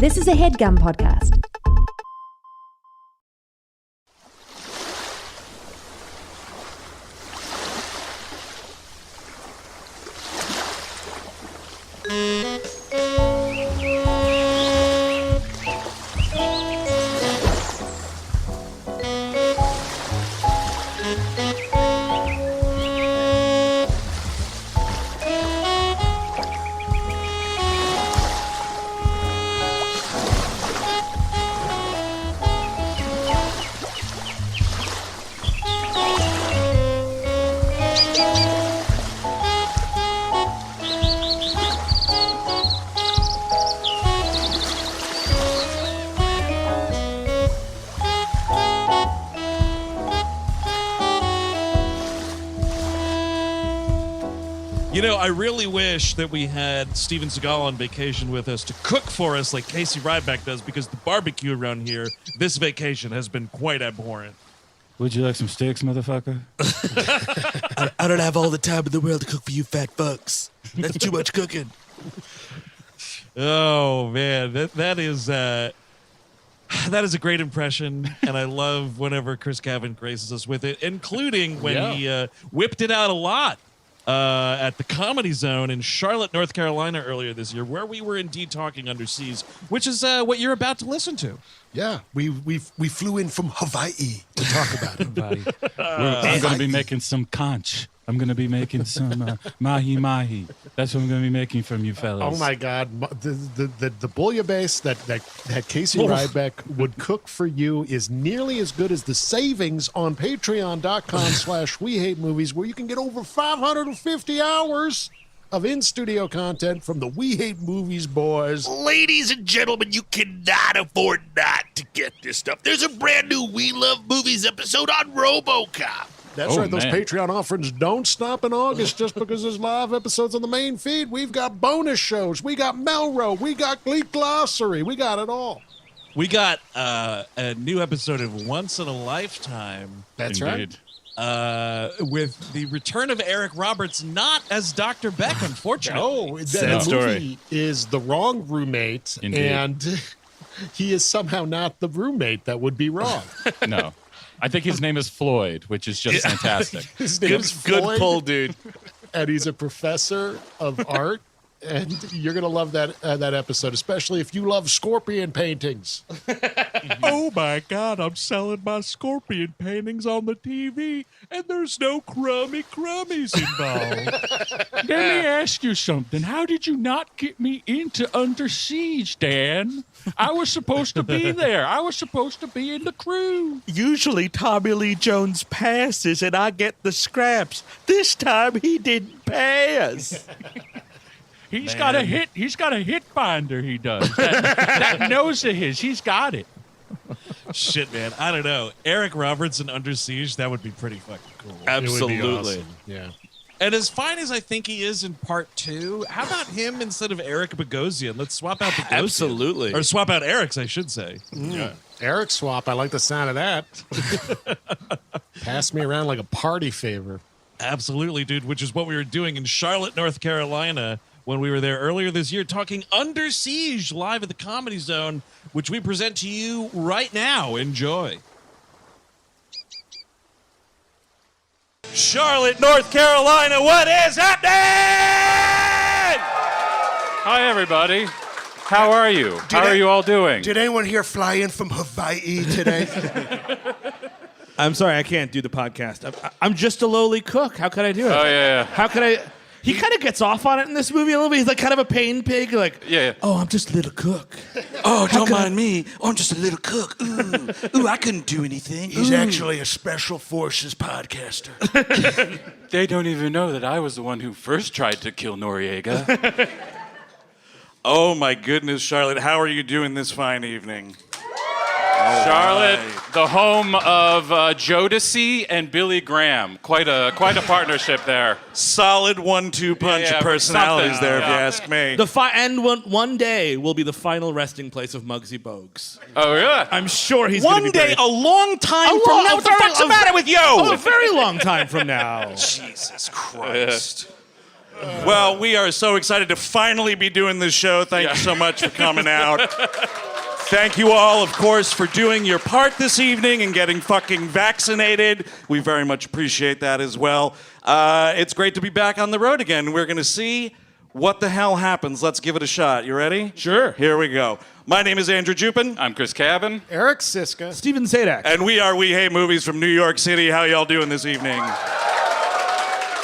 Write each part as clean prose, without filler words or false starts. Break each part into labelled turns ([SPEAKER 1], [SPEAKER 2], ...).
[SPEAKER 1] This is a HeadGum podcast.
[SPEAKER 2] You know, I really wish that we had Steven Seagal on vacation with us to cook for us like Casey Ryback does, because the barbecue around here this vacation has been quite abhorrent.
[SPEAKER 3] Would you like some steaks, motherfucker?
[SPEAKER 4] I don't have all the time in the world to cook for you fat fucks. That's too much cooking.
[SPEAKER 2] Oh, man, that is a great impression, and I love whenever Chris Cavan graces us with it, including when he whipped it out a lot. At the Comedy Zone in Charlotte, North Carolina earlier this year, where we were indeed talking Under Siege, which is what you're about to listen to.
[SPEAKER 5] Yeah, we flew in from Hawaii to talk about it.
[SPEAKER 3] I'm going to be making some conch. I'm going to be making some mahi-mahi. That's what I'm going to be making from you fellas.
[SPEAKER 5] Oh, my God. The bouillabaisse that Casey Ryback would cook for you is nearly as good as the savings on patreon.com/WeHateMovies, where you can get over 550 hours of in-studio content from the We Hate Movies boys.
[SPEAKER 4] Ladies and gentlemen, you cannot afford not to get this stuff. There's a brand new We Love Movies episode on RoboCop.
[SPEAKER 5] That's right. Those Patreon offerings don't stop in August just because there's live episodes on the main feed. We've got bonus shows. We got Melrose. We got Gleek Glossary. We got it all.
[SPEAKER 2] We got a new episode of Once in a Lifetime.
[SPEAKER 5] That's
[SPEAKER 3] Indeed.
[SPEAKER 5] right.
[SPEAKER 2] With the return of Eric Roberts, not as Dr. Beck, unfortunately.
[SPEAKER 5] No, that movie is The Wrong Roommate,
[SPEAKER 3] Indeed.
[SPEAKER 5] and he is somehow not the roommate that would be wrong.
[SPEAKER 3] No. I think his name is Floyd, which is just fantastic.
[SPEAKER 5] His name is
[SPEAKER 4] Good
[SPEAKER 5] Floyd,
[SPEAKER 4] pull, dude.
[SPEAKER 5] and he's a professor of art. And you're going to love that episode, especially if you love scorpion paintings.
[SPEAKER 2] Oh my God, I'm selling my scorpion paintings on the TV, and there's no crummies involved.
[SPEAKER 3] Let me ask you something. How did you not get me into Under Siege, Dan? I was supposed to be there. I was supposed to be in the crew.
[SPEAKER 4] Usually Tommy Lee Jones passes and I get the scraps. This time he didn't pass.
[SPEAKER 3] He's got a hit finder, he does. That nose of his, he's got it.
[SPEAKER 2] Shit, man, I don't know. Eric Roberts in Under Siege, that would be pretty fucking cool.
[SPEAKER 4] Absolutely.
[SPEAKER 5] It would be awesome. Yeah.
[SPEAKER 2] And as fine as I think he is in part 2, how about him instead of Eric Bogosian? Let's swap out Bogosian.
[SPEAKER 4] Absolutely.
[SPEAKER 2] Or swap out Eric's, I should say.
[SPEAKER 5] Yeah. Eric swap. I like the sound of that. Pass me around like a party favor.
[SPEAKER 2] Absolutely, dude, which is what we were doing in Charlotte, North Carolina, when we were there earlier this year, talking Under Siege live at the Comedy Zone, which we present to you right now. Enjoy. Charlotte, North Carolina, what is happening?
[SPEAKER 3] Hi, everybody. How are you? How are you all doing?
[SPEAKER 4] Did anyone here fly in from Hawaii today?
[SPEAKER 6] I'm sorry, I can't do the podcast. I'm just a lowly cook. How could I do it?
[SPEAKER 3] Oh, yeah.
[SPEAKER 6] How could I? He kind of gets off on it in this movie a little bit. He's like kind of a pain pig. Like,
[SPEAKER 3] Yeah.
[SPEAKER 6] oh, I'm just a little cook.
[SPEAKER 4] Oh, don't mind me. Oh, I'm just a little cook. Ooh, I couldn't do anything. He's actually a special forces podcaster.
[SPEAKER 3] They don't even know that I was the one who first tried to kill Noriega.
[SPEAKER 2] Oh, my goodness, Charlotte, how are you doing this fine evening?
[SPEAKER 3] Charlotte, the home of Jodeci and Billy Graham. Quite a partnership there.
[SPEAKER 2] Solid 1-2 punch
[SPEAKER 3] Yeah,
[SPEAKER 2] of personalities
[SPEAKER 3] something.
[SPEAKER 2] there, if you
[SPEAKER 3] Yeah.
[SPEAKER 2] ask me.
[SPEAKER 6] And one day will be the final resting place of Muggsy Bogues.
[SPEAKER 3] Oh, really?
[SPEAKER 6] I'm sure he's
[SPEAKER 2] One
[SPEAKER 6] gonna be
[SPEAKER 2] day,
[SPEAKER 6] buried.
[SPEAKER 2] a long time
[SPEAKER 6] A
[SPEAKER 2] from
[SPEAKER 6] long-
[SPEAKER 2] now, what the fuck's the matter with you?
[SPEAKER 6] Oh, a very long time from now.
[SPEAKER 2] Jesus Christ.
[SPEAKER 1] Well, we are so excited to finally be doing this show. Thank you so much for coming out. Thank you all, of course, for doing your part this evening and getting fucking vaccinated. We very much appreciate that as well. It's great to be back on the road again. We're going to see what the hell happens. Let's give it a shot. You ready?
[SPEAKER 3] Sure.
[SPEAKER 1] Here we go. My name is Andrew Jupin.
[SPEAKER 7] I'm Chris Cabin.
[SPEAKER 5] Eric Siska.
[SPEAKER 6] Steven Sadak.
[SPEAKER 1] And we are We Hate Movies from New York City. How y'all doing this evening?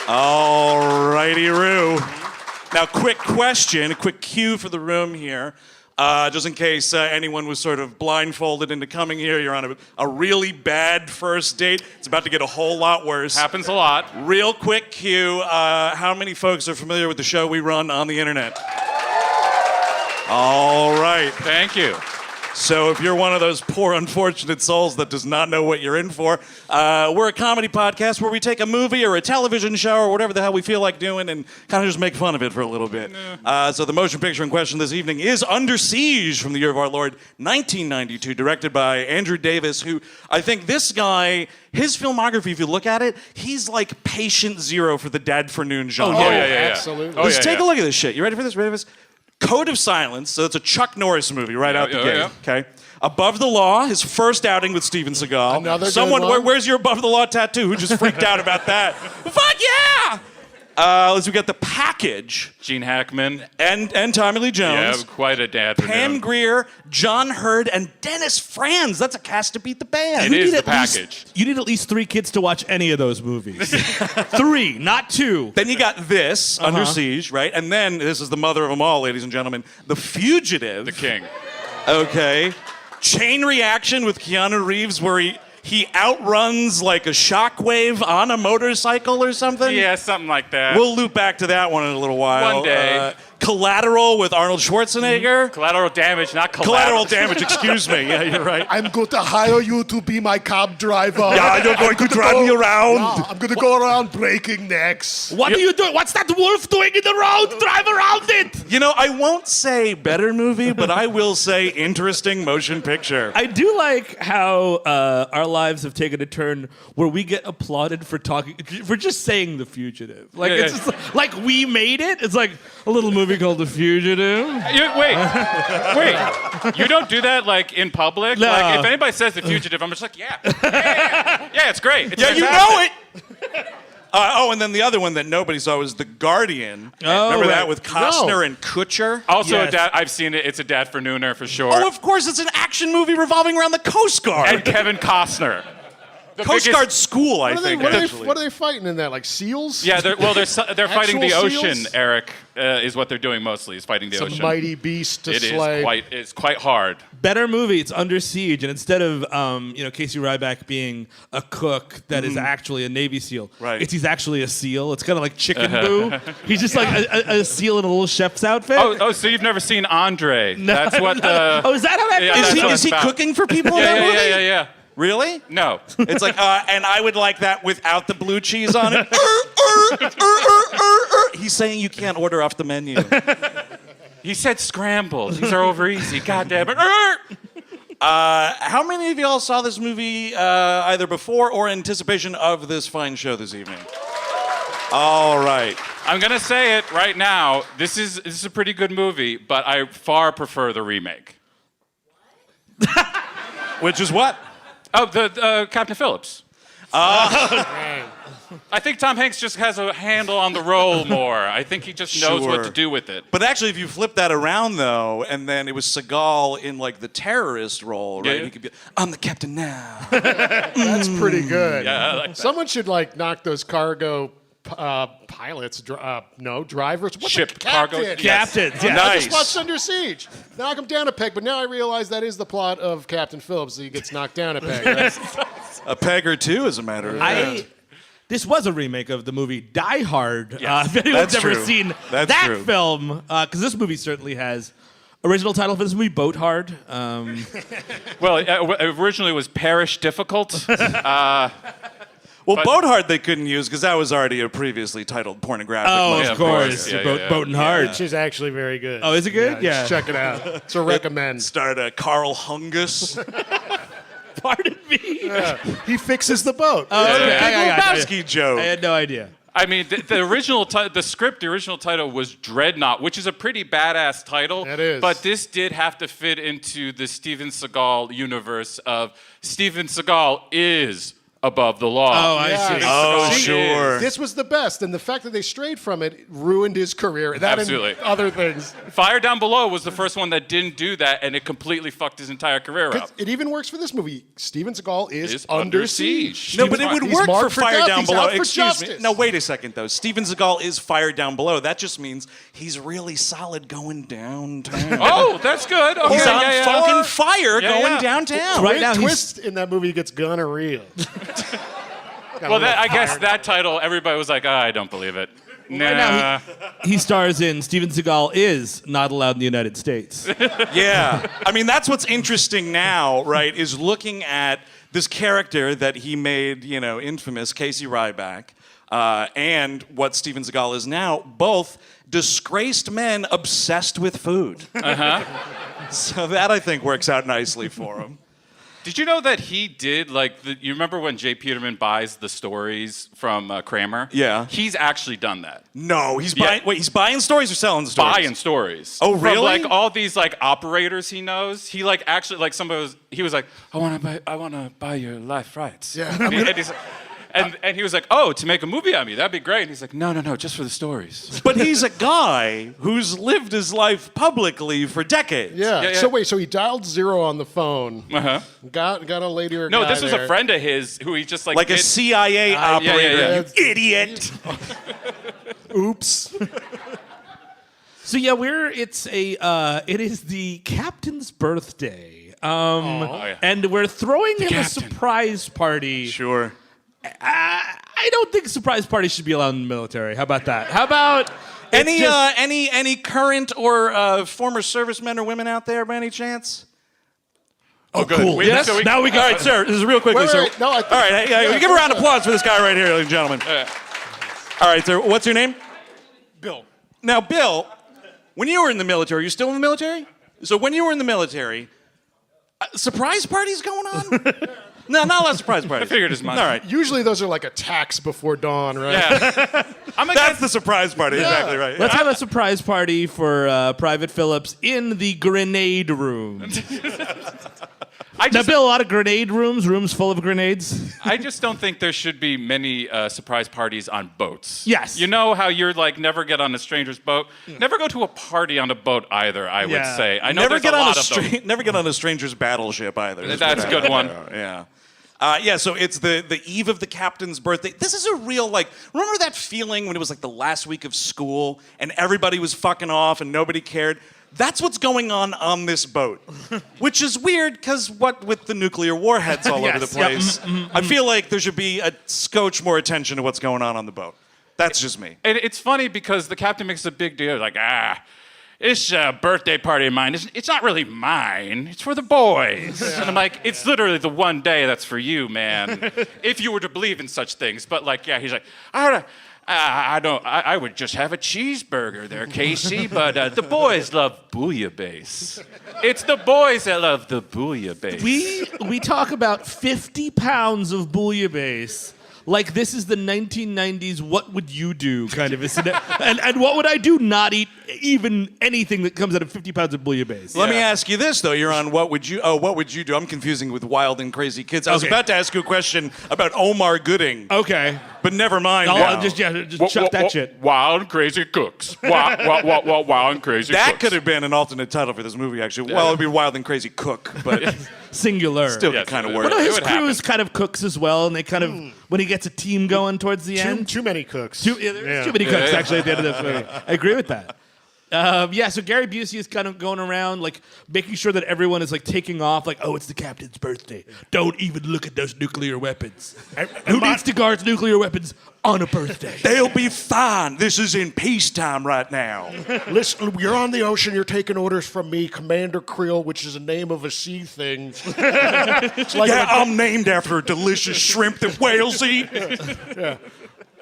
[SPEAKER 1] All righty-roo. Now, quick question, a quick cue for the room here. Just in case anyone was sort of blindfolded into coming here. You're on a really bad first date. It's about to get a whole lot worse.
[SPEAKER 7] Happens a lot.
[SPEAKER 1] Real quick cue. How many folks are familiar with the show we run on the internet? All right.
[SPEAKER 7] Thank you.
[SPEAKER 1] So if you're one of those poor, unfortunate souls that does not know what you're in for, we're a comedy podcast where we take a movie or a television show or whatever the hell we feel like doing and kind of just make fun of it for a little bit. So the motion picture in question this evening is Under Siege from the year of our Lord, 1992, directed by Andrew Davis, who I think this guy, his filmography, if you look at it, he's like patient zero for the Dadfernoon genre.
[SPEAKER 7] Oh, yeah.
[SPEAKER 5] Absolutely.
[SPEAKER 7] Oh,
[SPEAKER 1] Let's
[SPEAKER 7] yeah,
[SPEAKER 1] take
[SPEAKER 7] yeah.
[SPEAKER 1] a look at this shit. You ready for this? Ready for this? Code of Silence, so it's a Chuck Norris movie right out the
[SPEAKER 7] yeah,
[SPEAKER 1] gate.
[SPEAKER 7] yeah.
[SPEAKER 1] Okay. Above the Law, his first outing with Steven Seagal.
[SPEAKER 5] Another good
[SPEAKER 1] Someone,
[SPEAKER 5] one.
[SPEAKER 1] where's your Above the Law tattoo? Who just freaked out about that? Fuck yeah! We got The Package
[SPEAKER 7] Gene Hackman.
[SPEAKER 1] and Tommy Lee
[SPEAKER 7] Yeah,
[SPEAKER 1] Jones.
[SPEAKER 7] quite a dad for
[SPEAKER 1] Pam
[SPEAKER 7] noon.
[SPEAKER 1] Grier, John Hurd, and Dennis Franz. That's a cast to beat the band.
[SPEAKER 7] It is the
[SPEAKER 6] at least-
[SPEAKER 7] package.
[SPEAKER 6] You need at least 3 kids to watch any of those movies. 3, not 2.
[SPEAKER 1] Then you got this, Under Siege, right? And then, this is the mother of them all, ladies and gentlemen, The Fugitive.
[SPEAKER 7] The king.
[SPEAKER 1] Okay. Chain Reaction with Keanu Reeves where he outruns like a shockwave on a motorcycle or something.
[SPEAKER 7] Yeah, something like that.
[SPEAKER 1] We'll loop back to that one in a little while.
[SPEAKER 7] One day.
[SPEAKER 1] Collateral with Arnold Schwarzenegger.
[SPEAKER 7] Collateral damage, not
[SPEAKER 1] Collateral damage, excuse me. Yeah, you're right.
[SPEAKER 5] I'm going to hire you to be my cab driver.
[SPEAKER 1] Yeah, you're going to drive me around.
[SPEAKER 5] Yeah, I'm going to go around breaking necks.
[SPEAKER 6] What are you doing? What's that wolf doing in the road? Drive around it!
[SPEAKER 1] You know, I won't say better movie, but I will say interesting motion picture.
[SPEAKER 6] I do like how our lives have taken a turn where we get applauded for just saying The Fugitive. Like,
[SPEAKER 7] Yeah,
[SPEAKER 6] it's
[SPEAKER 7] yeah.
[SPEAKER 6] just like we made it. It's like a little movie called The Fugitive.
[SPEAKER 7] Wait. You don't do that like in public?
[SPEAKER 6] No.
[SPEAKER 7] Like if anybody says The Fugitive, I'm just like, yeah, it's great. It's
[SPEAKER 1] Yeah, you
[SPEAKER 7] fantastic.
[SPEAKER 1] know it. And then the other one that nobody saw was The Guardian.
[SPEAKER 6] Oh,
[SPEAKER 1] Remember that
[SPEAKER 6] right.
[SPEAKER 1] with Costner
[SPEAKER 5] No.
[SPEAKER 1] and Kutcher?
[SPEAKER 7] Also,
[SPEAKER 6] Yes.
[SPEAKER 7] I've seen it. It's a Dadfernooner for sure.
[SPEAKER 1] Oh, of course, it's an action movie revolving around the Coast Guard.
[SPEAKER 7] And Kevin Costner. The
[SPEAKER 1] Coast
[SPEAKER 7] biggest-
[SPEAKER 1] Guard School, I think.
[SPEAKER 5] What
[SPEAKER 1] actually.
[SPEAKER 5] are they fighting in that? Like seals?
[SPEAKER 7] Yeah, they're fighting the
[SPEAKER 5] Actual
[SPEAKER 7] ocean.
[SPEAKER 5] seals?
[SPEAKER 7] Eric is what they're doing mostly. Is fighting the
[SPEAKER 5] It's a
[SPEAKER 7] ocean.
[SPEAKER 5] mighty beast to
[SPEAKER 7] It is
[SPEAKER 5] slay.
[SPEAKER 7] it's quite hard.
[SPEAKER 6] Better movie. It's Under Siege, and instead of Casey Ryback being a cook that is actually a Navy SEAL,
[SPEAKER 1] Right.
[SPEAKER 6] he's actually a SEAL. It's kind of like Chicken Boo. He's just like a SEAL in a little chef's outfit.
[SPEAKER 7] Oh, so you've never seen Andre? That's what the.
[SPEAKER 6] Oh, is that how that?
[SPEAKER 7] Yeah,
[SPEAKER 1] Is
[SPEAKER 7] that's
[SPEAKER 1] he,
[SPEAKER 7] what
[SPEAKER 1] is
[SPEAKER 7] it's
[SPEAKER 1] he
[SPEAKER 7] about.
[SPEAKER 1] cooking for people in that
[SPEAKER 7] Yeah,
[SPEAKER 1] movie?
[SPEAKER 7] yeah.
[SPEAKER 1] Really?
[SPEAKER 7] No.
[SPEAKER 1] It's like, and I would like that without the blue cheese on it. He's saying you can't order off the menu.
[SPEAKER 7] He said scrambled. These are over easy. God damn it.
[SPEAKER 1] How many of y'all saw this movie either before or in anticipation of this fine show this evening? All right.
[SPEAKER 7] I'm gonna say it right now. This is a pretty good movie, but I far prefer the remake.
[SPEAKER 1] Which is what?
[SPEAKER 7] Oh, the Captain Phillips. I think Tom Hanks just has a handle on the role more. I think he just knows
[SPEAKER 1] Sure.
[SPEAKER 7] what to do with it.
[SPEAKER 1] But actually, if you flip that around, though, and then it was Seagal in, like, the terrorist role, right?
[SPEAKER 7] Yeah.
[SPEAKER 1] He could be, I'm the captain now.
[SPEAKER 5] That's pretty good.
[SPEAKER 7] Yeah, I like that.
[SPEAKER 5] Someone should like knock those cargo pilots, drivers. What's
[SPEAKER 7] Ship
[SPEAKER 5] a captain?
[SPEAKER 7] cargo-
[SPEAKER 6] Captains, yeah.
[SPEAKER 5] I
[SPEAKER 1] Nice.
[SPEAKER 5] just watched Under Siege. Knock him down a peg, but now I realize that is the plot of Captain Phillips. He gets knocked down a peg. Right?
[SPEAKER 1] A peg or two, as a matter of fact.
[SPEAKER 6] This was a remake of the movie Die Hard. If anyone's
[SPEAKER 1] That's
[SPEAKER 6] ever
[SPEAKER 1] true.
[SPEAKER 6] seen
[SPEAKER 1] That's
[SPEAKER 6] that
[SPEAKER 1] true.
[SPEAKER 6] film, because this movie certainly has original title for this movie, Boat Hard.
[SPEAKER 7] Well, it originally was Parish Difficult.
[SPEAKER 1] Well,
[SPEAKER 7] But-
[SPEAKER 1] Boat Hard they couldn't use because that was already a previously titled pornographic motion
[SPEAKER 7] of
[SPEAKER 6] of course.
[SPEAKER 7] course. Yeah,
[SPEAKER 6] Boat,
[SPEAKER 7] yeah,
[SPEAKER 6] Boat and Hard.
[SPEAKER 5] Which is actually very good.
[SPEAKER 6] Oh, is it good? Yeah.
[SPEAKER 5] just check it out. It's a recommend.
[SPEAKER 1] Starred Carl Hungus.
[SPEAKER 6] Pardon me.
[SPEAKER 5] He fixes the boat.
[SPEAKER 6] Oh, okay.
[SPEAKER 1] Big
[SPEAKER 6] I got you.
[SPEAKER 1] Lebowski joke.
[SPEAKER 6] I had no idea.
[SPEAKER 7] I mean, the original the original title was Dreadnought, which is a pretty badass title.
[SPEAKER 5] It is.
[SPEAKER 7] But this did have to fit into the Steven Seagal universe of Steven Seagal is above the law.
[SPEAKER 6] Oh, I see.
[SPEAKER 7] Steven
[SPEAKER 1] Oh,
[SPEAKER 7] Seagal
[SPEAKER 1] sure.
[SPEAKER 7] is.
[SPEAKER 5] This was the best, and the fact that they strayed from it ruined his career. That
[SPEAKER 7] Absolutely.
[SPEAKER 5] and other things.
[SPEAKER 7] Fire Down Below was the first one that didn't do that, and it completely fucked his entire career up.
[SPEAKER 5] It even works for this movie. Steven Seagal is
[SPEAKER 7] Is
[SPEAKER 5] under
[SPEAKER 7] under
[SPEAKER 5] siege.
[SPEAKER 7] siege.
[SPEAKER 1] No, but it would
[SPEAKER 5] He's
[SPEAKER 1] work for
[SPEAKER 5] marked for
[SPEAKER 1] Fire
[SPEAKER 5] death.
[SPEAKER 1] Down
[SPEAKER 5] He's
[SPEAKER 1] Below.
[SPEAKER 5] out for
[SPEAKER 1] Excuse me.
[SPEAKER 5] justice.
[SPEAKER 1] No, wait a second, though. Steven Seagal is Fire Down Below. That just means he's really solid going downtown.
[SPEAKER 7] Oh, that's good. Okay,
[SPEAKER 1] He's on
[SPEAKER 7] yeah.
[SPEAKER 1] fucking fire
[SPEAKER 7] Yeah,
[SPEAKER 1] going
[SPEAKER 7] yeah.
[SPEAKER 1] downtown.
[SPEAKER 6] Right now, he's
[SPEAKER 5] twist in that movie gets gonorrhea.
[SPEAKER 7] Well, I guess that title, everybody was like, I don't believe it. Nah.
[SPEAKER 6] now he stars in Steven Seagal is not allowed in the United States.
[SPEAKER 1] Yeah. I mean, that's what's interesting now, right, is looking at this character that he made, infamous, Casey Ryback, and what Steven Seagal is now, both disgraced men obsessed with food. So that, I think, works out nicely for him.
[SPEAKER 7] Did you know that he did, you remember when Jay Peterman buys the stories from Kramer?
[SPEAKER 1] Yeah.
[SPEAKER 7] He's actually done that.
[SPEAKER 1] No, he's
[SPEAKER 7] Yeah.
[SPEAKER 1] buying. Wait, he's buying stories or selling stories?
[SPEAKER 7] Buying stories.
[SPEAKER 1] Oh, really?
[SPEAKER 7] From all these operators he knows. He actually he was like, I want to buy your life rights.
[SPEAKER 5] Yeah.
[SPEAKER 7] And he was like, oh, to make a movie on me, that'd be great. And he's like, no, just for the stories.
[SPEAKER 1] But he's a guy who's lived his life publicly for decades.
[SPEAKER 5] Yeah.
[SPEAKER 7] Yeah.
[SPEAKER 5] So he dialed 0 on the phone.
[SPEAKER 7] Uh-huh.
[SPEAKER 5] Got a lady or a
[SPEAKER 7] No,
[SPEAKER 5] guy
[SPEAKER 7] this was
[SPEAKER 5] there.
[SPEAKER 7] a friend of his who he just
[SPEAKER 1] Like a
[SPEAKER 7] did-
[SPEAKER 1] CIA operator,
[SPEAKER 7] yeah.
[SPEAKER 1] you idiot.
[SPEAKER 5] Oops.
[SPEAKER 6] So yeah, it is the captain's birthday,
[SPEAKER 7] yeah.
[SPEAKER 6] and we're throwing him a
[SPEAKER 7] captain.
[SPEAKER 6] surprise party.
[SPEAKER 1] Sure.
[SPEAKER 6] I don't think surprise parties should be allowed in the military. How about that? How about
[SPEAKER 1] Any current or former servicemen or women out there by any chance?
[SPEAKER 7] Oh, good.
[SPEAKER 6] cool.
[SPEAKER 7] Wait,
[SPEAKER 6] Yes.
[SPEAKER 7] so we-
[SPEAKER 1] All right, sir. This is real quickly,
[SPEAKER 5] Wait,
[SPEAKER 1] sir.
[SPEAKER 5] wait, no, I think-
[SPEAKER 1] All right, hey, give a round of applause for this guy right here, ladies and gentlemen. All right, sir. What's your name?
[SPEAKER 3] Bill.
[SPEAKER 1] Now, Bill, when you were in the military, you still in the military? So when you were in the military, surprise parties going on? No, not a lot of surprise parties.
[SPEAKER 7] I figured as much.
[SPEAKER 1] All right.
[SPEAKER 5] Usually those are like attacks before dawn, right?
[SPEAKER 7] Yeah.
[SPEAKER 1] That's the surprise party. Exactly right.
[SPEAKER 6] Let's have a surprise party for Private Phillips in the grenade room. Now, Bill, a lot of grenade rooms full of grenades.
[SPEAKER 7] I just don't think there should be many surprise parties on boats.
[SPEAKER 6] Yes.
[SPEAKER 7] You know how you're never get on a stranger's boat? Never go to a party on a boat either, I would
[SPEAKER 6] Yeah.
[SPEAKER 7] say. I know
[SPEAKER 1] Never
[SPEAKER 7] there's
[SPEAKER 1] get
[SPEAKER 7] a
[SPEAKER 1] on
[SPEAKER 7] lot of them.
[SPEAKER 1] never get on a stranger's battleship either. is
[SPEAKER 7] That's
[SPEAKER 1] what
[SPEAKER 7] a good one.
[SPEAKER 1] Yeah. So it's the eve of the captain's birthday. This is a real, remember that feeling when it was the last week of school and everybody was fucking off and nobody cared? That's what's going on this boat, which is weird because what with the nuclear warheads all over the place, I feel like there should be a scotch more attention to what's going on the boat. That's just me.
[SPEAKER 7] And it's funny because the captain makes a big deal, it's a birthday party of mine. It's not really mine. It's for the boys. And I'm like, it's literally the one day that's for you, man. If you were to believe in such things. But he's like, I would just have a cheeseburger there, Casey. But the boys love bouillabaisse. It's the boys that love the bouillabaisse.
[SPEAKER 6] We talk about 50 pounds of bouillabaisse. Like this is the 1990s what would you do kind of a scenario. And what would I do? Not eat even anything that comes out of 50 pounds of bouillabaisse.
[SPEAKER 1] Let me ask you this though. You're on what would you do? I'm confusing with Wild and Crazy Kids. I was
[SPEAKER 6] Okay.
[SPEAKER 1] about to ask you a question about Omar Gooding,
[SPEAKER 6] Okay.
[SPEAKER 1] but never mind.
[SPEAKER 6] I'll
[SPEAKER 1] now.
[SPEAKER 6] just chuck that shit.
[SPEAKER 7] Wild and crazy cooks. Wild and crazy
[SPEAKER 1] That
[SPEAKER 7] cooks.
[SPEAKER 1] could have been an alternate title for this movie, actually. Well, it'd be Wild and Crazy Cook, but
[SPEAKER 6] Singular.
[SPEAKER 1] still
[SPEAKER 7] Yes,
[SPEAKER 1] kind of
[SPEAKER 7] it
[SPEAKER 1] work.
[SPEAKER 7] would.
[SPEAKER 6] But his
[SPEAKER 7] would
[SPEAKER 6] crews
[SPEAKER 7] happen.
[SPEAKER 6] kind of cooks as well, and they kind of when he gets a team going towards the end.
[SPEAKER 5] Too many cooks.
[SPEAKER 6] There's too many cooks actually at the end of this movie. I agree with that. So Gary Busey is kind of going around, making sure that everyone is taking off, oh, it's the captain's birthday. Don't even look at those nuclear weapons. Who needs to guard nuclear weapons on a birthday?
[SPEAKER 1] They'll be fine. This is in peacetime right now.
[SPEAKER 5] Listen, you're on the ocean. You're taking orders from me, Commander Creel, which is the name of a sea thing. It's like
[SPEAKER 1] Yeah, I'm named after a delicious shrimp that whales eat.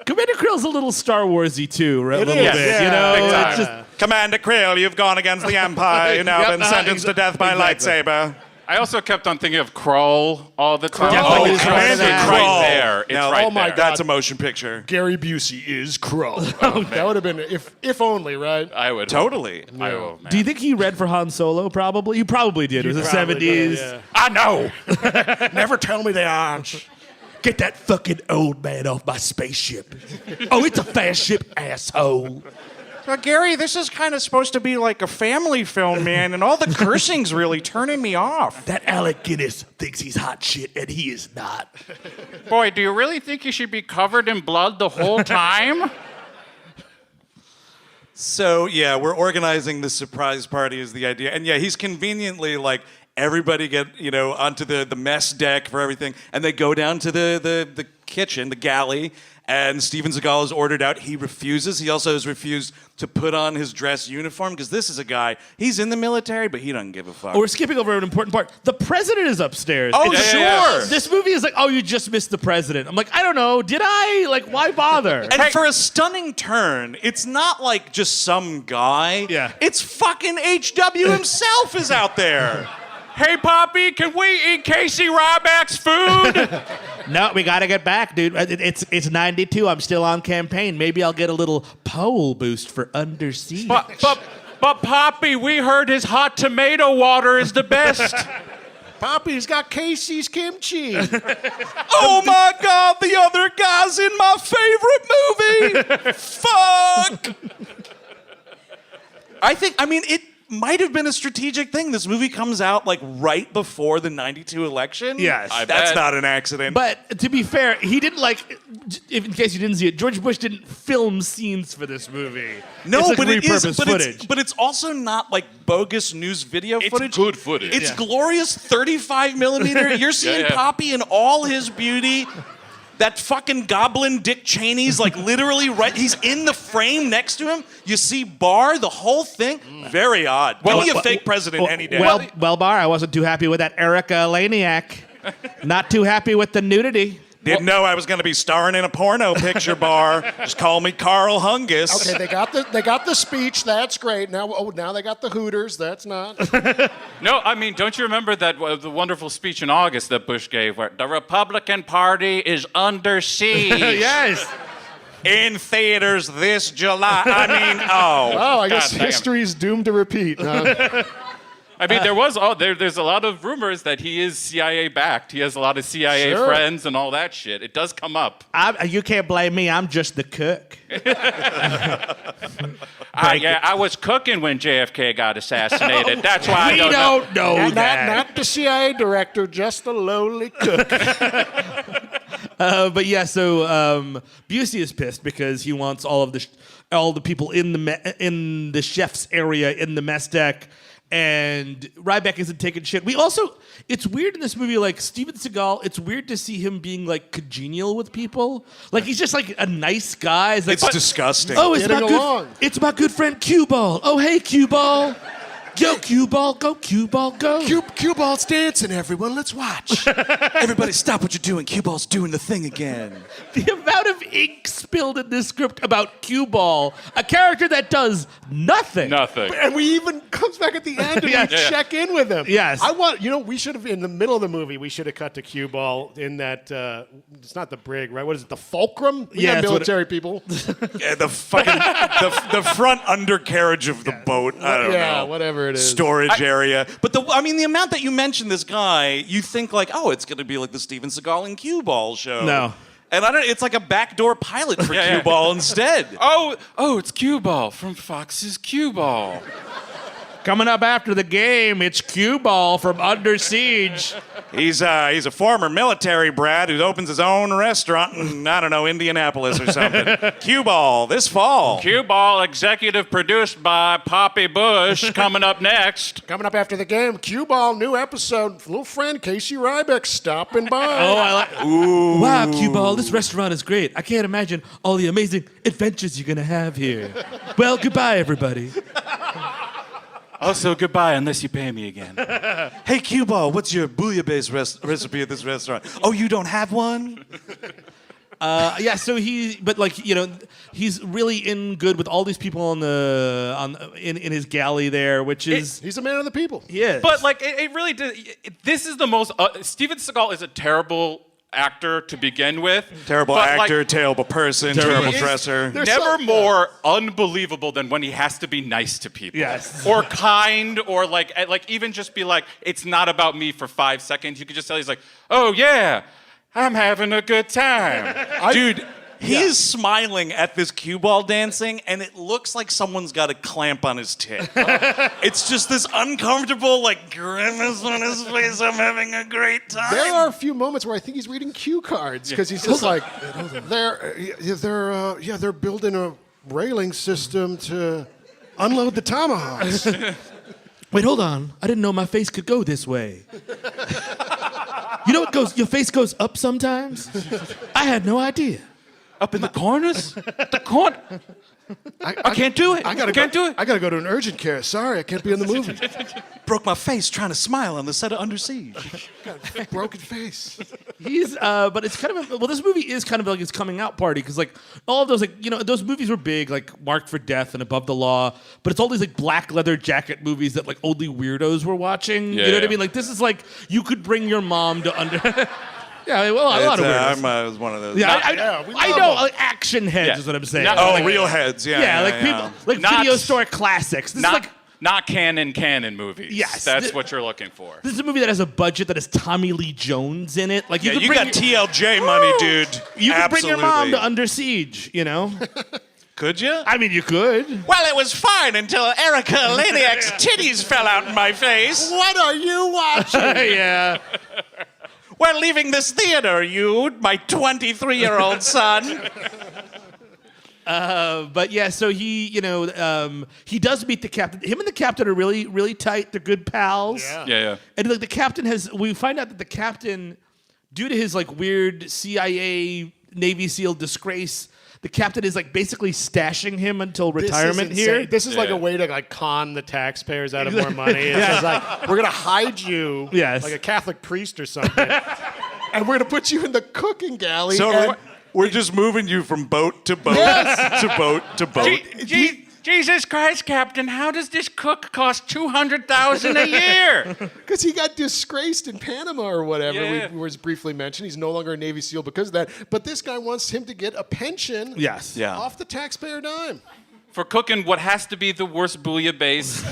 [SPEAKER 6] Commander Krill's a little Star Warsy too, right? A little
[SPEAKER 5] is,
[SPEAKER 6] bit,
[SPEAKER 5] yeah.
[SPEAKER 7] Big time.
[SPEAKER 6] It's just,
[SPEAKER 1] Commander Krill, you've gone against the Empire. You've now
[SPEAKER 6] Yep,
[SPEAKER 1] been sentenced to death by
[SPEAKER 6] exactly.
[SPEAKER 1] lightsaber.
[SPEAKER 7] I also kept on thinking of Kroll all the time.
[SPEAKER 6] Definitely
[SPEAKER 7] it's
[SPEAKER 6] Commander
[SPEAKER 7] right there. It's
[SPEAKER 1] Now,
[SPEAKER 7] right
[SPEAKER 5] oh my
[SPEAKER 7] there.
[SPEAKER 5] God.
[SPEAKER 1] That's a motion picture.
[SPEAKER 5] Gary Busey is Crow. That would have been if only, right?
[SPEAKER 7] I would
[SPEAKER 1] Totally.
[SPEAKER 7] I will, man.
[SPEAKER 6] Do you think he read for Han Solo? Probably. He probably did. It was the
[SPEAKER 5] Probably
[SPEAKER 6] 70s.
[SPEAKER 5] did, yeah.
[SPEAKER 7] I know.
[SPEAKER 5] Never tell me they aren't.
[SPEAKER 4] Get that fucking old man off my spaceship. Oh, it's a fast ship, asshole.
[SPEAKER 1] So, Gary, this is kind of supposed to be like a family film, man, and all the cursing's really turning me off.
[SPEAKER 4] That Alec Guinness thinks he's hot shit, and he is not.
[SPEAKER 7] Boy, do you really think you should be covered in blood the whole time?
[SPEAKER 1] So, yeah, we're organizing the surprise party is the idea. And, yeah, he's conveniently like, everybody get, onto the mess deck for everything. And they go down to the kitchen, the galley, and Steven Seagal is ordered out. He refuses. He also has refused to put on his dress uniform because this is a guy, he's in the military, but he doesn't give a fuck.
[SPEAKER 6] Oh, we're skipping over an important part. The president is upstairs.
[SPEAKER 1] Oh,
[SPEAKER 6] It's-
[SPEAKER 1] sure.
[SPEAKER 6] This movie is like, oh, you just missed the president. I'm like, I don't know. Did I? Like, why bother?
[SPEAKER 1] And for a stunning turn, it's not like just some guy.
[SPEAKER 6] Yeah.
[SPEAKER 1] It's fucking HW himself is out there.
[SPEAKER 7] Hey, Poppy, can we eat Casey Ryback's food?
[SPEAKER 6] No, we got to get back, dude. It's 92. I'm still on campaign. Maybe I'll get a little poll boost for Under Siege.
[SPEAKER 7] but Poppy, we heard his hot tomato water is the best.
[SPEAKER 5] Poppy's got Casey's kimchi.
[SPEAKER 1] Oh my God, the other guy's in my favorite movie. Fuck. It might have been a strategic thing. This movie comes out like right before the 92 election.
[SPEAKER 6] Yes.
[SPEAKER 1] That's
[SPEAKER 7] bet.
[SPEAKER 1] not an accident.
[SPEAKER 6] But to be fair, he didn't in case you didn't see it, George Bush didn't film scenes for this movie.
[SPEAKER 1] no,
[SPEAKER 6] it's like
[SPEAKER 1] but it is.
[SPEAKER 6] repurposed
[SPEAKER 1] But
[SPEAKER 6] footage.
[SPEAKER 1] it's also not like bogus news video footage.
[SPEAKER 7] good footage.
[SPEAKER 1] It's glorious 35 millimeter. You're seeing
[SPEAKER 7] yeah.
[SPEAKER 1] Poppy in all his beauty. That fucking goblin Dick Cheney's like literally right. He's in the frame next to him. You see Barr, the whole thing. Very odd. Give me a fake president any day.
[SPEAKER 6] Well, Barr, I wasn't too happy with that Erika Eleniak. Not too happy with the nudity.
[SPEAKER 1] Didn't know I was going to be starring in a porno picture, Barr. Just call me Carl Hungus.
[SPEAKER 5] Okay, they got the speech. That's great. Now they got the Hooters. That's not.
[SPEAKER 7] No, I mean, don't you remember that the wonderful speech in August that Bush gave where the Republican Party is under siege?
[SPEAKER 6] Yes.
[SPEAKER 1] In theaters this July. Oh,
[SPEAKER 5] I guess
[SPEAKER 7] God damn.
[SPEAKER 5] history's doomed to repeat. Huh?
[SPEAKER 7] I mean, there's a lot of rumors that he is CIA backed. He has a lot of CIA
[SPEAKER 5] Sure.
[SPEAKER 7] friends and all that shit. It does come up.
[SPEAKER 6] You can't blame me. I'm just the cook.
[SPEAKER 7] I was cooking when JFK got assassinated. That's why
[SPEAKER 6] We
[SPEAKER 7] I
[SPEAKER 6] don't know
[SPEAKER 5] not,
[SPEAKER 6] that.
[SPEAKER 5] not the CIA director, just the lowly cook.
[SPEAKER 6] But yeah, so Busey is pissed because he wants all the people in the chef's area in the mess deck, and Ryback isn't taking shit. It's weird in this movie, like Steven Seagal. It's weird to see him being like congenial with people. Like he's just like a nice guy. It's, like,
[SPEAKER 1] it's disgusting.
[SPEAKER 6] oh, it's
[SPEAKER 5] Getting along.
[SPEAKER 6] It's my good friend Cue Ball. Oh, hey Cue Ball. Go Cue Ball, go Cue Ball, go.
[SPEAKER 5] Cue Ball's dancing, everyone. Let's watch.
[SPEAKER 1] Everybody stop what you're doing. Cue Ball's doing the thing again.
[SPEAKER 6] The amount of ink spilled in this script about Cue Ball, a character that does nothing.
[SPEAKER 7] Nothing.
[SPEAKER 5] And we even comes back at the end and
[SPEAKER 6] Yeah.
[SPEAKER 5] we check in with him.
[SPEAKER 6] Yes.
[SPEAKER 5] We should have, in the middle of the movie, we should have cut to Cue Ball in that, it's not the brig, right? What is it, the fulcrum? We
[SPEAKER 6] Yeah,
[SPEAKER 5] got
[SPEAKER 6] that's what
[SPEAKER 5] military people.
[SPEAKER 1] Yeah, the fucking the front undercarriage of the boat. I don't know.
[SPEAKER 5] Whatever it is.
[SPEAKER 1] Storage area. But the amount that you mentioned this guy, you think like, oh, it's going to be like the Steven Seagal and Cue Ball show.
[SPEAKER 6] No.
[SPEAKER 1] And it's like a backdoor pilot for
[SPEAKER 7] Yeah,
[SPEAKER 1] Cue
[SPEAKER 7] yeah.
[SPEAKER 1] Ball instead.
[SPEAKER 7] Oh, it's Cue Ball from Fox's Cue Ball.
[SPEAKER 6] Coming up after the game, it's Cue Ball from Under Siege.
[SPEAKER 1] He's a former military brat who opens his own restaurant in, I don't know, Indianapolis or something. Cue Ball this fall.
[SPEAKER 7] Cue Ball, executive produced by Poppy Bush, coming up next.
[SPEAKER 5] Coming up after the game, Cue Ball, new episode. Little friend Casey Ryback stopping by.
[SPEAKER 6] Oh, I like. Ooh. Wow, Cue Ball, this restaurant is great. I can't imagine all the amazing adventures you're gonna have here. Well, goodbye, everybody.
[SPEAKER 7] Also, goodbye unless you pay me again.
[SPEAKER 1] Hey, Cue Ball, what's your bouillabaisse recipe at this restaurant? Oh, you don't have one?
[SPEAKER 6] So he's really in good with all these people in his galley there, which is
[SPEAKER 5] He's a man of the people.
[SPEAKER 6] he is.
[SPEAKER 7] But like it really did. This is the most. Steven Seagal is a terrible actor to begin with.
[SPEAKER 1] Terrible
[SPEAKER 7] but,
[SPEAKER 1] actor,
[SPEAKER 7] like,
[SPEAKER 1] terrible person, terrible dresser.
[SPEAKER 7] never more unbelievable than when he has to be nice to people.
[SPEAKER 6] Yes.
[SPEAKER 7] Or kind, or like even just be like, it's not about me for 5 seconds. You could just tell he's like, oh yeah, I'm having a good time.
[SPEAKER 1] Dude, he's smiling at this cue ball dancing, and it looks like someone's got a clamp on his tit. It's just this uncomfortable, like, grimace on his face. I'm having a great time.
[SPEAKER 5] There are a few moments where I think he's reading cue cards because he's just like, they're building a railing system to unload the tomahawks.
[SPEAKER 6] Wait, hold on. I didn't know my face could go this way. You know your face goes up sometimes? I had no idea.
[SPEAKER 7] Up in the corners? The corner? I can't do it. I can't do it.
[SPEAKER 5] I gotta go to an urgent care. Sorry, I can't be in the movie.
[SPEAKER 1] Broke my face trying to smile on the set of Under Siege.
[SPEAKER 5] Got a broken face.
[SPEAKER 6] But it's kind of this movie is kind of like his coming out party because like all of those those movies were big like Marked for Death and Above the Law, but it's all these like black leather jacket movies that like only weirdos were watching.
[SPEAKER 7] Yeah,
[SPEAKER 6] you know what I
[SPEAKER 7] yeah.
[SPEAKER 6] mean? Like this is like you could bring your mom to under. Yeah, well, a lot of weirdos.
[SPEAKER 1] I was one of those.
[SPEAKER 6] Yeah,
[SPEAKER 5] we
[SPEAKER 6] I
[SPEAKER 5] love
[SPEAKER 6] know.
[SPEAKER 5] them.
[SPEAKER 6] Like action heads
[SPEAKER 7] Yeah.
[SPEAKER 6] is what I'm saying.
[SPEAKER 7] Not-
[SPEAKER 1] Oh,
[SPEAKER 6] Like,
[SPEAKER 1] real heads, yeah.
[SPEAKER 6] yeah, like people, like
[SPEAKER 7] Not-
[SPEAKER 6] video store classics. This is like
[SPEAKER 7] Not canon movies.
[SPEAKER 6] Yes.
[SPEAKER 7] That's what you're looking for.
[SPEAKER 6] this is a movie that has a budget that has Tommy Lee Jones in it. Like
[SPEAKER 1] Yeah,
[SPEAKER 6] could
[SPEAKER 1] you
[SPEAKER 6] bring
[SPEAKER 1] got TLJ money, dude.
[SPEAKER 6] You could bring your mom
[SPEAKER 1] Absolutely.
[SPEAKER 6] to Under Siege. You know.
[SPEAKER 1] Could you?
[SPEAKER 6] I mean, you could.
[SPEAKER 1] Well, it was fine until Erika Eleniak's titties fell out in my face.
[SPEAKER 5] What are you watching?
[SPEAKER 6] Yeah.
[SPEAKER 1] We're leaving this theater, my 23-year-old son.
[SPEAKER 6] But yeah, so he does meet the captain. Him and the captain are really, really tight. They're good pals.
[SPEAKER 7] Yeah.
[SPEAKER 6] And like the captain we find out that the captain, due to his like weird CIA Navy SEAL disgrace, the captain is like basically stashing him until retirement here.
[SPEAKER 5] This is like
[SPEAKER 7] Yeah.
[SPEAKER 5] a way to like con the taxpayers out of more money. It's just like we're gonna hide you,
[SPEAKER 6] Yes.
[SPEAKER 5] like a Catholic priest or something, and we're gonna put you in the cooking galley.
[SPEAKER 1] So
[SPEAKER 5] and
[SPEAKER 1] we're just moving you from boat to boat to boat to boat.
[SPEAKER 7] Jesus Christ, Captain! How does this cook cost $200,000 a year?
[SPEAKER 5] Because he got disgraced in Panama or whatever,
[SPEAKER 7] Yeah.
[SPEAKER 5] was briefly mentioned. He's no longer a Navy SEAL because of that. But this guy wants him to get a pension
[SPEAKER 6] Yes.
[SPEAKER 1] Yeah.
[SPEAKER 5] off the taxpayer dime.
[SPEAKER 7] For cooking what has to be the worst bouillabaisse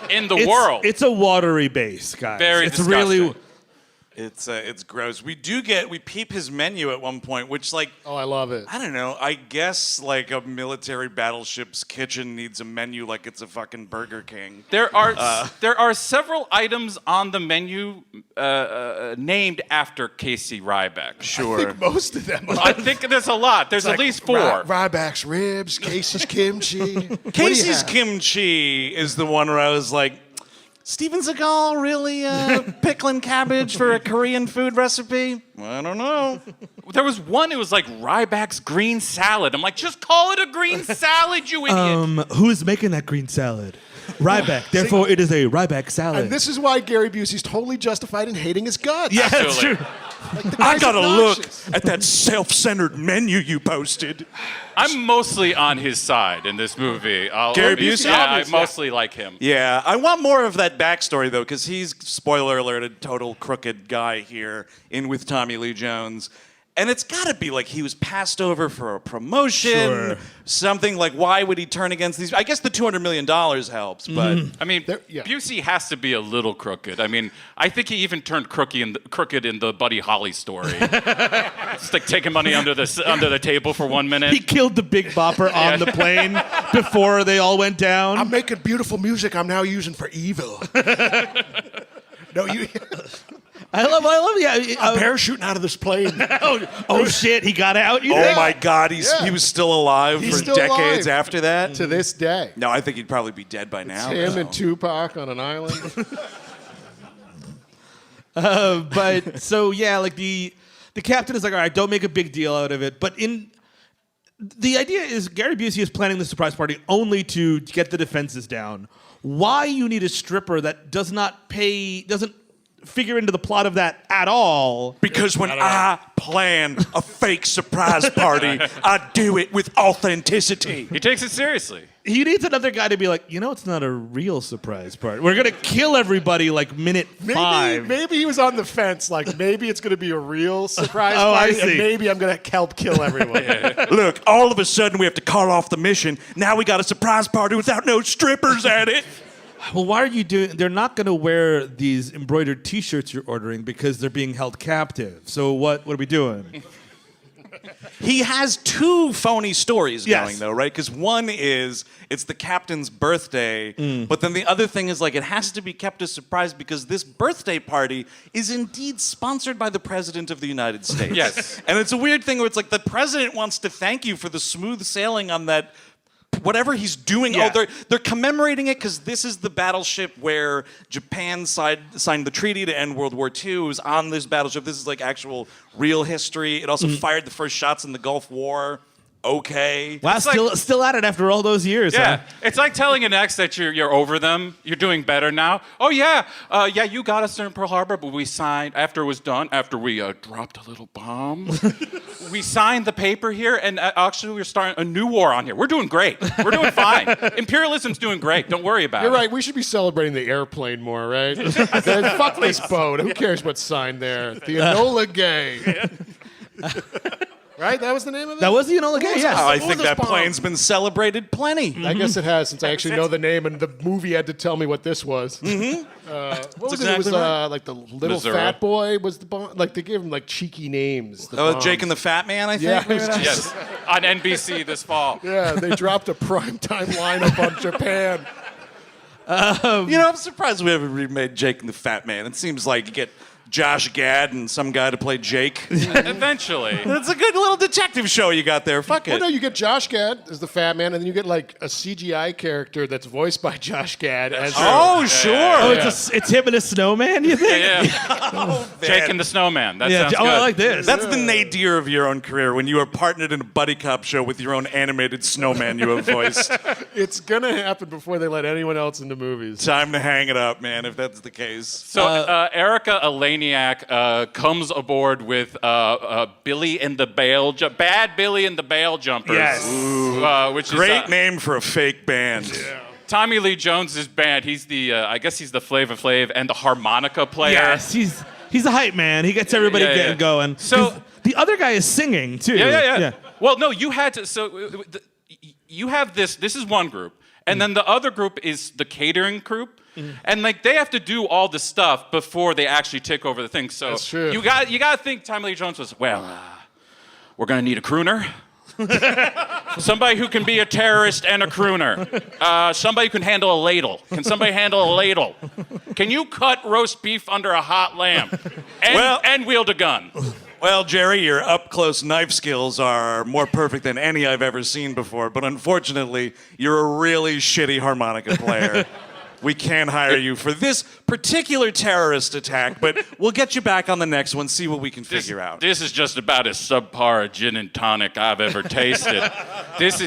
[SPEAKER 7] in the world.
[SPEAKER 6] It's a watery base, guys.
[SPEAKER 7] Very
[SPEAKER 6] it's
[SPEAKER 7] disgusting.
[SPEAKER 6] really.
[SPEAKER 1] It's gross. We peep his menu at one point, which like
[SPEAKER 5] Oh, I love it.
[SPEAKER 1] I don't know. I guess like a military battleship's kitchen needs a menu like it's a fucking Burger King.
[SPEAKER 7] There are several items on the menu named after Casey Ryback.
[SPEAKER 1] Sure.
[SPEAKER 5] Most of them.
[SPEAKER 7] I think there's a lot. There's at least 4.
[SPEAKER 5] Ryback's ribs, Casey's kimchi.
[SPEAKER 1] Casey's kimchi is the one where I was like, Steven Seagal really pickling cabbage for a Korean food recipe? I don't know.
[SPEAKER 7] There was one, it was like Ryback's green salad. I'm like, just call it a green salad, you idiot.
[SPEAKER 6] Who is making that green salad? Ryback. Therefore, it is a Ryback salad.
[SPEAKER 5] And this is why Gary Busey's totally justified in hating his guts.
[SPEAKER 6] yeah, that's
[SPEAKER 7] Absolutely.
[SPEAKER 6] true.
[SPEAKER 1] I gotta look
[SPEAKER 5] obnoxious.
[SPEAKER 1] at that self-centered menu you posted.
[SPEAKER 7] I'm mostly on his side in this movie.
[SPEAKER 1] Gary Busey?
[SPEAKER 7] Yeah, I mostly like him.
[SPEAKER 1] Yeah, I want more of that backstory though, because he's, spoiler alert, a total crooked guy here in with Tommy Lee Jones. And it's got to be like he was passed over for a promotion,
[SPEAKER 6] Sure.
[SPEAKER 1] something like why would he turn against these? I guess the $200 million helps, but
[SPEAKER 7] I mean,
[SPEAKER 5] yeah.
[SPEAKER 7] Busey has to be a little crooked. I mean, I think he even turned crooked in the Buddy Holly story. Just like taking money under the table for 1 minute.
[SPEAKER 6] He killed the Big Bopper on the plane before they all went down.
[SPEAKER 5] I'm making beautiful music I'm now using for evil. No, you.
[SPEAKER 6] I love. Yeah.
[SPEAKER 5] I'm parachuting out of this plane.
[SPEAKER 6] Oh shit! He got out. You
[SPEAKER 1] oh
[SPEAKER 6] think?
[SPEAKER 1] my God, he was still alive
[SPEAKER 5] He's
[SPEAKER 1] for
[SPEAKER 5] still
[SPEAKER 1] decades
[SPEAKER 5] alive.
[SPEAKER 1] after that.
[SPEAKER 5] To this day.
[SPEAKER 1] No, I think he'd probably be dead by now.
[SPEAKER 5] Him
[SPEAKER 1] though.
[SPEAKER 5] and Tupac on an island.
[SPEAKER 6] But so yeah, like the captain is like, all right, don't make a big deal out of it. But the idea is Gary Busey is planning the surprise party only to get the defenses down. Why you need a stripper that doesn't figure into the plot of that at all.
[SPEAKER 1] Because when I plan a fake surprise party, I do it with authenticity.
[SPEAKER 7] He takes it seriously.
[SPEAKER 6] He needs another guy to be like, it's not a real surprise party. We're going to kill everybody like minute 5.
[SPEAKER 5] Maybe he was on the fence. Like, maybe it's going to be a real surprise
[SPEAKER 6] I
[SPEAKER 5] party,
[SPEAKER 6] see.
[SPEAKER 5] and maybe I'm going to help kill everyone.
[SPEAKER 1] Look, all of a sudden we have to call off the mission. Now we got a surprise party without no strippers at it.
[SPEAKER 6] Well, why are you doing... They're not going to wear these embroidered T-shirts you're ordering because they're being held captive. So what are we doing?
[SPEAKER 1] He has 2 phony stories
[SPEAKER 6] Yes.
[SPEAKER 1] going, though, right? Because one is it's the captain's birthday, but then the other thing is, like, it has to be kept a surprise because this birthday party is indeed sponsored by the President of the United States.
[SPEAKER 7] Yes.
[SPEAKER 1] And it's a weird thing where it's like the President wants to thank you for the smooth sailing on that whatever he's doing.
[SPEAKER 6] Yeah.
[SPEAKER 1] Oh, they're commemorating it because this is the battleship where Japan signed the treaty to end World War II. It was on this battleship. This is like actual real history. It also fired the first shots in the Gulf War. Okay.
[SPEAKER 6] Wow, still at it after all those years.
[SPEAKER 7] Yeah,
[SPEAKER 6] Huh?
[SPEAKER 7] it's like telling an ex that you're over them. You're doing better now. Oh yeah, you got us there in Pearl Harbor, but we signed after it was done. After we dropped a little bomb, we signed the paper here, and actually we're starting a new war on here. We're doing great. We're doing fine. Imperialism's doing great. Don't worry about
[SPEAKER 5] You're
[SPEAKER 7] it.
[SPEAKER 5] right. We should be celebrating the airplane more, right? Then fuck this boat. Who cares what's signed there? The Enola Gay. Right? That was the name of it?
[SPEAKER 6] That was the Enola Gay, yes.
[SPEAKER 1] I
[SPEAKER 5] What
[SPEAKER 1] think
[SPEAKER 5] was
[SPEAKER 1] that
[SPEAKER 5] this bomb?
[SPEAKER 1] plane's been celebrated plenty.
[SPEAKER 5] I guess it has, since I actually know the name, and the movie had to tell me what this was. What was it? It was
[SPEAKER 1] exactly right.
[SPEAKER 5] like the little
[SPEAKER 7] Missouri.
[SPEAKER 5] fat boy was the bomb. Like, they gave him like cheeky names. the
[SPEAKER 1] Oh,
[SPEAKER 5] bombs.
[SPEAKER 1] Jake and the Fat Man, I think.
[SPEAKER 5] Yeah,
[SPEAKER 1] Maybe
[SPEAKER 5] it was
[SPEAKER 1] that's-
[SPEAKER 7] Yes, on NBC this fall.
[SPEAKER 5] Yeah, they dropped a primetime lineup on Japan.
[SPEAKER 1] You know, I'm surprised we haven't remade Jake and the Fat Man. It seems like you get Josh Gad and some guy to play Jake.
[SPEAKER 7] Eventually.
[SPEAKER 1] It's a good little detective show you got there. Fuck
[SPEAKER 5] Well,
[SPEAKER 1] it.
[SPEAKER 5] no, you get Josh Gad as the fat man, and then you get like a CGI character that's voiced by Josh Gad as
[SPEAKER 1] Oh, sure.
[SPEAKER 6] Oh, it's him and a snowman, you think?
[SPEAKER 7] Yeah. Jake and the Snowman. That sounds
[SPEAKER 6] oh,
[SPEAKER 7] good.
[SPEAKER 6] I like this.
[SPEAKER 1] That's the nadir of your own career when you are partnered in a buddy cop show with your own animated snowman you have voiced.
[SPEAKER 5] It's gonna happen before they let anyone else into movies.
[SPEAKER 1] Time to hang it up, man, if that's the case.
[SPEAKER 7] So Erika Eleniak comes aboard with Billy and the Bad Billy and the Bail Jumpers.
[SPEAKER 6] Yes.
[SPEAKER 7] Which
[SPEAKER 1] Great
[SPEAKER 7] is
[SPEAKER 1] name for a fake band.
[SPEAKER 7] Tommy Lee Jones's band. He's the I guess he's the Flavor Flav and the harmonica player.
[SPEAKER 6] Yes, he's a hype man. He gets everybody getting going.
[SPEAKER 7] So-
[SPEAKER 6] 'Cause the other guy is singing, too.
[SPEAKER 7] Yeah. Well, no, you had to. So you have this. This is one group, and then the other group is the catering group. And like they have to do all the stuff before they actually take over the thing. So
[SPEAKER 5] That's true.
[SPEAKER 7] you got to think Tommy Lee Jones was we're gonna need a crooner, somebody who can be a terrorist and a crooner, somebody who can handle a ladle. Can somebody handle a ladle? Can you cut roast beef under a hot lamp and wield a gun?
[SPEAKER 1] Well, Jerry, your up-close knife skills are more perfect than any I've ever seen before, but unfortunately, you're a really shitty harmonica player. We can't hire you for this particular terrorist attack, but we'll get you back on the next one, see what we can figure out.
[SPEAKER 7] This is just about as subpar a gin and tonic I've ever tasted.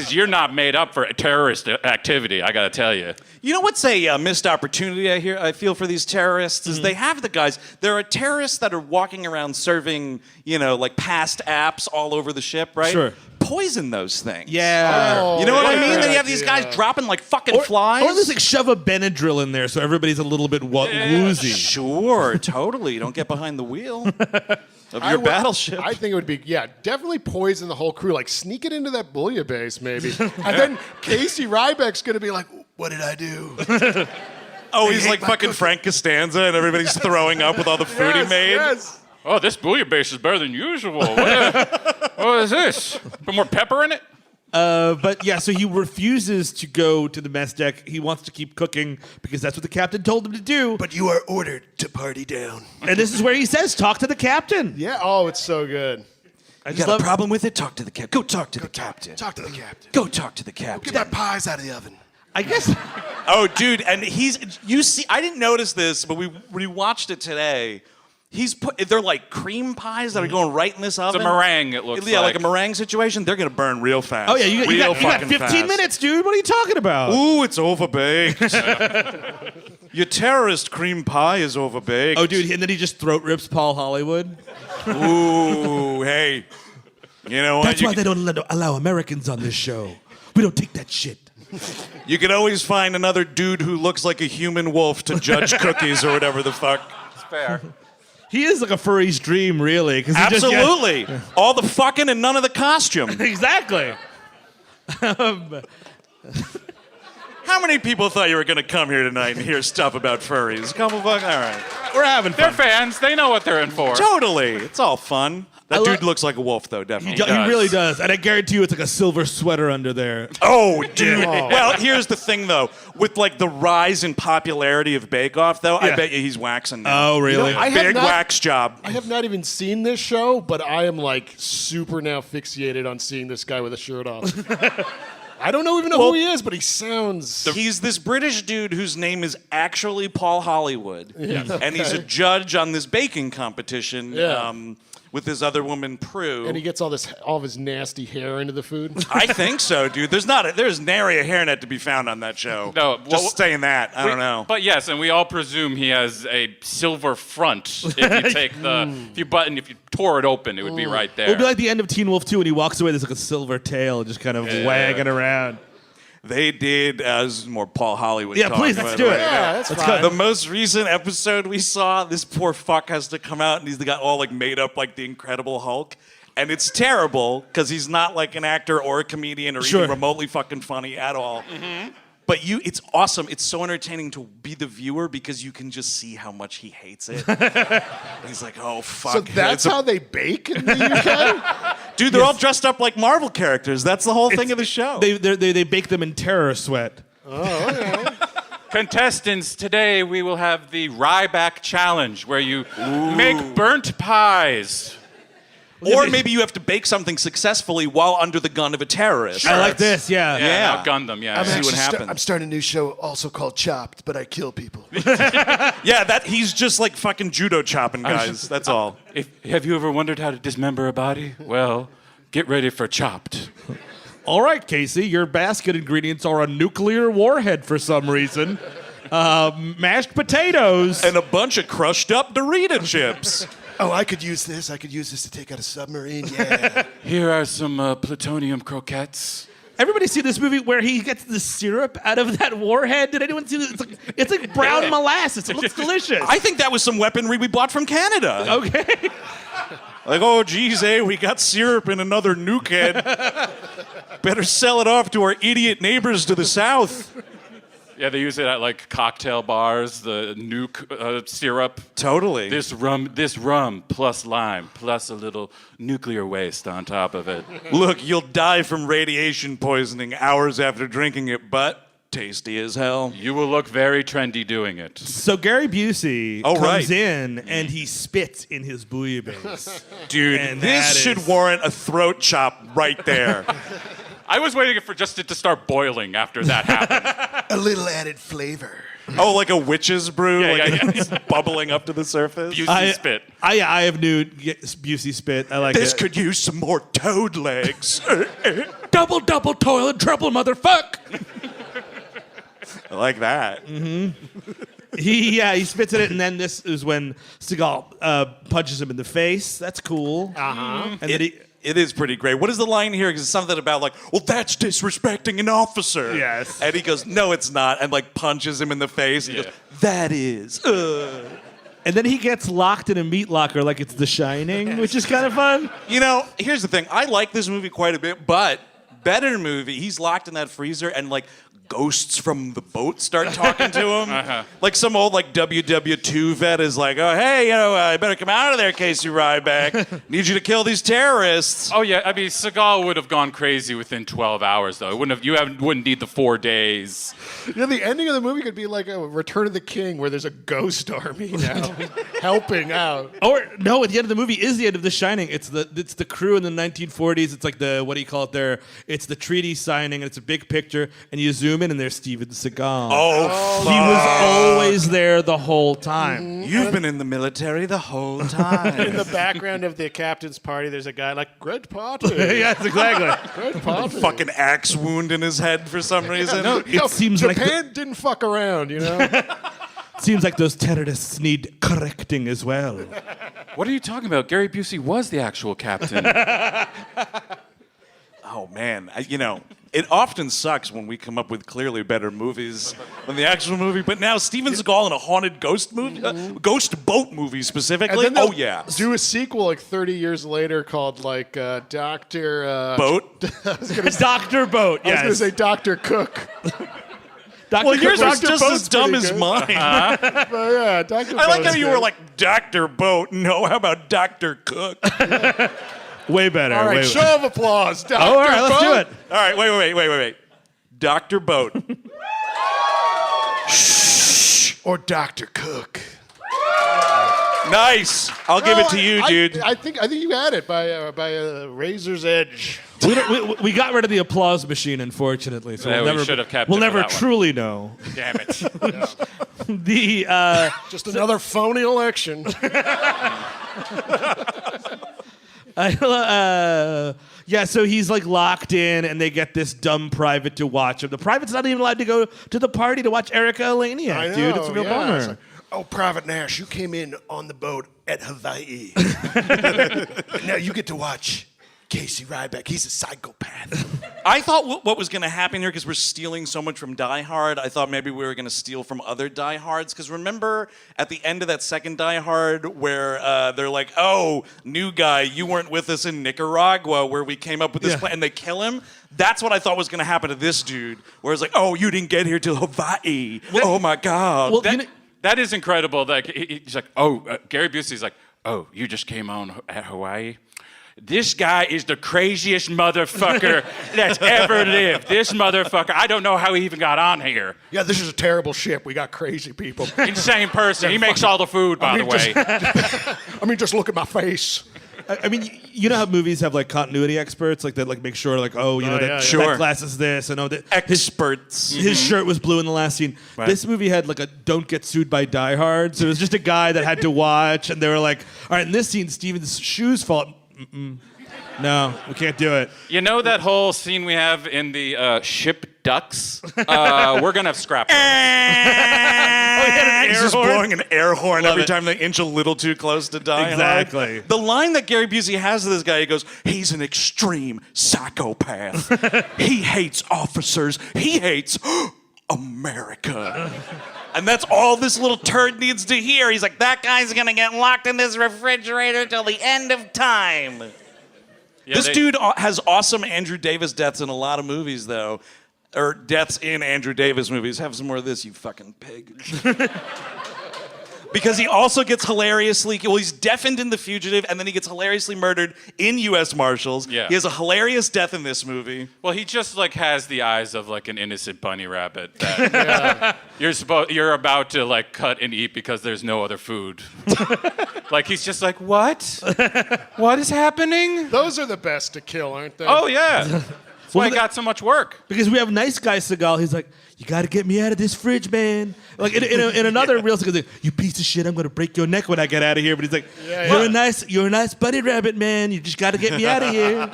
[SPEAKER 7] You're not made up for terrorist activity, I gotta tell you.
[SPEAKER 1] You know what's a missed opportunity I feel for these terrorists is they have the guys. There are terrorists that are walking around serving, like past apps all over the ship, right?
[SPEAKER 6] Sure.
[SPEAKER 1] Poison those things.
[SPEAKER 6] Yeah.
[SPEAKER 1] You know what I
[SPEAKER 5] yeah.
[SPEAKER 1] mean?
[SPEAKER 5] Good
[SPEAKER 1] Then you have these guys dropping like fucking flies.
[SPEAKER 6] Or just like shove a Benadryl in there so everybody's a little bit woozy.
[SPEAKER 1] Sure, totally. Don't get behind the wheel of your battleship.
[SPEAKER 5] I think it would be, definitely poison the whole crew. Like, sneak it into that bouillabaisse, maybe. And then Casey Ryback's going to be like, what did I do?
[SPEAKER 1] Oh, he's like fucking Frank Costanza and everybody's throwing up with all the food he made.
[SPEAKER 5] Yes.
[SPEAKER 7] Oh, this bouillabaisse is better than usual. What is this? Put more pepper in it?
[SPEAKER 6] But yeah, so he refuses to go to the mess deck. He wants to keep cooking because that's what the captain told him to do.
[SPEAKER 4] But you are ordered to party down.
[SPEAKER 6] And this is where he says, talk to the captain.
[SPEAKER 5] Yeah, oh, it's so good.
[SPEAKER 6] I
[SPEAKER 1] You
[SPEAKER 6] just
[SPEAKER 1] got
[SPEAKER 6] love
[SPEAKER 1] a problem with it? Talk to the captain. Go talk to the captain.
[SPEAKER 4] Talk to the captain.
[SPEAKER 1] Go talk to the captain.
[SPEAKER 4] Get that pies out of the oven.
[SPEAKER 6] I guess.
[SPEAKER 1] Oh, dude, and I didn't notice this, but we watched it today. They're like cream pies that are going right in this oven.
[SPEAKER 7] It's a meringue, it looks
[SPEAKER 1] like
[SPEAKER 7] like.
[SPEAKER 1] a meringue situation. They're gonna burn real fast.
[SPEAKER 6] Oh, yeah, you got
[SPEAKER 1] Real
[SPEAKER 6] 15
[SPEAKER 1] fucking fast.
[SPEAKER 6] minutes, dude. What are you talking about?
[SPEAKER 1] Ooh, it's overbaked. Your terrorist cream pie is overbaked.
[SPEAKER 6] Oh, dude, and then he just throat rips Paul Hollywood.
[SPEAKER 1] Ooh, hey. You know what?
[SPEAKER 6] That's why they don't allow Americans on this show. We don't take that shit.
[SPEAKER 1] You can always find another dude who looks like a human wolf to judge cookies or whatever the fuck.
[SPEAKER 7] It's fair.
[SPEAKER 6] He is like a furry's dream, really.
[SPEAKER 1] Absolutely. All the fucking and none of the costume.
[SPEAKER 6] Exactly.
[SPEAKER 1] How many people thought you were going to come here tonight and hear stuff about furries? A couple fuck. All right.
[SPEAKER 6] We're having
[SPEAKER 7] They're
[SPEAKER 6] fun.
[SPEAKER 7] fans. They know what they're in for.
[SPEAKER 1] Totally. It's all fun. That dude looks like a wolf, though,
[SPEAKER 6] He
[SPEAKER 1] definitely.
[SPEAKER 6] really does. And I guarantee you it's like a silver sweater under there.
[SPEAKER 1] Oh, dude. Well, here's the thing, though. With, like, the rise in popularity of Bake Off, though, I bet you he's waxing now.
[SPEAKER 6] Oh, really?
[SPEAKER 5] You know, I have
[SPEAKER 1] Big
[SPEAKER 5] not-
[SPEAKER 1] wax job.
[SPEAKER 5] I have not even seen this show, but I am like super now fixated on seeing this guy with a shirt off. I don't even know who he is, but he sounds.
[SPEAKER 1] He's this British dude whose name is actually Paul Hollywood. And he's a judge on this baking competition with this other woman, Prue.
[SPEAKER 5] And he gets all of his nasty hair into the food.
[SPEAKER 1] I think so, dude. There's nary a hairnet to be found on that show.
[SPEAKER 7] No,
[SPEAKER 1] Just saying that. I don't know.
[SPEAKER 7] But yes, and we all presume he has a silver front. If you take if you tore it open, it would be right there.
[SPEAKER 6] It would be like the end of Teen Wolf 2 when he walks away, there's like a silver tail just kind of wagging around.
[SPEAKER 1] They did. This is more Paul Hollywood.
[SPEAKER 6] Yeah,
[SPEAKER 1] talk,
[SPEAKER 6] please,
[SPEAKER 1] by
[SPEAKER 6] let's
[SPEAKER 1] the
[SPEAKER 6] do
[SPEAKER 1] way.
[SPEAKER 6] it.
[SPEAKER 5] Yeah, that's
[SPEAKER 6] Let's
[SPEAKER 5] fine.
[SPEAKER 6] go.
[SPEAKER 1] The most recent episode we saw, this poor fuck has to come out and he's got all like made up like the Incredible Hulk. And it's terrible because he's not like an actor or a comedian or even remotely fucking funny at all. Mm-hmm. But it's awesome. It's so entertaining to be the viewer because you can just see how much he hates it. He's like, oh, fuck.
[SPEAKER 5] So that's how they bake in the UK?
[SPEAKER 1] Dude, they're all dressed up like Marvel characters. That's the whole thing of the show.
[SPEAKER 6] They bake them in terror sweat.
[SPEAKER 7] Contestants, today we will have the Ryback Challenge, where you make burnt pies.
[SPEAKER 1] Or maybe you have to bake something successfely while under the gun of a terrorist.
[SPEAKER 6] I like this, yeah.
[SPEAKER 1] Yeah.
[SPEAKER 7] Outgun them, yeah.
[SPEAKER 1] See what happens.
[SPEAKER 8] I'm starting a new show also called Chopped, but I kill people.
[SPEAKER 1] Yeah, he's just like fucking judo chopping guys. That's all.
[SPEAKER 7] Have you ever wondered how to dismember a body? Well, get ready for Chopped.
[SPEAKER 6] All right, Casey, your basket ingredients are a nuclear warhead for some reason. Mashed potatoes.
[SPEAKER 1] And a bunch of crushed up Dorito chips.
[SPEAKER 8] Oh, I could use this. I could use this to take out a submarine. Yeah.
[SPEAKER 7] Here are some plutonium croquettes.
[SPEAKER 6] Everybody see this movie where he gets the syrup out of that warhead? Did anyone see this? It's like brown molasses. It looks delicious.
[SPEAKER 1] I think that was some weaponry we bought from Canada.
[SPEAKER 6] Okay.
[SPEAKER 1] Like, oh, geez, we got syrup in another nuke head. Better sell it off to our idiot neighbors to the south.
[SPEAKER 7] Yeah, they use it at like cocktail bars, the nuke syrup.
[SPEAKER 1] Totally.
[SPEAKER 7] This rum plus lime plus a little nuclear waste on top of it.
[SPEAKER 1] Look, you'll die from radiation poisoning hours after drinking it, but tasty as hell.
[SPEAKER 7] You will look very trendy doing it.
[SPEAKER 6] So Gary Busey
[SPEAKER 1] Oh,
[SPEAKER 6] comes
[SPEAKER 1] right.
[SPEAKER 6] in and he spits in his bouillabaisse.
[SPEAKER 1] Dude,
[SPEAKER 6] And
[SPEAKER 1] this
[SPEAKER 6] that
[SPEAKER 1] should
[SPEAKER 6] is-
[SPEAKER 1] warrant a throat chop right there.
[SPEAKER 7] I was waiting for just it to start boiling after that happened.
[SPEAKER 8] A little added flavor.
[SPEAKER 1] Oh, like a witch's brew?
[SPEAKER 7] Yeah,
[SPEAKER 1] like
[SPEAKER 7] yeah,
[SPEAKER 1] it's bubbling up to the surface?
[SPEAKER 7] Busey spit.
[SPEAKER 6] I have new Busey spit. I like
[SPEAKER 1] This
[SPEAKER 6] it.
[SPEAKER 1] could use some more toad legs.
[SPEAKER 6] double toilet trouble, motherfuck.
[SPEAKER 1] I like that.
[SPEAKER 6] He spits in it, and then this is when Seagal punches him in the face. That's cool. And then
[SPEAKER 1] It is pretty great. What is the line here? Because it's something about like, well, that's disrespecting an officer.
[SPEAKER 6] Yes.
[SPEAKER 1] And he goes, no, it's not, and like punches him in the face. He
[SPEAKER 7] Yeah.
[SPEAKER 1] goes, that is.
[SPEAKER 6] And then he gets locked in a meat locker like it's The Shining, which is kind of fun.
[SPEAKER 1] You know, here's the thing. I like this movie quite a bit, but better movie. He's locked in that freezer, and like ghosts from the boat start talking to him. Like some old like WW2 vet is like, oh, hey, I better come out of there, Casey Ryback. Need you to kill these terrorists.
[SPEAKER 7] Oh yeah, I mean Seagal would have gone crazy within 12 hours though. It wouldn't have. Wouldn't need the 4 days.
[SPEAKER 5] You know, the ending of the movie could be like a Return of the King, where there's a ghost army now helping out.
[SPEAKER 6] Or no, at the end of the movie is the end of The Shining. It's the crew in the 1940s. It's like the, what do you call it there? It's the treaty signing, and it's a big picture, and you zoom in, and there's Steven Seagal.
[SPEAKER 1] Oh,
[SPEAKER 6] He was always there the whole time.
[SPEAKER 1] you've been in the military the whole time.
[SPEAKER 5] In the background of the captain's party, there's a guy like, great party.
[SPEAKER 6] Yes, exactly.
[SPEAKER 5] Great party.
[SPEAKER 1] Fucking axe wound in his head for some reason.
[SPEAKER 6] It seems like
[SPEAKER 5] Japan didn't fuck around, you know?
[SPEAKER 6] Seems like those terrorists need correcting as well.
[SPEAKER 7] What are you talking about? Gary Busey was the actual captain.
[SPEAKER 1] Oh man, it often sucks when we come up with clearly better movies than the actual movie. But now Steven Seagal in a haunted ghost movie, ghost boat movie specifically.
[SPEAKER 5] And then
[SPEAKER 1] Oh
[SPEAKER 5] they'll
[SPEAKER 1] yeah,
[SPEAKER 5] do a sequel like 30 years later called like Doctor
[SPEAKER 1] boat.
[SPEAKER 6] Dr. Boat,
[SPEAKER 5] I was going to
[SPEAKER 6] yes.
[SPEAKER 5] say Doctor Cook.
[SPEAKER 1] Well, yours was
[SPEAKER 5] Dr.
[SPEAKER 1] just
[SPEAKER 5] Boat's
[SPEAKER 1] as dumb
[SPEAKER 5] pretty
[SPEAKER 1] as
[SPEAKER 5] good.
[SPEAKER 1] mine.
[SPEAKER 5] But yeah, Doctor.
[SPEAKER 1] I like how you were like Dr. Boat. No, how about Dr. Cook?
[SPEAKER 6] Way better.
[SPEAKER 5] All right,
[SPEAKER 6] way
[SPEAKER 5] show of applause. Dr.
[SPEAKER 6] all right, let's do it.
[SPEAKER 1] All right, wait. Dr. Boat.
[SPEAKER 5] Or Doctor Cook.
[SPEAKER 1] Nice. I'll give it to you, dude.
[SPEAKER 5] I think you had it by a razor's edge.
[SPEAKER 6] We got rid of the applause machine, unfortunately. So
[SPEAKER 7] Yeah,
[SPEAKER 6] we'll
[SPEAKER 7] we
[SPEAKER 6] never,
[SPEAKER 7] should have kept
[SPEAKER 6] we'll
[SPEAKER 7] it for
[SPEAKER 6] never
[SPEAKER 7] that one.
[SPEAKER 6] truly know.
[SPEAKER 7] Damn it.
[SPEAKER 6] The
[SPEAKER 5] Just another phony election.
[SPEAKER 6] yeah, so he's like locked in, and they get this dumb private to watch him. The private's not even allowed to go to the party to watch Erika Eleniak,
[SPEAKER 5] I know,
[SPEAKER 6] dude. It's a real bummer.
[SPEAKER 5] It's like, oh, Private Nash, you came in on the boat at Hawaii. Now you get to watch Casey Ryback. He's a psychopath.
[SPEAKER 1] I thought what was going to happen here, because we're stealing so much from Die Hard, I thought maybe we were going to steal from other Die Hards. Because remember at the end of that second Die Hard where they're like, oh, new guy, you weren't with us in Nicaragua where we came up with this plan, and they kill him? That's what I thought was going to happen to this dude, where it's like, oh, you didn't get here till Hawaii. Oh, my God.
[SPEAKER 6] Well,
[SPEAKER 7] That is incredible. Like he's like, Gary Busey's like, oh, you just came on at Hawaii? This guy is the craziest motherfucker that's ever lived. This motherfucker, I don't know how he even got on here.
[SPEAKER 5] Yeah, this is a terrible ship. We got crazy people.
[SPEAKER 7] Insane person. He makes all the food, by the way.
[SPEAKER 5] I mean, just look at my face.
[SPEAKER 6] I mean, you know how movies have like continuity experts, like that, like make sure, like, that class is this, and that
[SPEAKER 1] Experts.
[SPEAKER 6] his shirt was blue in the last scene.
[SPEAKER 1] Right.
[SPEAKER 6] This movie had like a "Don't Get Sued by Die Hard," so it was just a guy that had to watch, and they were like, "All right, in this scene, Steven's shoes fall." No, we can't do it.
[SPEAKER 7] You know that whole scene we have in the ship Ducks? We're going to scrap that.
[SPEAKER 1] He's just blowing an air horn every time they inch a little too close to Die
[SPEAKER 6] Exactly.
[SPEAKER 1] Hard. The line that Gary Busey has to this guy, he goes, he's an extreme psychopath. He hates officers. He hates America. And that's all this little turd needs to hear. He's like, that guy's gonna get locked in this refrigerator till the end of time.
[SPEAKER 7] Yeah,
[SPEAKER 1] This dude has awesome Andrew Davis deaths in a lot of movies, though. Or deaths in Andrew Davis movies. Have some more of this, you fucking pig. Because he also gets hilariously, he's deafened in The Fugitive, and then he gets hilariously murdered in U.S. Marshals.
[SPEAKER 7] Yeah.
[SPEAKER 1] He has a hilarious death in this movie.
[SPEAKER 7] Well, he just like has the eyes of like an innocent bunny rabbit that you're about to like cut and eat because there's no other food. Like he's just like, what? What is happening?
[SPEAKER 5] Those are the best to kill, aren't they?
[SPEAKER 7] Oh yeah. That's why I got so much work.
[SPEAKER 6] Because we have nice guy Seagal. He's like, you got to get me out of this fridge, man. Like in another real Seagal, like, you piece of shit, I'm gonna break your neck when I get out of here. But he's like, you're a nice bunny rabbit, man. You just got to get me out of here.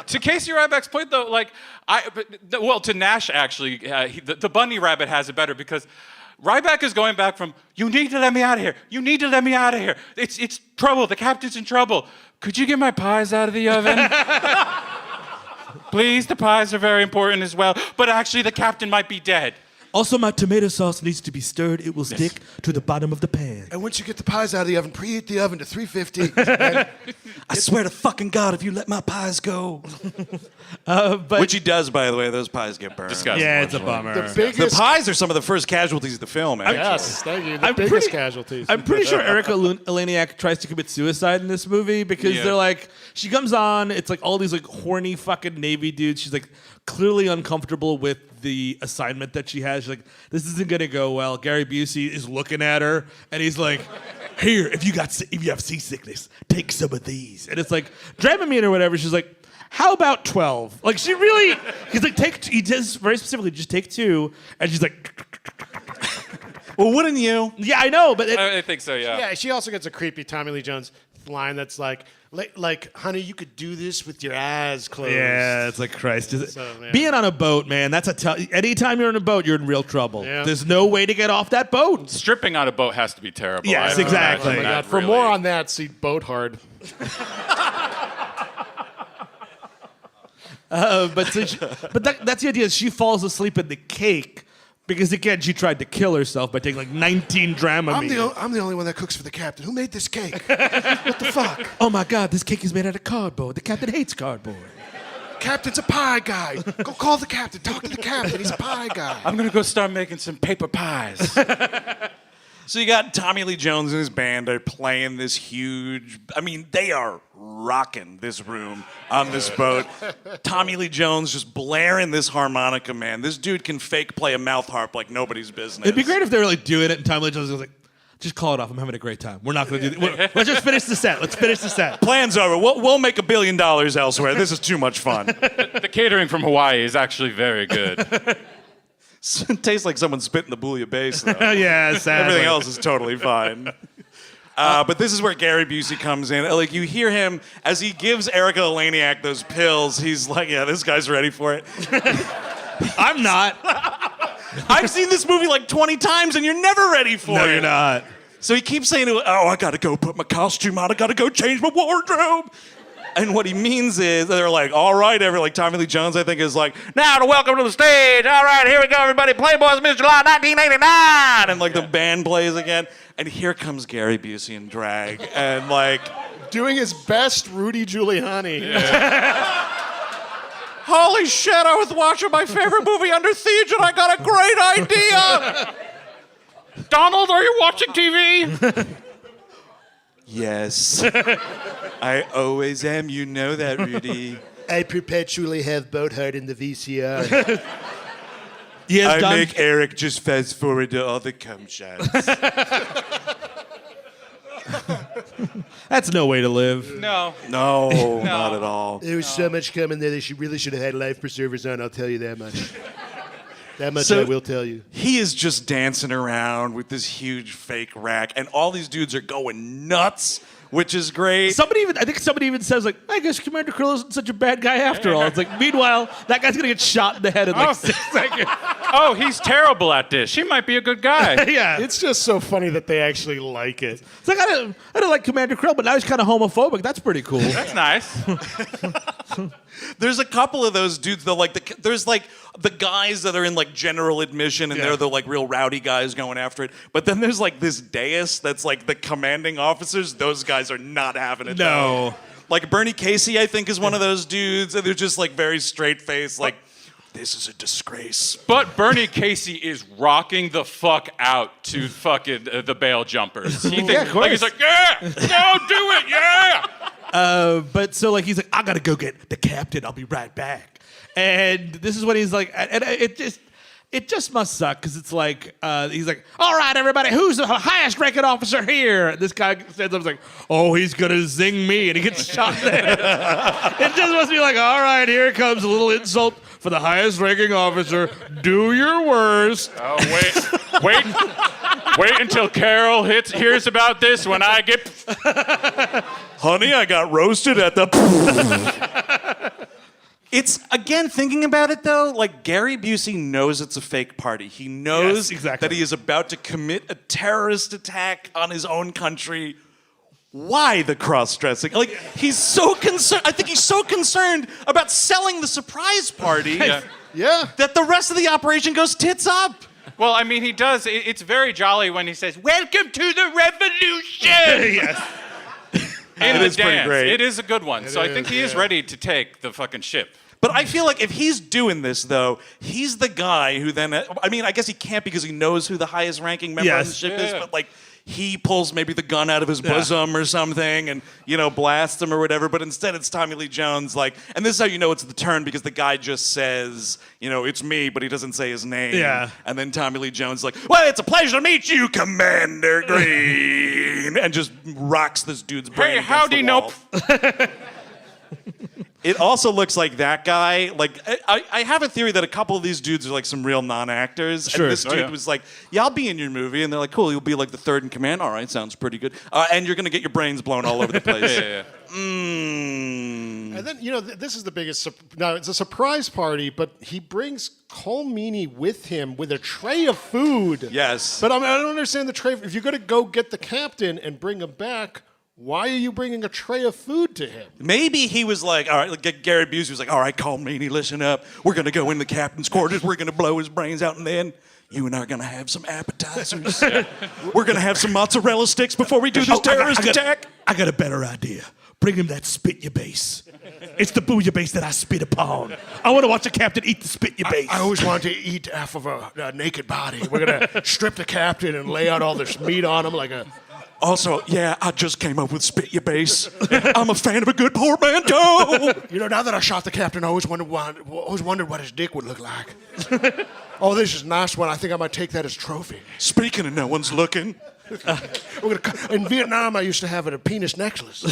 [SPEAKER 7] To Casey Ryback's point, though, like to Nash actually, the bunny rabbit has it better because Ryback is going back from, you need to let me out of here. You need to let me out of here. It's trouble. The captain's in trouble. Could you get my pies out of the oven? Please, the pies are very important as well. But actually, the captain might be dead.
[SPEAKER 6] Also, my tomato sauce needs to be stirred. It will stick to the bottom of the pan.
[SPEAKER 8] And once you get the pies out of the oven, preheat the oven to 350.
[SPEAKER 1] I swear to fucking God, if you let my pies go.
[SPEAKER 6] But
[SPEAKER 1] Which he does, by the way. Those pies get burned.
[SPEAKER 7] Disgusting.
[SPEAKER 6] yeah, it's a bummer.
[SPEAKER 5] The biggest.
[SPEAKER 1] The pies are some of the first casualties of the film, actually.
[SPEAKER 5] Yes, thank you. The
[SPEAKER 6] I'm
[SPEAKER 5] biggest
[SPEAKER 6] pretty-
[SPEAKER 5] casualties.
[SPEAKER 6] I'm pretty sure Erika Eleniak tries to commit suicide in this movie because they're like, she comes on, it's like all these like horny fucking Navy dudes. She's like clearly uncomfortable with the assignment that she has. She's like, this isn't gonna go well. Gary Busey is looking at her and he's like, here, if you have seasickness, take some of these. And it's like, Dramamine or whatever. She's like, how about 12? Like she really, he's like, he does very specifically, just take 2. And she's like,
[SPEAKER 1] Well, wouldn't you?
[SPEAKER 6] yeah, I know, but
[SPEAKER 7] I think so, yeah.
[SPEAKER 5] Yeah, she also gets a creepy Tommy Lee Jones. line that's like, honey, you could do this with your eyes closed.
[SPEAKER 6] Yeah, it's like Christ.
[SPEAKER 5] yeah.
[SPEAKER 6] Being on a boat, man, that's anytime you're on a boat, you're in real trouble.
[SPEAKER 5] Yeah.
[SPEAKER 6] There's no way to get off that boat.
[SPEAKER 7] Stripping on a boat has to be terrible.
[SPEAKER 6] Yes,
[SPEAKER 7] I
[SPEAKER 6] exactly.
[SPEAKER 7] imagine
[SPEAKER 6] Oh my
[SPEAKER 7] that
[SPEAKER 5] For
[SPEAKER 7] really-
[SPEAKER 5] more on that, see Boat Hard.
[SPEAKER 6] That's the idea. She falls asleep in the cake because, again, she tried to kill herself by taking like 19 Dramamine.
[SPEAKER 8] I'm the only one that cooks for the captain. Who made this cake? What the fuck?
[SPEAKER 6] Oh my God, this cake is made out of cardboard. The captain hates cardboard.
[SPEAKER 8] Captain's a pie guy. Go call the captain. Talk to the captain. He's a pie guy.
[SPEAKER 7] I'm going to go start making some paper pies.
[SPEAKER 1] So you got Tommy Lee Jones and his band are playing this huge. I mean, they are rocking this room on this boat. Tommy Lee Jones just blaring this harmonica, man. This dude can fake play a mouth harp like nobody's business.
[SPEAKER 6] It'd be great if they were like doing it and Tommy Lee Jones was like, just call it off. I'm having a great time. We're not going to do this. Let's just finish the set. Let's finish the set.
[SPEAKER 1] Plan's over. We'll make $1 billion elsewhere. This is too much fun.
[SPEAKER 7] The catering from Hawaii is actually very good.
[SPEAKER 1] It tastes like someone spit in the bouillabaisse, though.
[SPEAKER 6] Yeah, sadly.
[SPEAKER 1] Everything else is totally fine. But this is where Gary Busey comes in. Like, you hear him as he gives Erika Eleniak those pills. He's like, yeah, this guy's ready for it.
[SPEAKER 6] I'm not.
[SPEAKER 1] I've seen this movie like 20 times, and you're never ready for it.
[SPEAKER 6] No, you're not.
[SPEAKER 1] So he keeps saying, oh, I got to go put my costume on. I got to go change my wardrobe. And what he means is, they're like, all right, like Tommy Lee Jones, I think, is like, now to welcome to the stage. All right, here we go, everybody. Playboys, Miss July, 1989. And like the band plays again. And here comes Gary Busey in drag. And like,
[SPEAKER 5] Doing his best Rudy Giuliani.
[SPEAKER 1] holy shit, I was watching my favorite movie Under Siege and I got a great idea.
[SPEAKER 7] Donald, are you watching TV?
[SPEAKER 1] Yes. I always am. You know that, Rudy.
[SPEAKER 8] I perpetually have Boat Hard in the VCR.
[SPEAKER 6] Yes,
[SPEAKER 1] I make Eric just fast forward to all the cum shots.
[SPEAKER 6] That's no way to live.
[SPEAKER 7] No.
[SPEAKER 1] No, not at all.
[SPEAKER 8] There was so much cum in there, they really should have had life preservers on, I'll tell you that much. That much
[SPEAKER 1] So-
[SPEAKER 8] I will tell you.
[SPEAKER 1] He is just dancing around with this huge fake rack, and all these dudes are going nuts, which is great.
[SPEAKER 6] I think somebody even says like, I guess Commander Krill isn't such a bad guy after all. It's like, meanwhile, that guy's gonna get shot in the head in like 6 seconds.
[SPEAKER 7] Oh, he's terrible at this. He might be a good guy.
[SPEAKER 6] Yeah.
[SPEAKER 5] It's just so funny that they actually like it.
[SPEAKER 6] It's like, I don't like Commander Krill, but now he's kind of homophobic. That's pretty cool.
[SPEAKER 7] That's nice.
[SPEAKER 1] There's a couple of those dudes though, like there's like the guys that are in like general admission and they're the like real rowdy guys going after it. But then there's like this dais that's like the commanding officers. Those guys are not having it.
[SPEAKER 6] No.
[SPEAKER 1] though. Like Bernie Casey, I think, is one of those dudes, and they're just like very straight faced, like, this is a disgrace.
[SPEAKER 7] But Bernie Casey is rocking the fuck out to fucking the bail jumpers. He thinks,
[SPEAKER 6] of course.
[SPEAKER 7] like, he's like, yeah, no, do it, yeah.
[SPEAKER 6] But so like he's like, I gotta go get the captain. I'll be right back. And this is what he's like, and it just must suck because it's like he's like, all right, everybody, who's the highest ranking officer here? And this guy stands up and is like, oh, he's gonna zing me, and he gets shot there. It just must be like, all right, here comes a little insult for the highest ranking officer. Do your worst.
[SPEAKER 7] Oh, wait until Carol hears about this when I get.
[SPEAKER 1] Honey, I got roasted at the. It's, again, thinking about it, though, like, Gary Busey knows it's a fake party. He knows
[SPEAKER 6] Yes, exactly.
[SPEAKER 1] that he is about to commit a terrorist attack on his own country. Why the cross-dressing? Like, he's so concerned. I think he's so concerned about selling the surprise party
[SPEAKER 5] Yeah.
[SPEAKER 1] that the rest of the operation goes tits up.
[SPEAKER 7] Well, I mean, he does. It's very jolly when he says, "Welcome to the revolution."
[SPEAKER 6] Yes.
[SPEAKER 7] In
[SPEAKER 1] It
[SPEAKER 7] the
[SPEAKER 1] is pretty
[SPEAKER 7] dance.
[SPEAKER 1] great.
[SPEAKER 7] It is a good one. So I think he is ready to take the fucking ship.
[SPEAKER 1] But I feel like if he's doing this, though, he's the guy who then... I mean, I guess he can't because he knows who the highest-ranking member of the ship is, but, like, he pulls maybe the gun out of his bosom or something and, you know, blasts him or whatever. But instead, it's Tommy Lee Jones, like... And this is how you know it's the turn, because the guy just says, you know, it's me, but he doesn't say his name.
[SPEAKER 6] Yeah.
[SPEAKER 1] And then Tommy Lee Jones is like, well, it's a pleasure to meet you, Commander Green. And just rocks this dude's brain
[SPEAKER 7] Hey,
[SPEAKER 1] against
[SPEAKER 7] howdy,
[SPEAKER 1] the wall.
[SPEAKER 7] nope.
[SPEAKER 1] It also looks like that guy. Like I have a theory that a couple of these dudes are like some real non-actors.
[SPEAKER 6] Sure.
[SPEAKER 1] And this dude was like, "Yeah, I'll be in your movie," and they're like, "Cool, you'll be like the third in command. All right, sounds pretty good. And you're gonna get your brains blown all over the place."
[SPEAKER 5] And then, this is the biggest. Now, it's a surprise party, but he brings Cole Meany with him with a tray of food.
[SPEAKER 1] Yes.
[SPEAKER 5] But I don't understand the tray. If you're going to go get the captain and bring him back, why are you bringing a tray of food to him?
[SPEAKER 1] Maybe he was like, all right, like Gary Busey was like, all right, Cole Meany, listen up. We're going to go in the captain's quarters. We're going to blow his brains out, and then you and I are going to have some appetizers. We're going to have some mozzarella sticks before we do this terrorist attack.
[SPEAKER 4] I got a better idea. Bring him that spit your base. It's the bouillabaisse that I spit upon. I want to watch the captain eat the spit your base.
[SPEAKER 5] I always wanted to eat half of a naked body. We're going to strip the captain and lay out all this meat on him like a...
[SPEAKER 1] Also, yeah, I just came up with spit your base. I'm a fan of a good portmanteau.
[SPEAKER 5] Now that I shot the captain, I always wondered what his dick would look like. Oh, this is a nice one. I think I might take that as a trophy.
[SPEAKER 1] Speaking of no one's looking.
[SPEAKER 5] In Vietnam, I used to have a penis necklace.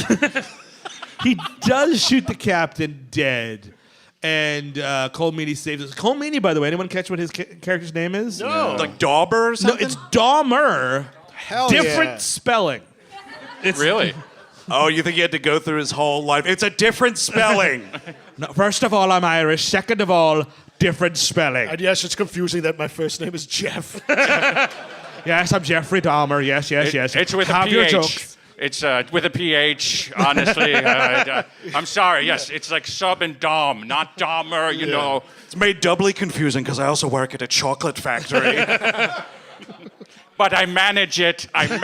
[SPEAKER 6] He does shoot the captain dead. And Cole Meany saves us. Cole Meany, by the way, anyone catch what his character's name is?
[SPEAKER 5] No.
[SPEAKER 1] Like Dauber or something?
[SPEAKER 6] No, it's Dahmer.
[SPEAKER 5] Hell
[SPEAKER 6] Different
[SPEAKER 5] yeah.
[SPEAKER 6] spelling.
[SPEAKER 7] Really?
[SPEAKER 1] Oh, you think he had to go through his whole life? It's a different spelling.
[SPEAKER 6] No, first of all, I'm Irish. Second of all, different spelling.
[SPEAKER 5] And yes, it's confusing that my first name is Jeff.
[SPEAKER 6] Yes, I'm Jeffrey Dahmer. Yes.
[SPEAKER 7] It's with
[SPEAKER 6] Have
[SPEAKER 7] a
[SPEAKER 6] your
[SPEAKER 7] PH.
[SPEAKER 6] jokes.
[SPEAKER 7] It's with a PH, honestly. I'm sorry. Yes, it's like sub and dom, not Dahmer, you know.
[SPEAKER 1] It's made doubly confusing because I also work at a chocolate factory.
[SPEAKER 7] But I manage it.
[SPEAKER 1] I'm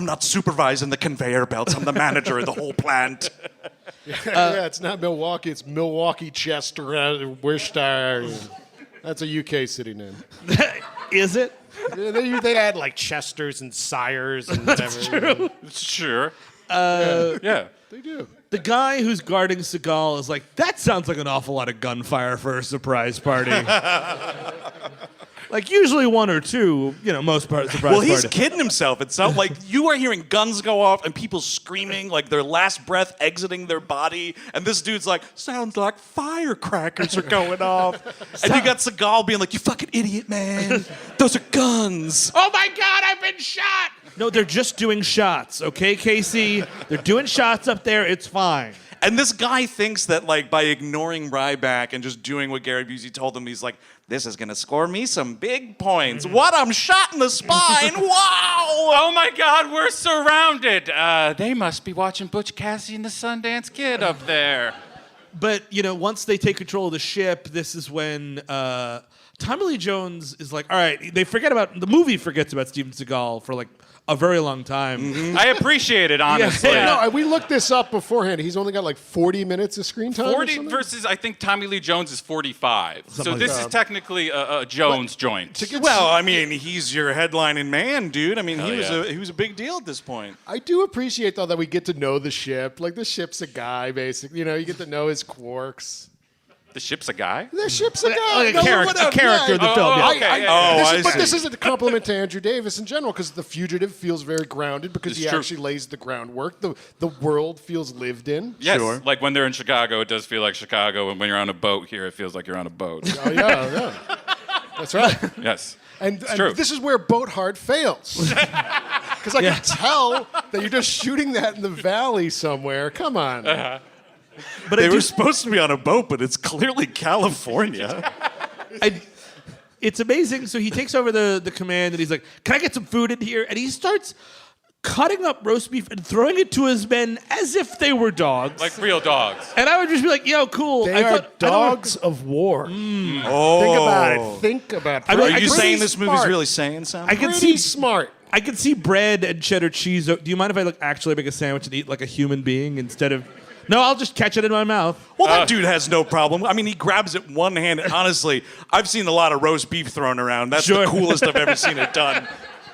[SPEAKER 1] not supervising the conveyor belts. I'm the manager of the whole plant.
[SPEAKER 5] Yeah, it's not Milwaukee. It's Milwaukee, Chester, Worcester. That's a UK city name.
[SPEAKER 6] Is it?
[SPEAKER 5] They add like Chesters and Sires and whatever.
[SPEAKER 6] True.
[SPEAKER 7] Sure.
[SPEAKER 5] They do.
[SPEAKER 6] The guy who's guarding Seagal is like, that sounds like an awful lot of gunfire for a surprise party. Like usually one or two, most part surprise
[SPEAKER 1] Well, he's
[SPEAKER 6] party.
[SPEAKER 1] kidding himself. It's not like you are hearing guns go off and people screaming like their last breath exiting their body. And this dude's like, sounds like firecrackers are going off. And you got Seagal being like, you fucking idiot, man. Those are guns.
[SPEAKER 6] Oh my God, I've been shot! No, they're just doing shots, okay, Casey? They're doing shots up there, it's fine.
[SPEAKER 1] And this guy thinks that like by ignoring Ryback and just doing what Gary Busey told him, he's like, this is going to score me some big points. What? I'm shot in the spine. Wow.
[SPEAKER 7] Oh my God, we're surrounded. They must be watching Butch Cassidy and the Sundance Kid up there.
[SPEAKER 6] But, once they take control of the ship, this is when Tommy Lee Jones is like, all right, the movie forgets about Steven Seagal for like a very long time.
[SPEAKER 7] I appreciate it, honestly.
[SPEAKER 5] No, we looked this up beforehand. He's only got like 40 minutes of screen time.
[SPEAKER 7] 40 versus, I think Tommy Lee Jones is 45. So
[SPEAKER 6] like
[SPEAKER 7] this is technically a Jones joint.
[SPEAKER 1] Well, I mean, he's your headlining man, dude. I mean, he was a big deal at this point.
[SPEAKER 5] I do appreciate though that we get to know the ship. Like the ship's a guy, basically. You get to know his quirks.
[SPEAKER 7] The ship's a guy?
[SPEAKER 5] The ship's a guy.
[SPEAKER 6] Like a character in the film. Yeah.
[SPEAKER 7] Okay.
[SPEAKER 5] This is a compliment to Andrew Davis in general because The Fugitive feels very grounded because
[SPEAKER 7] It's
[SPEAKER 5] he
[SPEAKER 7] true.
[SPEAKER 5] actually lays the groundwork. The world feels lived in.
[SPEAKER 7] Yes.
[SPEAKER 1] Sure.
[SPEAKER 7] Like when they're in Chicago, it does feel like Chicago. And when you're on a boat here, it feels like you're on a boat.
[SPEAKER 5] Oh yeah. That's right.
[SPEAKER 7] Yes.
[SPEAKER 5] And
[SPEAKER 7] true.
[SPEAKER 5] this is where Boat Hard fails. Because I can tell that you're just shooting that in the valley somewhere. Come on.
[SPEAKER 6] But
[SPEAKER 1] They were supposed to be on a boat, but it's clearly California.
[SPEAKER 6] It's amazing. So he takes over the command and he's like, can I get some food in here? And he starts cutting up roast beef and throwing it to his men as if they were dogs.
[SPEAKER 7] Like real dogs.
[SPEAKER 6] And I would just be like, cool.
[SPEAKER 5] They are dogs of war.
[SPEAKER 1] Oh.
[SPEAKER 5] Think about it.
[SPEAKER 6] I mean,
[SPEAKER 1] Are you
[SPEAKER 6] pretty
[SPEAKER 1] saying this movie's
[SPEAKER 5] smart.
[SPEAKER 1] really saying something?
[SPEAKER 6] I can
[SPEAKER 5] Pretty
[SPEAKER 6] see
[SPEAKER 5] smart.
[SPEAKER 6] I can see bread and cheddar cheese. Do you mind if I actually make a sandwich and eat like a human being instead of... No, I'll just catch it in my mouth.
[SPEAKER 1] Well, that dude has no problem. I mean, he grabs it one hand. Honestly, I've seen a lot of roast beef thrown around. That's the coolest I've ever seen it done.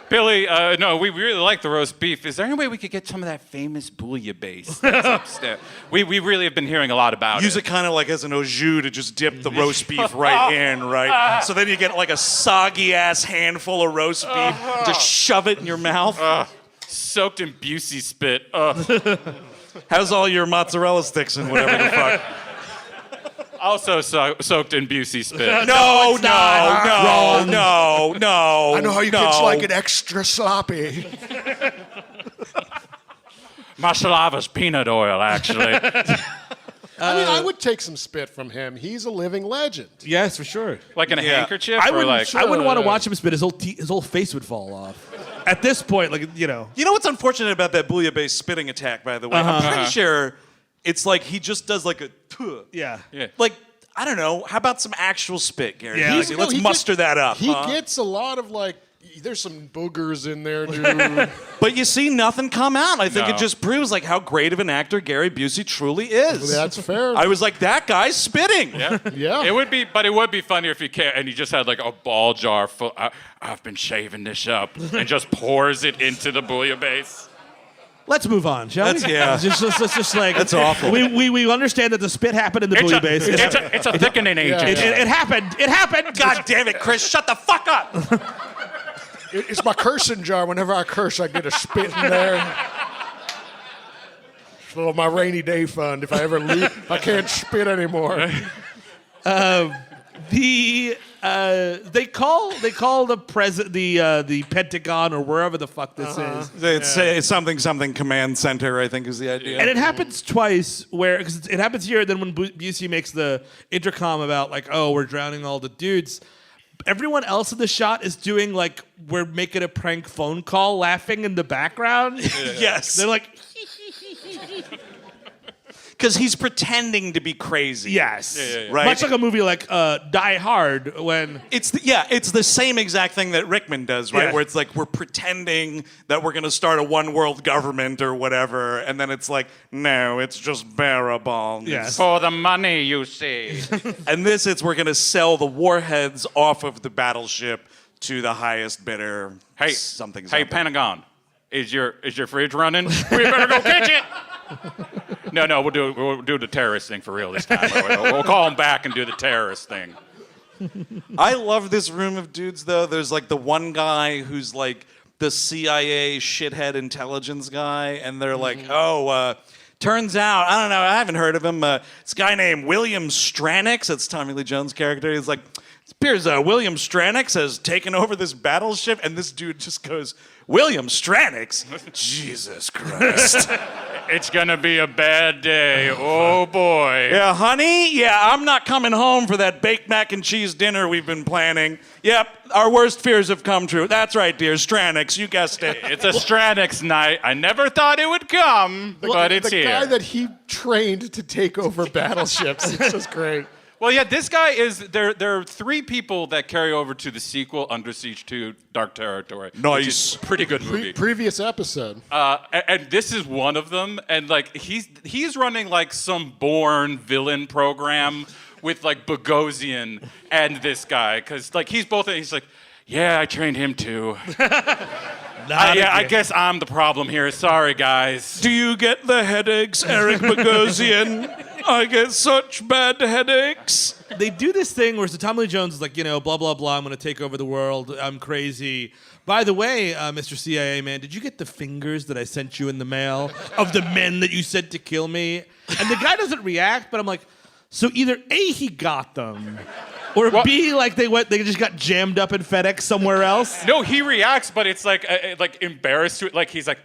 [SPEAKER 7] Billy, no, we really like the roast beef. Is there any way we could get some of that famous bouillabaisse that's upstairs? We really have been hearing a lot about
[SPEAKER 1] Use it kind of like as an au jus to just dip the roast beef right in, right? So then you get like a soggy-ass handful of roast beef. Just shove it in your mouth.
[SPEAKER 7] Soaked in Busey spit.
[SPEAKER 1] How's all your mozzarella sticks and whatever the fuck?
[SPEAKER 7] Also soaked in Busey spit.
[SPEAKER 1] No.
[SPEAKER 8] I know how you kids
[SPEAKER 1] no.
[SPEAKER 8] like it extra sloppy.
[SPEAKER 7] My saliva's peanut oil, actually.
[SPEAKER 5] I mean, I would take some spit from him. He's a living legend.
[SPEAKER 6] Yes, for sure.
[SPEAKER 7] Like in a handkerchief?
[SPEAKER 6] I
[SPEAKER 7] or
[SPEAKER 6] wouldn't.
[SPEAKER 7] like,
[SPEAKER 6] I wouldn't want to watch him spit. His whole face would fall off. At this point, like
[SPEAKER 1] You know what's unfortunate about that bouillabaisse spitting attack, by the way? I'm pretty sure it's like he just does like a tuh.
[SPEAKER 6] Yeah.
[SPEAKER 1] Like, I don't know. How about some actual spit, Gary?
[SPEAKER 6] Yeah,
[SPEAKER 1] Busey? Let's muster that up.
[SPEAKER 5] He gets a lot of like. There's some boogers in there, dude.
[SPEAKER 1] But you see nothing come out. I think
[SPEAKER 7] No.
[SPEAKER 1] it just proves like how great of an actor Gary Busey truly is.
[SPEAKER 5] That's fair.
[SPEAKER 1] I was like, that guy's spitting.
[SPEAKER 7] Yeah.
[SPEAKER 5] Yeah.
[SPEAKER 7] It would be funnier if he can't, and he just had like a ball jar full. I've been shaving this up, and just pours it into the bouillabaisse.
[SPEAKER 6] Let's move on, shall we?
[SPEAKER 1] Yeah.
[SPEAKER 6] Let's just like
[SPEAKER 1] That's awful.
[SPEAKER 6] We understand that the spit happened in the bouillabaisse.
[SPEAKER 7] It's a thickening agent.
[SPEAKER 6] It happened. It happened.
[SPEAKER 1] God damn it, Chris! Shut the fuck up.
[SPEAKER 5] It's my cursing jar. Whenever I curse, I get a spit in there. It's a little my rainy day fund. If I ever leave, I can't spit anymore.
[SPEAKER 6] They call the Pentagon or wherever the fuck this is.
[SPEAKER 1] It's something command center, I think, is the idea.
[SPEAKER 6] And it happens twice because it happens here. Then when Busey makes the intercom about like, oh, we're drowning all the dudes. Everyone else in the shot is doing like we're making a prank phone call, laughing in the background.
[SPEAKER 1] Yes.
[SPEAKER 6] They're like,
[SPEAKER 1] because he's pretending to be crazy.
[SPEAKER 6] yes,
[SPEAKER 1] Right.
[SPEAKER 6] Much like a movie like Die Hard when
[SPEAKER 1] It's the same exact thing that Rickman does, right?
[SPEAKER 6] Yeah.
[SPEAKER 1] Where it's like we're pretending that we're going to start a one world government or whatever, and then it's like, no, it's just bearable.
[SPEAKER 6] Yes.
[SPEAKER 7] For the money, you see.
[SPEAKER 1] And we're going to sell the warheads off of the battleship to the highest bidder.
[SPEAKER 7] Hey,
[SPEAKER 1] something.
[SPEAKER 7] Pentagon, is your fridge running? We better go catch it. No, we'll do the terrorist thing for real this time. We'll call him back and do the terrorist thing.
[SPEAKER 1] I love this room of dudes, though. There's like the one guy who's like the CIA shithead intelligence guy, and they're like, turns out, I don't know, I haven't heard of him. This guy named William Stranix, that's Tommy Lee Jones' character. He's like, it appears William Stranix has taken over this battleship, and this dude just goes, William Stranix? Jesus Christ.
[SPEAKER 7] It's gonna be a bad day. Oh boy.
[SPEAKER 1] Yeah, honey? Yeah, I'm not coming home for that baked mac and cheese dinner we've been planning. Yep, our worst fears have come true. That's right, dear. Stranix, you guessed it.
[SPEAKER 7] It's a Stranix night. I never thought it would come, but it's
[SPEAKER 5] the
[SPEAKER 7] here.
[SPEAKER 5] guy that he trained to take over battleships. It's just great.
[SPEAKER 7] Well, yeah, this guy is. There are three people that carry over to the sequel, Under Siege 2, Dark Territory.
[SPEAKER 1] Nice.
[SPEAKER 7] Which is a pretty good movie.
[SPEAKER 5] Previous episode.
[SPEAKER 7] And this is one of them. And like he's running like some Bourne villain program with like Bogosian and this guy, because like he's like, yeah, I trained him too. I guess I'm the problem here. Sorry, guys.
[SPEAKER 1] Do you get the headaches, Eric Bogosian? I get such bad headaches.
[SPEAKER 6] they do this thing where Tommy Lee Jones is like, blah, blah, blah, I'm going to take over the world. I'm crazy. By the way, Mr. CIA man, did you get the fingers that I sent you in the mail of the men that you said to kill me? And the guy doesn't react, but I'm like, so either A, he got them, or B, like they just got jammed up in FedEx somewhere else.
[SPEAKER 7] No, he reacts, but it's like embarrassed to it. Like he's like,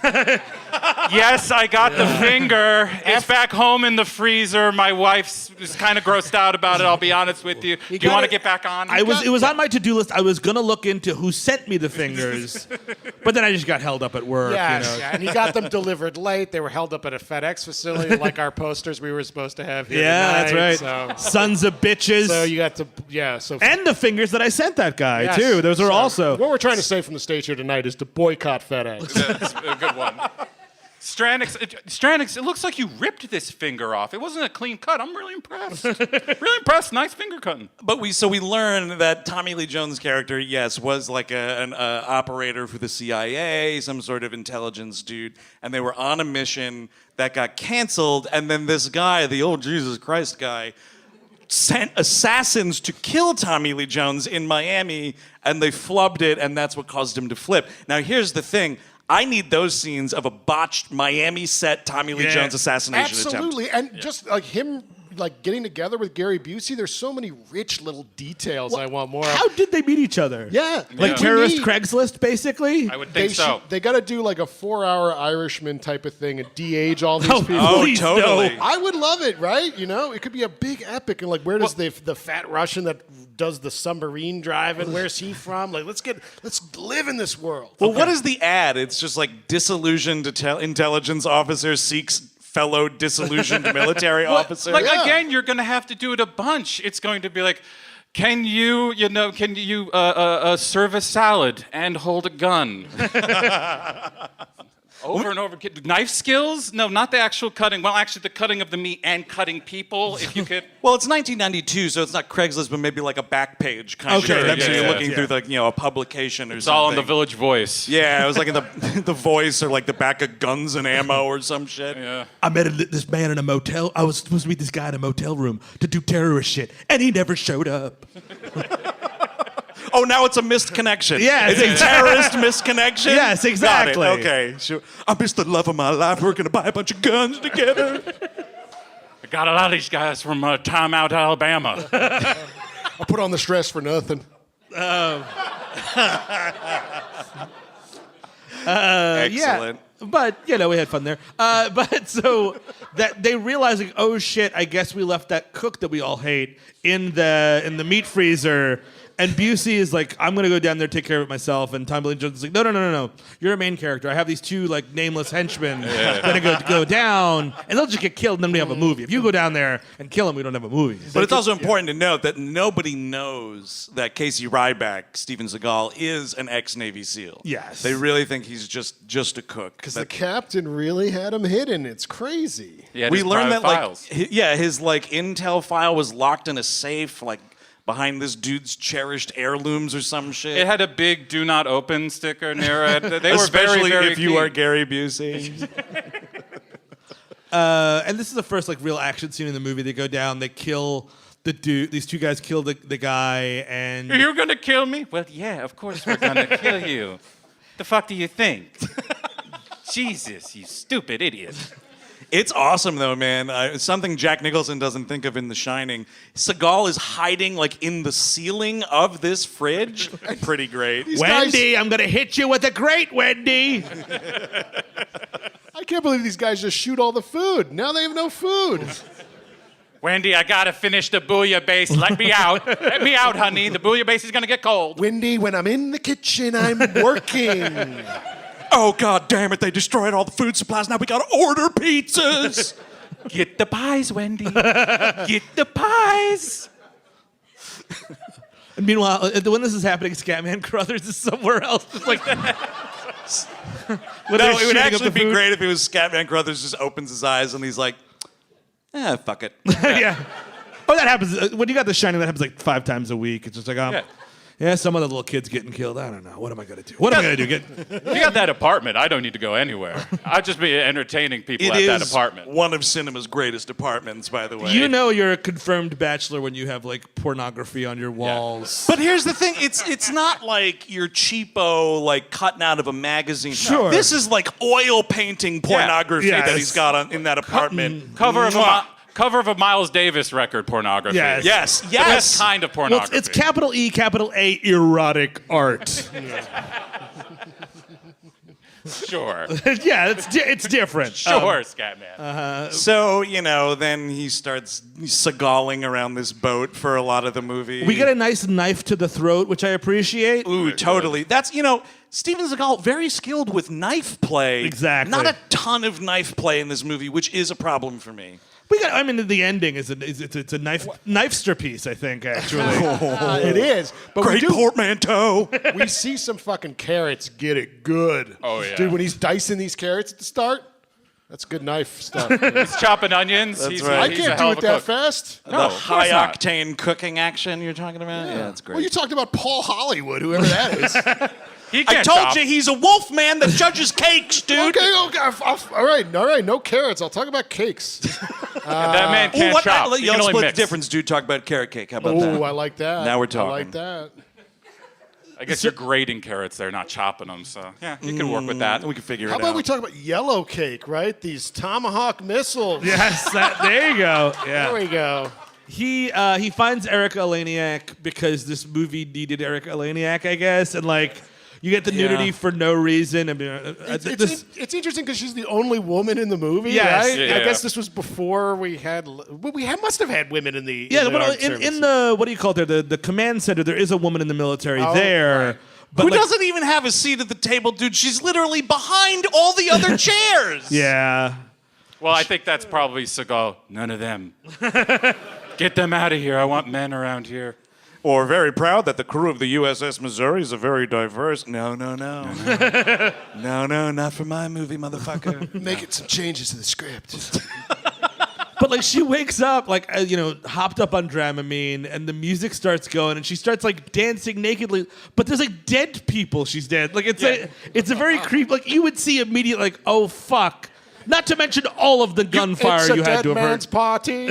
[SPEAKER 7] yes, I got the finger. It's back home in the freezer. My wife is kind of grossed out about it. I'll be honest with you. Do you want to get back on?
[SPEAKER 6] It was on my to-do list. I was gonna look into who sent me the fingers, but then I just got held up at work.
[SPEAKER 5] Yeah, and he got them delivered late. They were held up at a FedEx facility, like our posters we were supposed to have here
[SPEAKER 6] Yeah,
[SPEAKER 5] tonight,
[SPEAKER 6] that's right.
[SPEAKER 5] So.
[SPEAKER 6] Sons of bitches.
[SPEAKER 5] So you got to,
[SPEAKER 6] and the fingers that I sent that guy
[SPEAKER 5] Yes.
[SPEAKER 6] too. Those are also.
[SPEAKER 5] What we're trying to say from the stage here tonight is to boycott FedEx.
[SPEAKER 7] That's a good one. Stranix, it looks like you ripped this finger off. It wasn't a clean cut. I'm really impressed. Really impressed. Nice finger cutting.
[SPEAKER 1] But we learn that Tommy Lee Jones' character, yes, was like an operator for the CIA, some sort of intelligence dude, and they were on a mission that got canceled, and then this guy, the old Jesus Christ guy, sent assassins to kill Tommy Lee Jones in Miami, and they flubbed it, and that's what caused him to flip. Now, here's the thing. I need those scenes of a botched Miami set Tommy Lee Jones assassination attempt.
[SPEAKER 5] Absolutely, and just like him, like getting together with Gary Busey. There's so many rich little details I want more of.
[SPEAKER 6] How did they meet each other?
[SPEAKER 5] Yeah,
[SPEAKER 6] Like terrorist Craigslist, basically?
[SPEAKER 7] I would think so.
[SPEAKER 5] They got to do like a 4-hour Irishman type of thing and de-age all these people.
[SPEAKER 1] Oh,
[SPEAKER 6] Please,
[SPEAKER 1] totally.
[SPEAKER 6] no.
[SPEAKER 5] I would love it, right? You know, it could be a big epic. And like, where does the fat Russian that does the submarine driving? Where's he from? Like, let's live in this world.
[SPEAKER 1] Well, what is the ad? It's just like disillusioned intelligence officer seeks fellow disillusioned military officer.
[SPEAKER 7] Like again, you're going to have to do it a bunch. It's going to be like, can you serve a salad and hold a gun? Over and over. Knife skills? No, not the actual cutting. Well, actually, the cutting of the meat and cutting people, if you could.
[SPEAKER 1] Well, it's 1992, so it's not Craigslist, but maybe like a back page kind
[SPEAKER 6] Okay,
[SPEAKER 1] of thing. So
[SPEAKER 7] yeah,
[SPEAKER 1] you're
[SPEAKER 7] yeah,
[SPEAKER 1] looking through the, a publication or
[SPEAKER 7] It's
[SPEAKER 1] something.
[SPEAKER 7] all in the Village Voice.
[SPEAKER 1] Yeah, it was like in the Voice or like the back of Guns and Ammo or some shit.
[SPEAKER 7] Yeah.
[SPEAKER 6] I met this man in a motel. I was supposed to meet this guy in a motel room to do terrorist shit, and he never showed up.
[SPEAKER 1] Oh, now it's a missed connection.
[SPEAKER 6] Yeah,
[SPEAKER 1] it's a terrorist misconnection.
[SPEAKER 6] Yes, exactly.
[SPEAKER 1] Got it. Okay, sure. I missed the love of my life. We're gonna buy a bunch of guns together.
[SPEAKER 7] I got a lot of these guys from Time Out, Alabama.
[SPEAKER 5] I put on the stress for nothing.
[SPEAKER 1] Excellent.
[SPEAKER 6] Yeah, but we had fun there. But so that they realize, like, oh shit, I guess we left that cook that we all hate in the meat freezer. And Busey is like, I'm gonna go down there, take care of it myself. And Tommy Lee Jones is like, no. You're a main character. I have these two like nameless henchmen gonna go down, and they'll just get killed, and then we have a movie. If you go down there and kill them, we don't have a movie.
[SPEAKER 1] But it's also important to note that nobody knows that Casey Ryback, Steven Seagal, is an ex-Navy SEAL.
[SPEAKER 6] Yes.
[SPEAKER 1] They really think he's just a cook.
[SPEAKER 5] Because the captain really had him hidden. It's crazy.
[SPEAKER 7] Yeah,
[SPEAKER 1] We learned that
[SPEAKER 7] files.
[SPEAKER 1] his like intel file was locked in a safe, like behind this dude's cherished heirlooms or some shit.
[SPEAKER 7] It had a big "Do Not Open" sticker near it. They were
[SPEAKER 1] Especially
[SPEAKER 7] very, very
[SPEAKER 1] if you
[SPEAKER 7] keen.
[SPEAKER 1] are Gary Busey.
[SPEAKER 6] And this is the first like real action scene in the movie. They go down, they kill the dude. These two guys kill the guy, and
[SPEAKER 7] You're gonna kill me? Well, yeah, of course we're gonna kill you. The fuck do you think? Jesus, you stupid idiot.
[SPEAKER 1] It's awesome though, man. Something Jack Nicholson doesn't think of in The Shining. Seagal is hiding like in the ceiling of this fridge. Pretty great.
[SPEAKER 6] Wendy, I'm gonna hit you with a grate, Wendy.
[SPEAKER 5] I can't believe these guys just shoot all the food. Now they have no food.
[SPEAKER 7] Wendy, I gotta finish the bouillabaisse. Let me out. Let me out, honey. The bouillabaisse is gonna get cold.
[SPEAKER 5] Wendy, when I'm in the kitchen, I'm working.
[SPEAKER 1] Oh god damn it! They destroyed all the food supplies. Now we gotta order pizzas.
[SPEAKER 7] Get the pies, Wendy. Get the pies.
[SPEAKER 6] And meanwhile, when this is happening, Scatman Crothers is somewhere else, just like that.
[SPEAKER 1] No, it would actually be great if it was Scatman Crothers just opens his eyes and he's like, fuck it.
[SPEAKER 6] Yeah. Oh, that happens. When you got The Shining, that happens like 5 times a week. It's just like, some of the little kids getting killed. I don't know. What am I going to do? What am I going to do?
[SPEAKER 7] If you got that apartment, I don't need to go anywhere. I'd just be entertaining people at that apartment.
[SPEAKER 1] One of cinema's greatest apartments, by the way.
[SPEAKER 6] You know you're a confirmed bachelor when you have like pornography on your walls.
[SPEAKER 1] But here's the thing: it's not like your cheapo like cutting out of a magazine.
[SPEAKER 6] Sure.
[SPEAKER 1] This is like oil painting pornography
[SPEAKER 6] Yeah,
[SPEAKER 1] that
[SPEAKER 6] it's
[SPEAKER 1] he's got in that apartment.
[SPEAKER 7] Cover of a Miles Davis record pornography.
[SPEAKER 6] Yes.
[SPEAKER 1] Yes.
[SPEAKER 7] This kind of
[SPEAKER 6] Well,
[SPEAKER 7] pornography.
[SPEAKER 6] it's capital E, capital A, erotic art.
[SPEAKER 7] Sure.
[SPEAKER 6] Yeah, it's different.
[SPEAKER 7] Sure, Scatman.
[SPEAKER 1] So then he starts Seagaling around this boat for a lot of the movie.
[SPEAKER 6] We get a nice knife to the throat, which I appreciate.
[SPEAKER 1] Ooh, totally. That's Steven Seagal very skilled with knife play.
[SPEAKER 6] Exactly.
[SPEAKER 1] Not a ton of knife play in this movie, which is a problem for me.
[SPEAKER 6] The ending it's a knifester piece, I think, actually.
[SPEAKER 5] It is. But
[SPEAKER 1] Great portmanteau.
[SPEAKER 5] We see some fucking carrots get it good.
[SPEAKER 7] Oh, yeah.
[SPEAKER 5] Dude, when he's dicing these carrots at the start, that's good knife stuff.
[SPEAKER 7] He's chopping onions.
[SPEAKER 1] That's
[SPEAKER 7] He's
[SPEAKER 1] right.
[SPEAKER 5] I
[SPEAKER 7] he's a
[SPEAKER 5] can't
[SPEAKER 7] hell
[SPEAKER 5] do
[SPEAKER 7] of
[SPEAKER 5] it
[SPEAKER 7] a
[SPEAKER 5] that
[SPEAKER 7] cook.
[SPEAKER 5] fast.
[SPEAKER 7] No,
[SPEAKER 1] The
[SPEAKER 7] of course not.
[SPEAKER 1] high-octane cooking action you're talking about? Yeah, that's great.
[SPEAKER 5] Well, you talked about Paul Hollywood, whoever that is.
[SPEAKER 7] He
[SPEAKER 1] I
[SPEAKER 7] can't
[SPEAKER 1] told
[SPEAKER 7] chop.
[SPEAKER 1] you he's a wolf man that judges cakes, dude.
[SPEAKER 5] Okay, all right, no carrots. I'll talk about cakes.
[SPEAKER 7] That man can't chop. He can
[SPEAKER 1] Let's
[SPEAKER 7] only
[SPEAKER 1] split
[SPEAKER 7] mix.
[SPEAKER 1] the difference, dude. Talk about carrot cake. How about
[SPEAKER 5] Oh,
[SPEAKER 1] that?
[SPEAKER 5] I like that.
[SPEAKER 1] Now we're
[SPEAKER 5] I
[SPEAKER 1] talking.
[SPEAKER 5] like that.
[SPEAKER 7] I guess you're grating carrots there, not chopping them. So yeah, you can work with that.
[SPEAKER 1] We can figure
[SPEAKER 5] How
[SPEAKER 1] it
[SPEAKER 5] about
[SPEAKER 1] out.
[SPEAKER 5] we talk about yellow cake, right? These tomahawk missiles.
[SPEAKER 6] Yes, there you go.
[SPEAKER 5] There
[SPEAKER 6] Yeah.
[SPEAKER 5] we go.
[SPEAKER 6] He finds Erika Eleniak because this movie needed Erika Eleniak, I guess, and like you get the nudity for no reason. I mean,
[SPEAKER 5] It's interesting because she's the only woman in the movie,
[SPEAKER 6] Yes.
[SPEAKER 5] right?
[SPEAKER 7] Yeah.
[SPEAKER 5] I guess this was before must have had women in the
[SPEAKER 6] yeah,
[SPEAKER 5] in the
[SPEAKER 6] but
[SPEAKER 5] armed
[SPEAKER 6] in
[SPEAKER 5] services.
[SPEAKER 6] the what do you call it there? The command center. There is a woman in the military
[SPEAKER 5] Oh,
[SPEAKER 6] there.
[SPEAKER 5] right.
[SPEAKER 6] But
[SPEAKER 1] Who
[SPEAKER 6] like,
[SPEAKER 1] doesn't even have a seat at the table, dude? She's literally behind all the other chairs.
[SPEAKER 6] Yeah.
[SPEAKER 7] Well, I think that's probably Seagal. None of them. Get them out of here. I want men around here.
[SPEAKER 1] Or very proud that the crew of the USS Missouri is a very diverse. No. No, not for my movie, motherfucker.
[SPEAKER 5] Making some changes to the script.
[SPEAKER 6] But like she wakes up like hopped up on Dramamine, and the music starts going, and she starts like dancing nakedly. But there's like dead people she's dead. Like it's a very creepy. Like you would see immediately like, oh fuck. Not to mention all of the gunfire
[SPEAKER 5] It's a
[SPEAKER 6] you had
[SPEAKER 5] dead
[SPEAKER 6] to have
[SPEAKER 5] man's
[SPEAKER 6] heard.
[SPEAKER 5] party.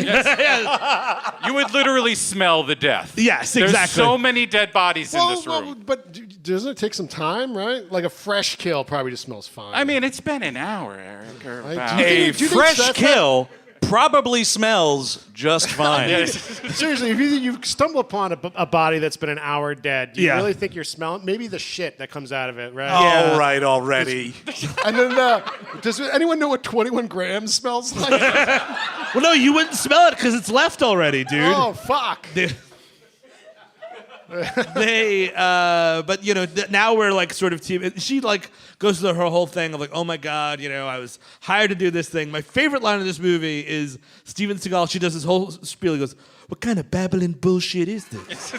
[SPEAKER 7] You would literally smell the death.
[SPEAKER 6] Yes,
[SPEAKER 7] There's
[SPEAKER 6] exactly.
[SPEAKER 7] so many dead bodies in this room.
[SPEAKER 5] But doesn't it take some time, right? Like a fresh kill probably just smells fine.
[SPEAKER 7] I mean, it's been an hour, Eric. Or about.
[SPEAKER 5] Do you
[SPEAKER 1] A
[SPEAKER 5] think
[SPEAKER 1] fresh
[SPEAKER 5] that's
[SPEAKER 1] kill probably smells just fine.
[SPEAKER 5] seriously, if you stumble upon a body that's been an hour dead, do you
[SPEAKER 6] Yeah.
[SPEAKER 5] really think you're smelling maybe the shit that comes out of it, right?
[SPEAKER 1] All right, already.
[SPEAKER 5] And then, does anyone know what 21 grams smells like?
[SPEAKER 6] Well, no, you wouldn't smell it because it's left already, dude.
[SPEAKER 5] Oh, fuck.
[SPEAKER 6] But now we're like sort of team. She like goes through her whole thing of like, oh my god, I was hired to do this thing. My favorite line in this movie is Steven Seagal. She does this whole spiel. He goes, "What kind of babbling bullshit is this?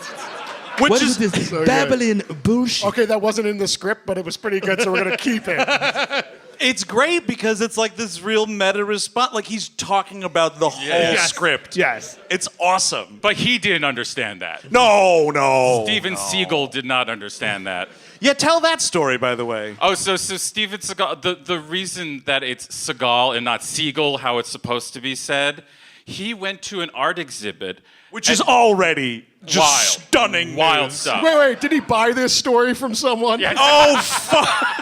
[SPEAKER 6] What is this babbling bullshit?"
[SPEAKER 5] Okay, that wasn't in the script, but it was pretty good, so we're going to keep it.
[SPEAKER 1] It's great because it's like this real meta response. Like he's talking about the whole script.
[SPEAKER 6] Yes.
[SPEAKER 1] It's awesome.
[SPEAKER 7] But he didn't understand that.
[SPEAKER 1] No.
[SPEAKER 7] Steven Seagal did not understand that.
[SPEAKER 1] Yeah, tell that story, by the way.
[SPEAKER 7] Oh, so Steven Seagal, the reason that it's Seagal and not Seagal, how it's supposed to be said, he went to an art exhibit.
[SPEAKER 1] Which is already just
[SPEAKER 7] wild.
[SPEAKER 1] stunning
[SPEAKER 7] Wild
[SPEAKER 1] news.
[SPEAKER 7] stuff.
[SPEAKER 5] Wait, did he buy this story from someone?
[SPEAKER 7] Yeah.
[SPEAKER 1] Oh, fuck.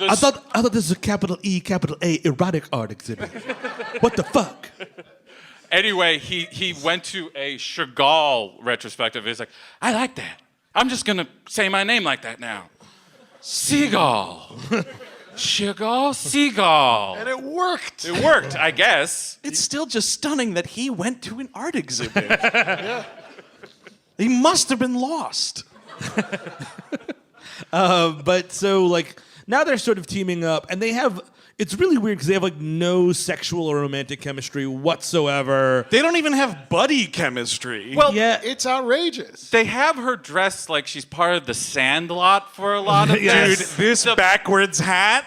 [SPEAKER 6] I thought this was a capital E, capital A erotic art exhibit. What the fuck?
[SPEAKER 7] Anyway, he went to a Chagall retrospective. He's like, I like that. I'm just going to say my name like that now. Seagal. Chagall Seagal.
[SPEAKER 5] And it worked.
[SPEAKER 7] It worked, I guess.
[SPEAKER 1] It's still just stunning that he went to an art exhibit. Yeah. He must have been lost.
[SPEAKER 6] But so like now they're sort of teaming up, and they have. It's really weird because they have like no sexual or romantic chemistry whatsoever.
[SPEAKER 1] They don't even have buddy chemistry.
[SPEAKER 7] Well,
[SPEAKER 6] Yeah.
[SPEAKER 5] It's outrageous.
[SPEAKER 7] they have her dressed like she's part of the Sandlot for a lot of
[SPEAKER 6] Yes.
[SPEAKER 7] this.
[SPEAKER 1] Dude, this backwards hat.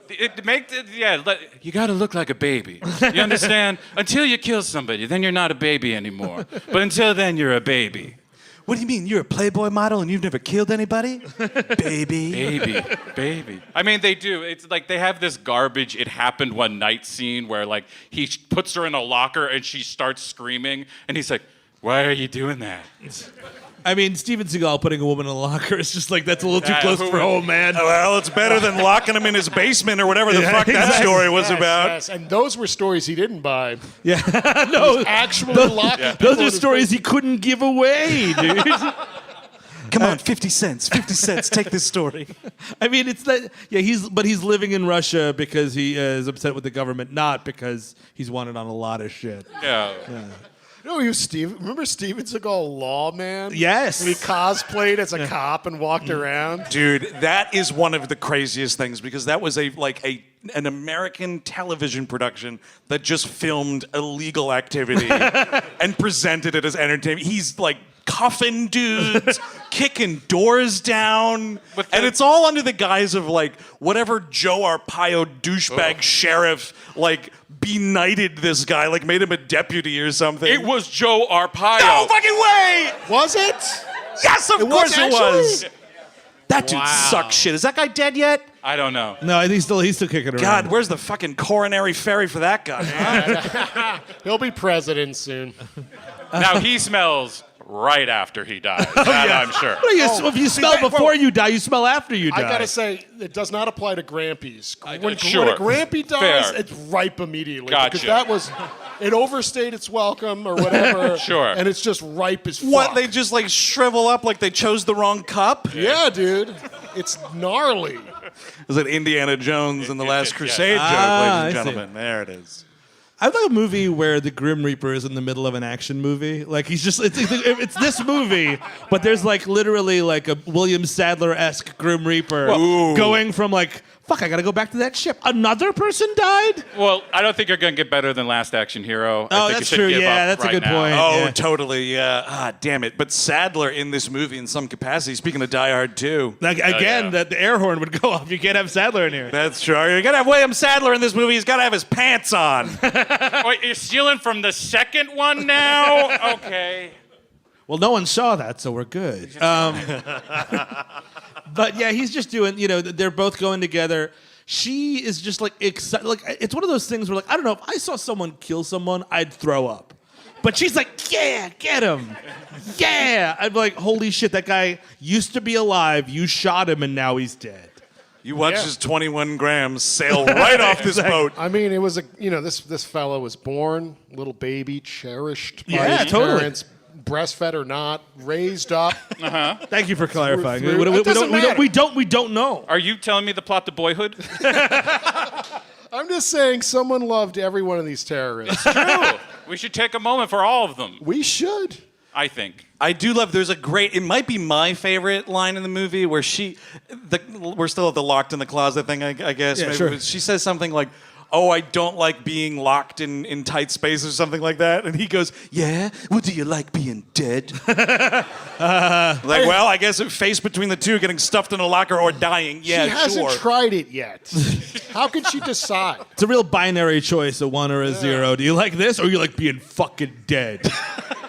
[SPEAKER 7] You got to look like a baby. You understand? Until you kill somebody, then you're not a baby anymore. But until then, you're a baby.
[SPEAKER 1] What do you mean? You're a Playboy model and you've never killed anybody? Baby.
[SPEAKER 7] Baby. I mean, they do. It's like they have this garbage "it happened one night" scene where like he puts her in a locker and she starts screaming, and he's like, "Why are you doing that?"
[SPEAKER 6] I mean, Steven Seagal putting a woman in a locker is just like that's a little too
[SPEAKER 7] Yeah,
[SPEAKER 6] close
[SPEAKER 7] who
[SPEAKER 6] for
[SPEAKER 7] would-
[SPEAKER 6] home, man.
[SPEAKER 1] Well, it's better than locking him in his basement or whatever the
[SPEAKER 6] Yeah,
[SPEAKER 1] fuck that
[SPEAKER 6] exactly.
[SPEAKER 1] story was
[SPEAKER 5] Yes,
[SPEAKER 1] about.
[SPEAKER 5] yes. And those were stories he didn't buy.
[SPEAKER 6] Yeah, no,
[SPEAKER 5] Actually locked people
[SPEAKER 6] those
[SPEAKER 5] in
[SPEAKER 6] are
[SPEAKER 5] his
[SPEAKER 6] stories he couldn't give away, dude.
[SPEAKER 1] Come on, 50 cents. 50 cents. Take this story.
[SPEAKER 6] I mean, it's that. Yeah, he's living in Russia because he is upset with the government, not because he's wanted on a lot of shit.
[SPEAKER 7] Yeah.
[SPEAKER 5] No, he was Steve. Remember Steven Seagal, Lawman?
[SPEAKER 6] Yes.
[SPEAKER 5] When he cosplayed as a cop and walked around.
[SPEAKER 1] Dude, that is one of the craziest things because that was an American television production that just filmed illegal activity and presented it as entertainment. He's like cuffing dudes, kicking doors down, and it's all under the guise of like whatever Joe Arpaio douchebag sheriff like benighted this guy, like made him a deputy or something.
[SPEAKER 7] It was Joe Arpaio.
[SPEAKER 1] No fucking way!
[SPEAKER 5] Was it?
[SPEAKER 1] Yes, of course it was.
[SPEAKER 5] actually?
[SPEAKER 1] That dude sucks shit. Is that guy dead yet?
[SPEAKER 7] I don't know.
[SPEAKER 6] No, he's still kicking around.
[SPEAKER 1] God, where's the fucking coronary ferry for that guy?
[SPEAKER 5] He'll be president soon.
[SPEAKER 7] Now he smells right after he dies. That I'm sure.
[SPEAKER 6] If you smell before you die, you smell after you die.
[SPEAKER 5] I gotta say, it does not apply to Grampies. When
[SPEAKER 7] sure.
[SPEAKER 5] a Grampy dies,
[SPEAKER 7] Fair.
[SPEAKER 5] it's ripe immediately.
[SPEAKER 7] Gotcha.
[SPEAKER 5] Because it overstayed its welcome or whatever.
[SPEAKER 7] Sure.
[SPEAKER 5] And it's just ripe as fuck.
[SPEAKER 1] What, they just like shrivel up like they chose the wrong cup?
[SPEAKER 5] Yeah, dude. It's gnarly.
[SPEAKER 1] Is it Indiana Jones and the Last
[SPEAKER 7] yeah.
[SPEAKER 1] Crusade joke,
[SPEAKER 6] Ah,
[SPEAKER 1] ladies and
[SPEAKER 6] I see.
[SPEAKER 1] gentlemen? There it is.
[SPEAKER 6] I'd like a movie where the Grim Reaper is in the middle of an action movie. Like he's just, it's this movie, but there's like literally like a William Sadler-esque Grim Reaper going from like, fuck, I gotta go back to that ship. Another person died?
[SPEAKER 7] Well, I don't think you're going to get better than Last Action Hero. I
[SPEAKER 6] Oh,
[SPEAKER 7] think
[SPEAKER 6] that's
[SPEAKER 7] you should
[SPEAKER 6] true.
[SPEAKER 7] give
[SPEAKER 6] Yeah,
[SPEAKER 7] up
[SPEAKER 6] that's a
[SPEAKER 7] right
[SPEAKER 6] good
[SPEAKER 7] now.
[SPEAKER 6] point.
[SPEAKER 1] Oh,
[SPEAKER 6] Yeah.
[SPEAKER 1] totally, yeah. Ah, damn it. But Sadler in this movie in some capacity, speaking of Die Hard 2.
[SPEAKER 6] Like, again,
[SPEAKER 7] yeah.
[SPEAKER 6] that the air horn would go off. You can't have Sadler in here.
[SPEAKER 1] That's true. You gotta have William Sadler in this movie. He's gotta have his pants on.
[SPEAKER 7] Wait, you're stealing from the second one now? Okay.
[SPEAKER 6] Well, no one saw that, so we're good. But yeah, he's just doing, they're both going together. She is just like excited. Like, it's one of those things where, like, I don't know, if I saw someone kill someone, I'd throw up. But she's like, yeah, get him. Yeah. I'd be like, holy shit, that guy used to be alive. You shot him and now he's dead.
[SPEAKER 1] You watch his 21 grams sail right off this boat.
[SPEAKER 5] I mean, it was this fellow was born, little baby, cherished by
[SPEAKER 6] Yeah,
[SPEAKER 5] his
[SPEAKER 6] totally.
[SPEAKER 5] parents, breastfed or not, raised up.
[SPEAKER 6] Thank you for clarifying.
[SPEAKER 5] Through- it doesn't matter.
[SPEAKER 6] We don't know.
[SPEAKER 7] Are you telling me the plot to Boyhood?
[SPEAKER 5] I'm just saying someone loved every one of these terrorists.
[SPEAKER 7] True. We should take a moment for all of them,
[SPEAKER 5] We should.
[SPEAKER 7] I think.
[SPEAKER 1] I do love. There's a great. It might be my favorite line in the movie where we're still at the locked in the closet thing. I guess.
[SPEAKER 6] Yeah,
[SPEAKER 1] Maybe
[SPEAKER 6] sure.
[SPEAKER 1] but she says something like, "Oh, I don't like being locked in tight spaces," or something like that. And he goes, "Yeah. Well, do you like being dead?" Well, I guess face between the two, getting stuffed in a locker or dying. Yeah,
[SPEAKER 5] she hasn't
[SPEAKER 1] sure.
[SPEAKER 5] tried it yet. How can she decide?
[SPEAKER 6] It's a real binary choice, a 1 or a 0. Do you like this or you like being fucking dead?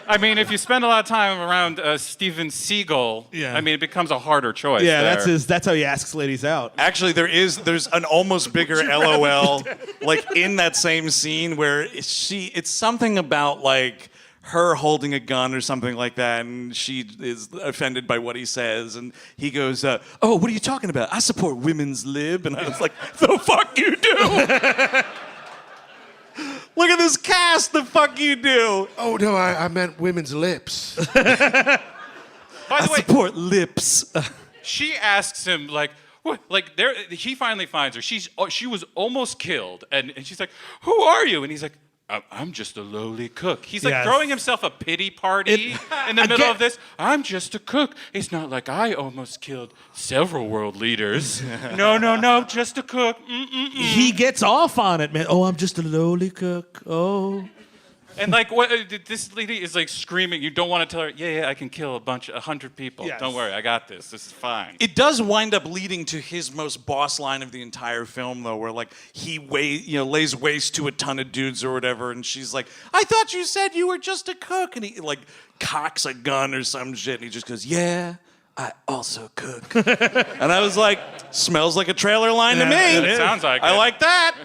[SPEAKER 7] I mean, if you spend a lot of time around Steven Seagal,
[SPEAKER 6] Yeah.
[SPEAKER 7] I mean, it becomes a harder choice.
[SPEAKER 6] Yeah,
[SPEAKER 7] there.
[SPEAKER 6] that's how he asks ladies out.
[SPEAKER 1] Actually, there's an almost bigger LOL like in that same scene where it's something about like her holding a gun or something like that, and she is offended by what he says, and he goes, "Oh, what are you talking about? I support women's lib," and I was like, "The fuck you do." Look at this cast. The fuck you do.
[SPEAKER 5] Oh no, I meant women's lips.
[SPEAKER 7] By
[SPEAKER 1] I
[SPEAKER 7] the way,
[SPEAKER 1] support lips.
[SPEAKER 7] she asks him like, what? Like there, he finally finds her. She was almost killed, and she's like, "Who are you?" And he's like, "I'm just a lowly cook." He's like
[SPEAKER 6] Yes.
[SPEAKER 7] throwing himself a pity party in the middle of this. I'm just a cook. It's not like I almost killed several world leaders. No, just a cook.
[SPEAKER 6] He gets off on it, man. Oh, I'm just a lowly cook. Oh.
[SPEAKER 7] And like, what? This lady is like screaming. You don't want to tell her, yeah, I can kill 100 people.
[SPEAKER 6] Yes.
[SPEAKER 7] Don't worry, I got this. This is fine.
[SPEAKER 1] It does wind up leading to his most boss line of the entire film, though, where like he lays waste to a ton of dudes or whatever, and she's like, "I thought you said you were just a cook," and he like cocks a gun or some shit, and he just goes, "Yeah, I also cook," and I was like, "Smells like a trailer line to me."
[SPEAKER 7] It sounds like
[SPEAKER 1] I
[SPEAKER 7] it.
[SPEAKER 1] like that.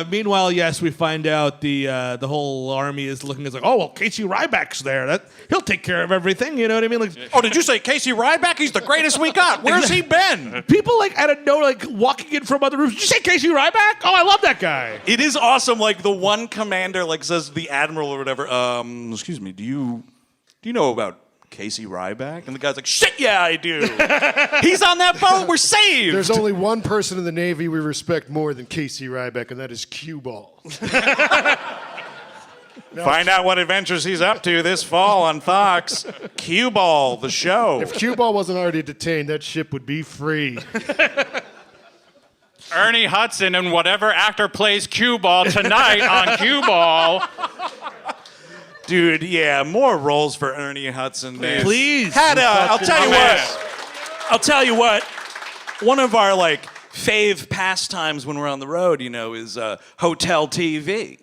[SPEAKER 6] Meanwhile, yes, we find out the whole army is looking as like, oh well, Casey Ryback's there. He'll take care of everything. You know what I mean? Like,
[SPEAKER 1] Oh, did you say Casey Ryback? He's the greatest we got. Where's he been?
[SPEAKER 6] people like out of nowhere, like walking in from other rooms. Did you say Casey Ryback? Oh, I love that guy.
[SPEAKER 1] It is awesome. Like the one commander like says to the admiral or whatever, excuse me, do you know about Casey Ryback? And the guy's like, shit, yeah, I do. He's on that boat. We're saved.
[SPEAKER 5] There's only one person in the Navy we respect more than Casey Ryback, and that is Cue Ball.
[SPEAKER 1] Find out what adventures he's up to this fall on Fox. Cue Ball, the show.
[SPEAKER 5] If Cue Ball wasn't already detained, that ship would be free.
[SPEAKER 7] Ernie Hudson and whatever actor plays Cue Ball tonight on Cue Ball.
[SPEAKER 1] Dude, yeah, more roles for Ernie Hudson, man.
[SPEAKER 6] Please.
[SPEAKER 1] I'll tell you
[SPEAKER 7] My man.
[SPEAKER 1] what. I'll tell you what. One of our like fave pastimes when we're on the road, is hotel TV,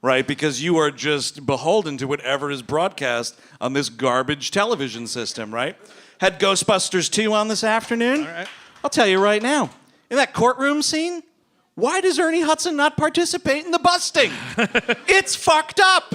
[SPEAKER 1] right? Because you are just beholden to whatever is broadcast on this garbage television system, right? Had Ghostbusters 2 on this afternoon.
[SPEAKER 6] All right.
[SPEAKER 1] I'll tell you right now. In that courtroom scene, why does Ernie Hudson not participate in the busting? It's fucked up.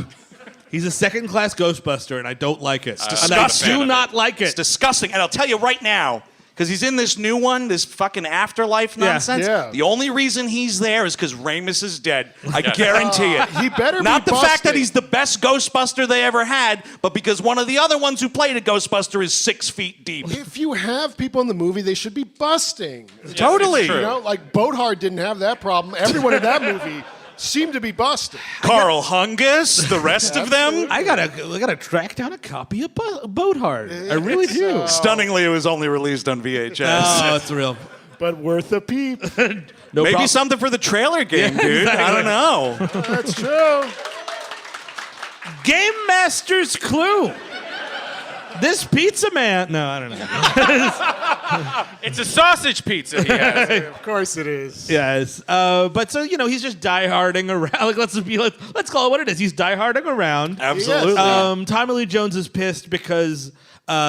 [SPEAKER 6] He's a second-class Ghostbuster, and I don't like it. And I
[SPEAKER 1] disgusting.
[SPEAKER 6] do not like
[SPEAKER 1] It's
[SPEAKER 6] it.
[SPEAKER 1] disgusting. And I'll tell you right now, because he's in this new one, this fucking afterlife nonsense.
[SPEAKER 5] Yeah.
[SPEAKER 1] The only reason he's there is because Ramus is dead. I guarantee it.
[SPEAKER 5] He better
[SPEAKER 1] Not
[SPEAKER 5] be
[SPEAKER 1] the fact that
[SPEAKER 5] busting.
[SPEAKER 1] he's the best Ghostbuster they ever had, but because one of the other ones who played a Ghostbuster is 6 feet deep.
[SPEAKER 5] If you have people in the movie, they should be busting.
[SPEAKER 1] Totally.
[SPEAKER 7] it's true.
[SPEAKER 5] You know, like Boathard didn't have that problem. Everyone in that movie seemed to be busting.
[SPEAKER 1] Carl Hungus, the rest of them.
[SPEAKER 6] I gotta track down a copy of Boathard. I really do.
[SPEAKER 1] Stunningly, it was only released on VHS.
[SPEAKER 6] Oh, it's real.
[SPEAKER 5] But worth a peep.
[SPEAKER 6] No
[SPEAKER 1] Maybe
[SPEAKER 6] problem.
[SPEAKER 1] something for the trailer game, dude. I don't know.
[SPEAKER 5] That's true.
[SPEAKER 6] Game Master's clue. This pizza man. No, I don't know.
[SPEAKER 7] It's a sausage pizza he has.
[SPEAKER 5] Of course it is.
[SPEAKER 6] Yes, but so he's just dieharding around. Like let's call it what it is. He's dieharding around.
[SPEAKER 1] Absolutely.
[SPEAKER 6] Tommy Lee Jones is pissed because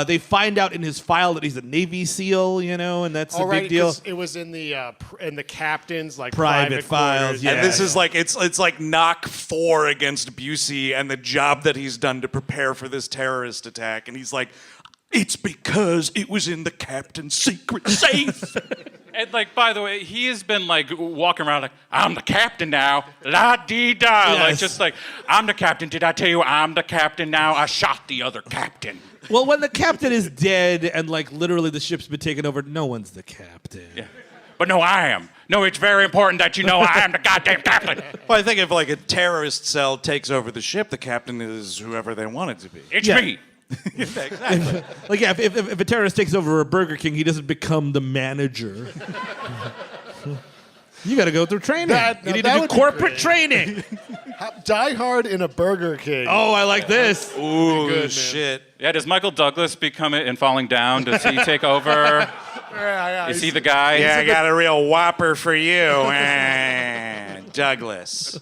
[SPEAKER 6] they find out in his file that he's a Navy SEAL, and that's a big deal.
[SPEAKER 5] It was in the captain's
[SPEAKER 6] Private files,
[SPEAKER 5] quarters.
[SPEAKER 6] yeah.
[SPEAKER 1] And this is like it's like knock 4 against Busey and the job that he's done to prepare for this terrorist attack. And he's like, it's because it was in the captain's secret safe.
[SPEAKER 7] And by the way, he has been walking around like, I'm the captain now, la dee da,
[SPEAKER 6] Yes.
[SPEAKER 7] I'm the captain. Did I tell you I'm the captain now? I shot the other captain.
[SPEAKER 6] Well, when the captain is dead and literally the ship's been taken over, no one's the captain.
[SPEAKER 7] Yeah. But no, I am. No, it's very important that you know I am the goddamn captain.
[SPEAKER 1] Well, I think if a terrorist cell takes over the ship, the captain is whoever they want it to be.
[SPEAKER 7] It's
[SPEAKER 6] Yeah.
[SPEAKER 7] me.
[SPEAKER 1] Exactly.
[SPEAKER 6] If a terrorist takes over a Burger King, he doesn't become the manager. You got to go through training. You need to do
[SPEAKER 5] would be
[SPEAKER 6] corporate
[SPEAKER 5] great.
[SPEAKER 6] training.
[SPEAKER 5] Die Hard in a Burger King.
[SPEAKER 6] Oh, I like this.
[SPEAKER 1] Ooh, shit.
[SPEAKER 7] Yeah, does Michael Douglas become it in Falling Down? Does he take over? Is he the guy?
[SPEAKER 1] Yeah, I got a real whopper for you, Douglas.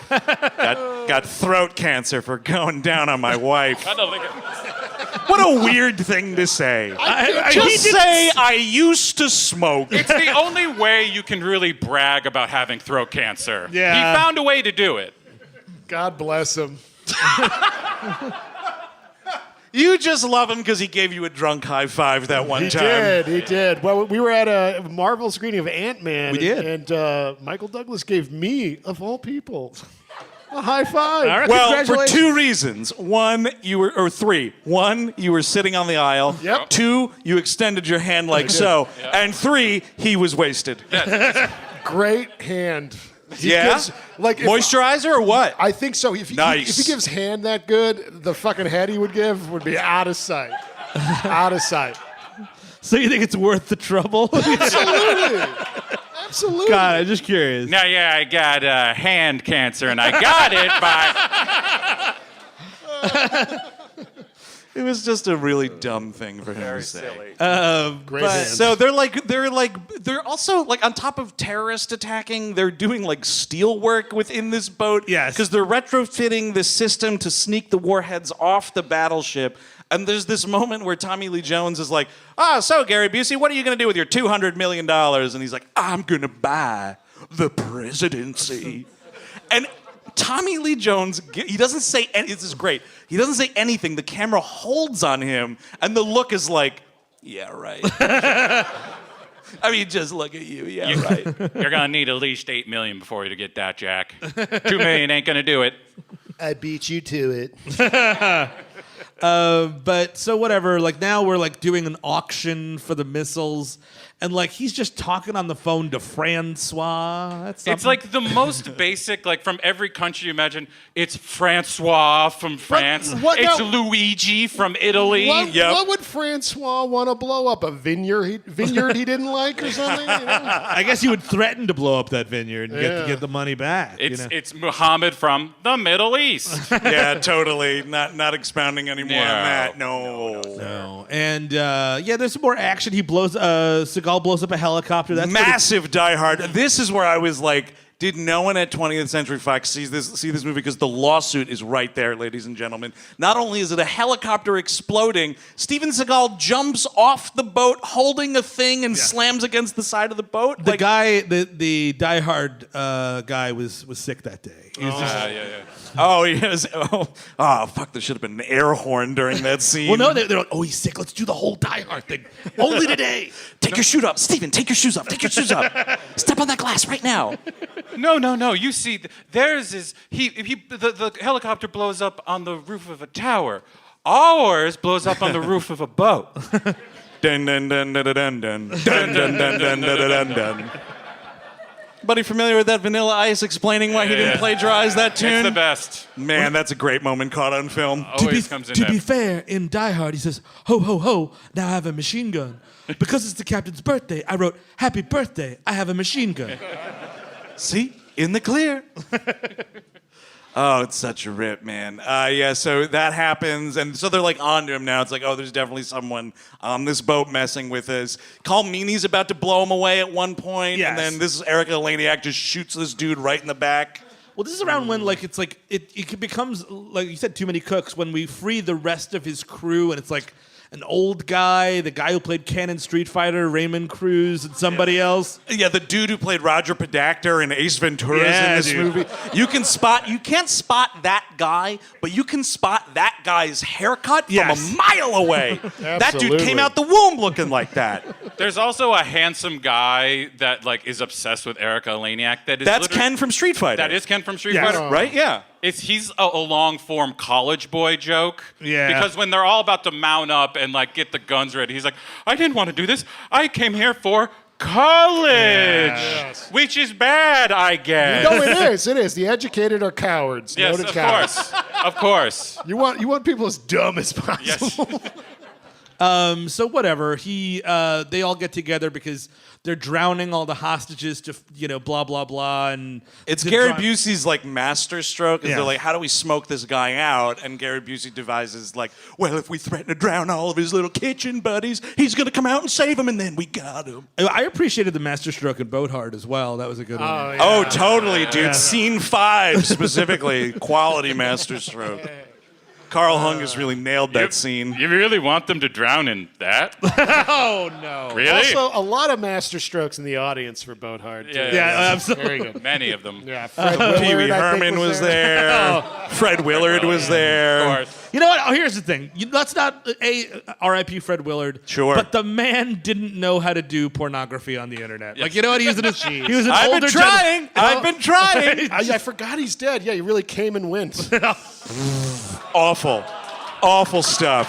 [SPEAKER 1] Got throat cancer for going down on my wife.
[SPEAKER 7] I don't think
[SPEAKER 1] What a weird thing to say.
[SPEAKER 6] He
[SPEAKER 1] Just
[SPEAKER 6] didn't
[SPEAKER 1] say I used to smoke.
[SPEAKER 7] it's the only way you can really brag about having throat cancer.
[SPEAKER 6] Yeah.
[SPEAKER 7] He found a way to do it.
[SPEAKER 5] God bless him.
[SPEAKER 1] You just love him because he gave you a drunk high five that one time.
[SPEAKER 5] He did. Well, we were at a Marvel screening of Ant-Man.
[SPEAKER 6] We did.
[SPEAKER 5] And Michael Douglas gave me, of all people, a high five.
[SPEAKER 6] All right,
[SPEAKER 1] Well, for
[SPEAKER 6] congratulations.
[SPEAKER 1] 2 reasons. 3. 1, you were sitting on the aisle.
[SPEAKER 5] Yep.
[SPEAKER 1] 2, you extended your hand like so. And 3, he was wasted.
[SPEAKER 5] Great hand. He
[SPEAKER 1] Yeah?
[SPEAKER 5] gives, if-
[SPEAKER 1] Moisturizer or what?
[SPEAKER 5] I think so. If
[SPEAKER 1] Nice.
[SPEAKER 5] he gives hand that good, the fucking head he would give would be out of sight. Out of sight.
[SPEAKER 6] So you think it's worth the trouble?
[SPEAKER 5] Absolutely. Absolutely.
[SPEAKER 6] God, I'm just curious.
[SPEAKER 7] Now, yeah, I got hand cancer, and I got it by...
[SPEAKER 1] It was just a really dumb thing for him to say.
[SPEAKER 5] Great hand.
[SPEAKER 1] So they're also on top of terrorist attacking, they're doing steel work within this boat.
[SPEAKER 6] Yes.
[SPEAKER 1] Because they're retrofitting the system to sneak the warheads off the battleship. And there's this moment where Tommy Lee Jones is like, so Gary Busey, what are you going to do with your $200 million? And he's like, I'm going to buy the presidency. And Tommy Lee Jones, he doesn't say, this is great, he doesn't say anything. The camera holds on him, and the look is like, yeah, right. I mean, just look at you, yeah, right.
[SPEAKER 7] You're going to need at least $8 million before you get that, Jack. $2 million ain't going to do it.
[SPEAKER 8] I beat you to it.
[SPEAKER 6] But so whatever. Now we're doing an auction for the missiles, and he's just talking on the phone to Francois. That's
[SPEAKER 7] It's
[SPEAKER 6] something.
[SPEAKER 7] the most basic, from every country you imagine. It's Francois from France.
[SPEAKER 5] what
[SPEAKER 7] It's
[SPEAKER 5] now-
[SPEAKER 7] Luigi from Italy.
[SPEAKER 5] What would Francois want to blow up? A vineyard he didn't like or something?
[SPEAKER 6] I guess he would threaten to blow up that vineyard and get the money back.
[SPEAKER 7] It's Muhammad from the Middle East.
[SPEAKER 1] Yeah, totally. Not expounding anymore on
[SPEAKER 7] No.
[SPEAKER 1] that. No.
[SPEAKER 6] No. And there's some more action. He Seagal blows up a helicopter. That's
[SPEAKER 1] Massive Die Hard. This is where I was like, Did no one at 20th Century Fox see this movie? Because the lawsuit is right there, ladies and gentlemen. Not only is it a helicopter exploding, Steven Seagal jumps off the boat holding a thing and slams against the side of the boat.
[SPEAKER 6] The guy, the Die Hard guy was sick that day. He was
[SPEAKER 1] Oh, yes. Oh, fuck, there should have been an air horn during that scene.
[SPEAKER 6] well, no, they're like, oh, he's sick. Let's do the whole Die Hard thing. Only today.
[SPEAKER 1] Take your shoes off. Steven, take your shoes off. Take your shoes off. Step on that glass right now.
[SPEAKER 7] No. You see, theirs is the helicopter blows up on the roof of a tower. Ours blows up on the roof of a boat.
[SPEAKER 1] Dun dun dun dun dun dun dun dun dun dun dun dun. Buddy, familiar with that Vanilla Ice explaining why he didn't plagiarize that tune?
[SPEAKER 7] It's the best.
[SPEAKER 1] Man, that's a great moment caught on film.
[SPEAKER 7] Always comes in
[SPEAKER 6] To
[SPEAKER 7] there.
[SPEAKER 6] be fair, in Die Hard, he says, ho, ho, ho, now I have a machine gun. Because it's the captain's birthday, I wrote, happy birthday, I have a machine gun.
[SPEAKER 1] See? In the clear. Oh, it's such a rip, man. Yeah, so that happens, and so they're like on to him now. It's like, oh, there's definitely someone on this boat messing with us. Call Meanie's about to blow him away at one point,
[SPEAKER 6] Yes.
[SPEAKER 1] and then this is Erika Eleniak just shoots this dude right in the back.
[SPEAKER 6] Well, this is around when, like, it's like, it becomes, like you said, too many cooks, when we free the rest of his crew, and it's like, an old guy, the guy who played Ken in Street Fighter, Raymond Cruz, and somebody else.
[SPEAKER 1] Yeah, the dude who played Roger Podacter in Ace Ventura
[SPEAKER 6] Yeah,
[SPEAKER 1] in this
[SPEAKER 6] dude.
[SPEAKER 1] movie. You can't spot that guy, but you can spot that guy's haircut
[SPEAKER 6] Yes.
[SPEAKER 1] from a mile away. That dude
[SPEAKER 5] Absolutely.
[SPEAKER 1] came out the womb looking like that.
[SPEAKER 7] There's also a handsome guy that like is obsessed with Erika Eleniak. That is
[SPEAKER 1] That's
[SPEAKER 7] literally-
[SPEAKER 1] Ken from Street Fighter.
[SPEAKER 7] That is Ken from Street
[SPEAKER 6] Yes.
[SPEAKER 7] Fighter.
[SPEAKER 1] right? Yeah.
[SPEAKER 7] He's a long form college boy joke.
[SPEAKER 6] Yeah.
[SPEAKER 7] Because when they're all about to mount up and like get the guns ready, he's like, I didn't want to do this. I came here for college, which is bad, I guess.
[SPEAKER 5] No, it is. It is. The educated are cowards.
[SPEAKER 7] Yes,
[SPEAKER 5] Noted
[SPEAKER 7] of
[SPEAKER 5] cowards.
[SPEAKER 7] course, of course.
[SPEAKER 5] You want people as dumb as possible.
[SPEAKER 7] Yes.
[SPEAKER 6] So whatever, they all get together because they're drowning all the hostages to, blah, blah, blah. And
[SPEAKER 1] It's
[SPEAKER 6] to
[SPEAKER 1] Gary
[SPEAKER 6] drown-
[SPEAKER 1] Busey's like master stroke. Is
[SPEAKER 6] Yeah.
[SPEAKER 1] they're like, how do we smoke this guy out? And Gary Busey devises like, well, if we threaten to drown all of his little kitchen buddies, he's gonna come out and save him, and then we got him.
[SPEAKER 6] I appreciated the master stroke in Boat Hard as well. That was a good one.
[SPEAKER 1] Oh, totally, dude. Scene 5 specifically, quality master stroke. Carl Hungus really nailed that scene.
[SPEAKER 7] You really want them to drown in that?
[SPEAKER 6] Oh, no.
[SPEAKER 7] Really?
[SPEAKER 5] Also, a lot of master strokes in the audience for Boat Hard. Too.
[SPEAKER 7] Yeah,
[SPEAKER 6] absolutely.
[SPEAKER 5] Very good.
[SPEAKER 7] Many of them.
[SPEAKER 5] Yeah, Fred Willard,
[SPEAKER 1] Pee Wee
[SPEAKER 5] I think,
[SPEAKER 1] Herman was there. Fred Willard was there.
[SPEAKER 7] Of course.
[SPEAKER 6] You know what? Oh, here's the thing. Let's not R.I.P. Fred Willard.
[SPEAKER 1] Sure.
[SPEAKER 6] But the man didn't know how to do pornography on the internet. Like, you know what? He was an
[SPEAKER 1] I've
[SPEAKER 6] older
[SPEAKER 1] been trying. I've been trying.
[SPEAKER 5] I forgot he's dead. Yeah, he really came and went.
[SPEAKER 1] Awful. Awful stuff.